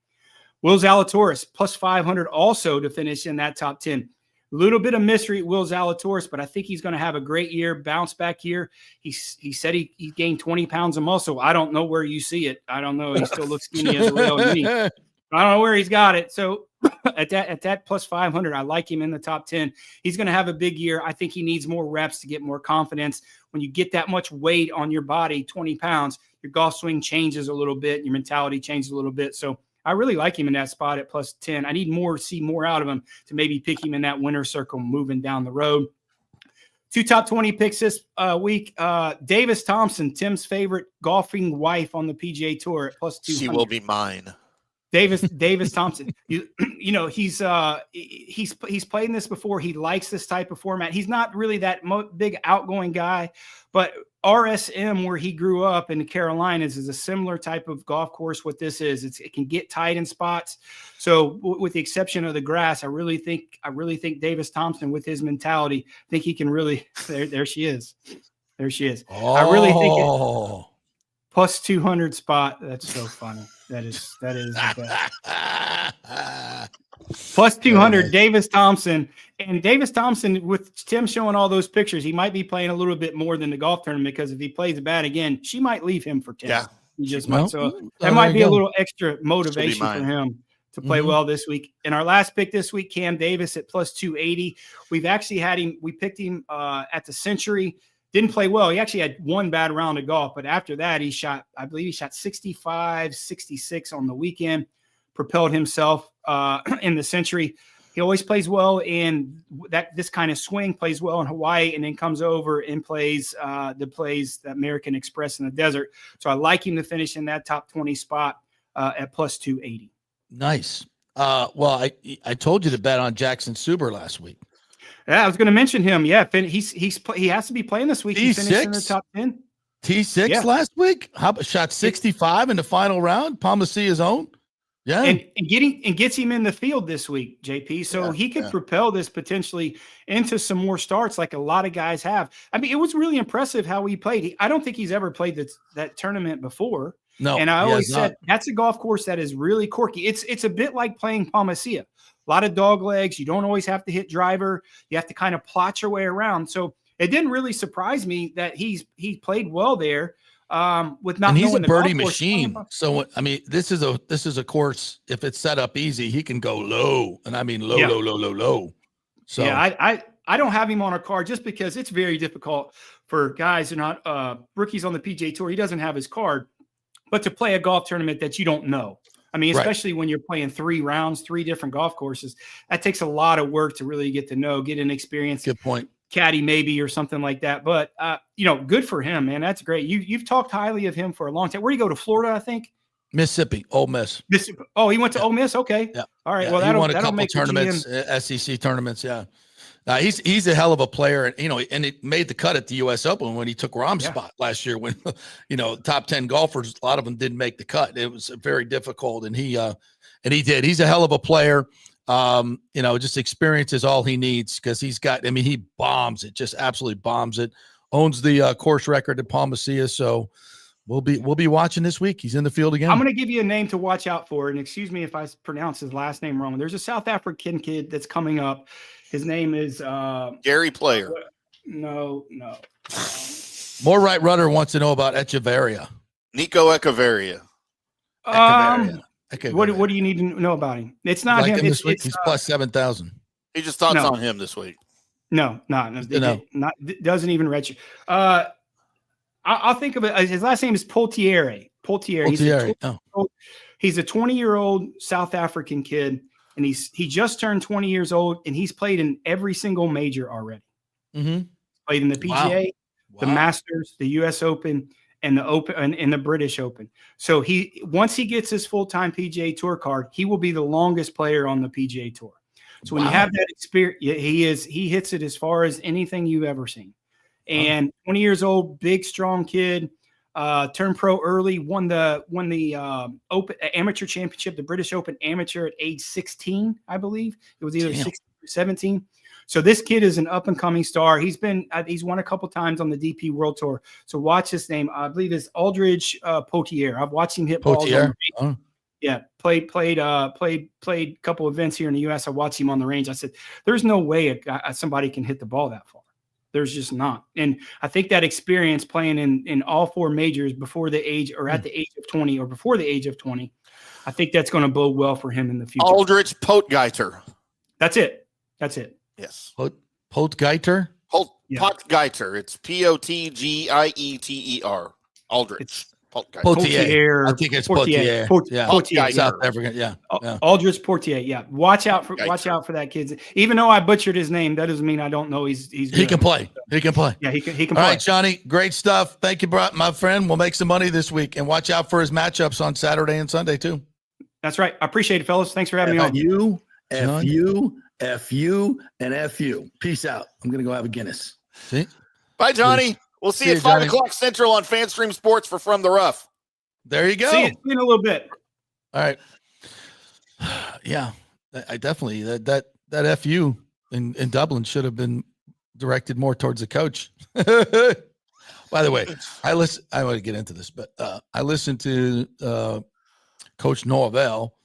Will Zalatoris, plus 500 also to finish in that top 10. little bit of mystery, Will Zalatoris, but I think he's going to have a great year, bounce back year. He said he gained 20 pounds of muscle. I don't know where you see it. I don't know. He still looks skinny as a rail to me. I don't know where he's got it. So at that plus 500, I like him in the top 10. He's going to have a big year. I think he needs more reps to get more confidence. When you get that much weight on your body, 20 pounds, your golf swing changes a little bit. Your mentality changes a little bit. So I really like him in that spot at plus 10. I need see more out of him to maybe pick him in that winner's circle moving down the road. 2 top 20 picks this week. Davis Thompson, Tim's favorite golfing wife on the PGA Tour at plus 200. She will be mine. Davis Thompson. You know, he's played in this before. He likes this type of format. He's not really that big outgoing guy, but RSM, where he grew up in the Carolinas, is a similar type of golf course. What this is, it can get tight in spots. So, with the exception of the grass, I really think Davis Thompson, with his mentality, I think he can really. There she is. There she is. Oh. I really think plus 200 spot. That's so funny. That is the best. Plus 200, Davis Thompson. And Davis Thompson, with Tim showing all those pictures, he might be playing a little bit more than the golf tournament, because if he plays bad again, she might leave him for 10. Yeah. He just might. So that might be a little extra motivation for him to play well this week. And our last pick this week, Cam Davis at plus 280. We've actually had him. We picked him at the Century. Didn't play well. He actually had one bad round of golf, but after that, I believe he shot 65, 66 on the weekend, propelled himself in the Century. He always plays well in this kind of swing, plays well in Hawaii, and then comes over and plays the American Express in the desert. So I like him to finish in that top 20 spot at plus 280. Nice. Well, I told you to bet on Jackson Suber last week. Yeah, I was going to mention him. Yeah, he has to be playing this week. He finished in the top 10. T6 last week. Shot 65 in the final round. Palmacia's own. Yeah, and gets him in the field this week, JP. So he could propel this potentially into some more starts, like a lot of guys have. I mean, it was really impressive how he played. I don't think he's ever played that tournament before. No, and I always said that's a golf course that is really quirky. It's a bit like playing Palmacia. A lot of dog legs. You don't always have to hit driver. You have to kind of plot your way around. So it didn't really surprise me that he played well there. With not, and he's a birdie machine. So I mean, this is a course. If it's set up easy, he can go low, and I mean low. So yeah, I don't have him on a card just because it's very difficult for guys who are not rookies on the PGA Tour. He doesn't have his card, but to play a golf tournament that you don't know. I mean, especially when you're playing 3 rounds, 3 different golf courses, that takes a lot of work to really get to know, get an experience. Good point. Caddy maybe or something like that. But, good for him, man. That's great. You've talked highly of him for a long time. Where'd he go, to Florida, I think? Mississippi, Ole Miss. Oh, he went to Ole Miss? Okay. Yeah. All right. Yeah. Well, that'll won a couple tournaments, SEC tournaments. Yeah. He's a hell of a player. And it made the cut at the U.S. Open when he took Rahm's spot last year when, top 10 golfers, a lot of them didn't make the cut. It was very difficult. And he did. He's a hell of a player. Just experience is all he needs, because he bombs it, just absolutely bombs it. Owns the course record at Palmacia. So we'll be watching this week. He's in the field again. I'm going to give you a name to watch out for, and excuse me if I pronounce his last name wrong. There's a South African kid that's coming up. His name is Gary Player. No. More right rudder wants to know about Echeverria. Nico Echeverria. What do you need to know about him? It's not him. This week. He's plus 7,000. He just thoughts on him this week. No. Doesn't even register. I'll think of it. His last name is Poultiere. He's a 20-year-old South African kid, and he just turned 20 years old, and he's played in every single major already. Mm-hmm. Played in the PGA, the Masters, the U.S. Open, and the Open and the British Open. So once he gets his full-time PGA Tour card, he will be the longest player on the PGA Tour. So when you have that experience, he hits it as far as anything you've ever seen. And 20 years old, big, strong kid, turned pro early, won the Open Amateur Championship, the British Open Amateur at age 16, I believe. It was either 16 or 17. So this kid is an up-and-coming star. He's won a couple times on the DP World Tour. So watch his name. I believe it's Aldridge Potier. I've watched him hit balls. Yeah, played a couple events here in the U.S. I watched him on the range. I said, "There's no way somebody can hit the ball that far. There's just not." And I think that experience playing in all 4 majors before the age or at the age of 20 or before the age of 20, I think that's going to bode well for him in the future. Aldrich Potgeiter. That's it. Yes. Potgeiter. Potgeiter. It's Potgieter. Aldrich. Potier. I think it's Potier. Potier. South African. Yeah. Aldrich Potier. Yeah. Watch out for that kid. Even though I butchered his name, that doesn't mean I don't know he's good. He can play. He can play. Yeah, he can play. All right, Johnny, great stuff. Thank you, my friend. We'll make some money this week, and watch out for his matchups on Saturday and Sunday too. That's right. I appreciate it, fellas. Thanks for having me on. F you, and F you. Peace out. I'm gonna go have a Guinness. See? Bye, Johnny. We'll see you at 5 o'clock Central on FanStream Sports for From the Rough. There you go. See you in a little bit. All right. Yeah, I definitely that FU in Dublin should have been directed more towards the coach. By the way, I want to get into this, but I listened to Coach Norvell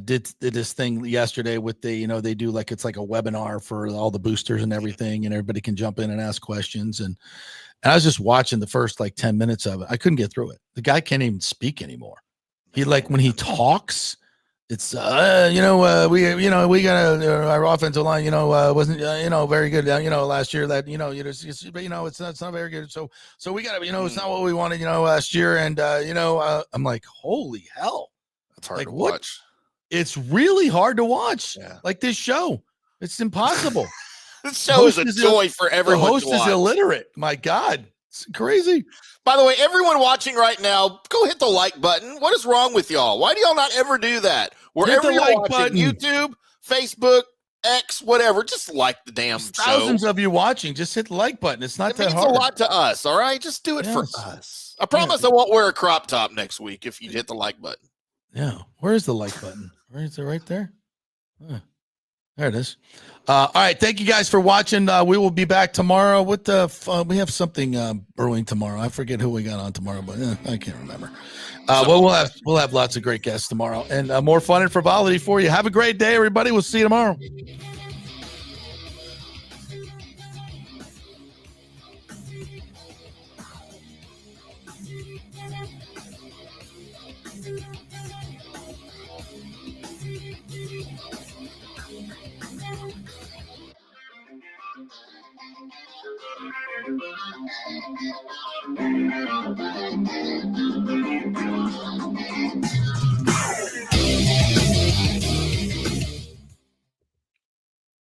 did this thing yesterday with they do it's like a webinar for all the boosters and everything, and everybody can jump in and ask questions. And I was just watching the first 10 minutes of it. I couldn't get through it. The guy can't even speak anymore. He when he talks, it's we got our offensive line wasn't very good last year. That it's not very good. So we got to it's not what we wanted last year. And I'm like, holy hell, that's hard to watch. It's really hard to watch. Yeah. Like this show, it's impossible. This show is a joy for everyone. The host is illiterate. My God, it's crazy. By the way, everyone watching right now, go hit the like button. What is wrong with y'all? Why do y'all not ever do that? Wherever you're watching, YouTube, Facebook, X, whatever, just like the damn show. Thousands of you watching. Just hit the like button. It's not that hard. It's a lot to us, all right? Just do it for us. I promise I won't wear a crop top next week if you hit the like button. Yeah. Where's the like button? Where is it? Right there? There it is. All right. Thank you guys for watching. We will be back tomorrow. We have something brewing tomorrow. I forget who we got on tomorrow, but I can't remember. We'll have lots of great guests tomorrow and more fun and frivolity for you. Have a great day, everybody. We'll see you tomorrow. Thank you.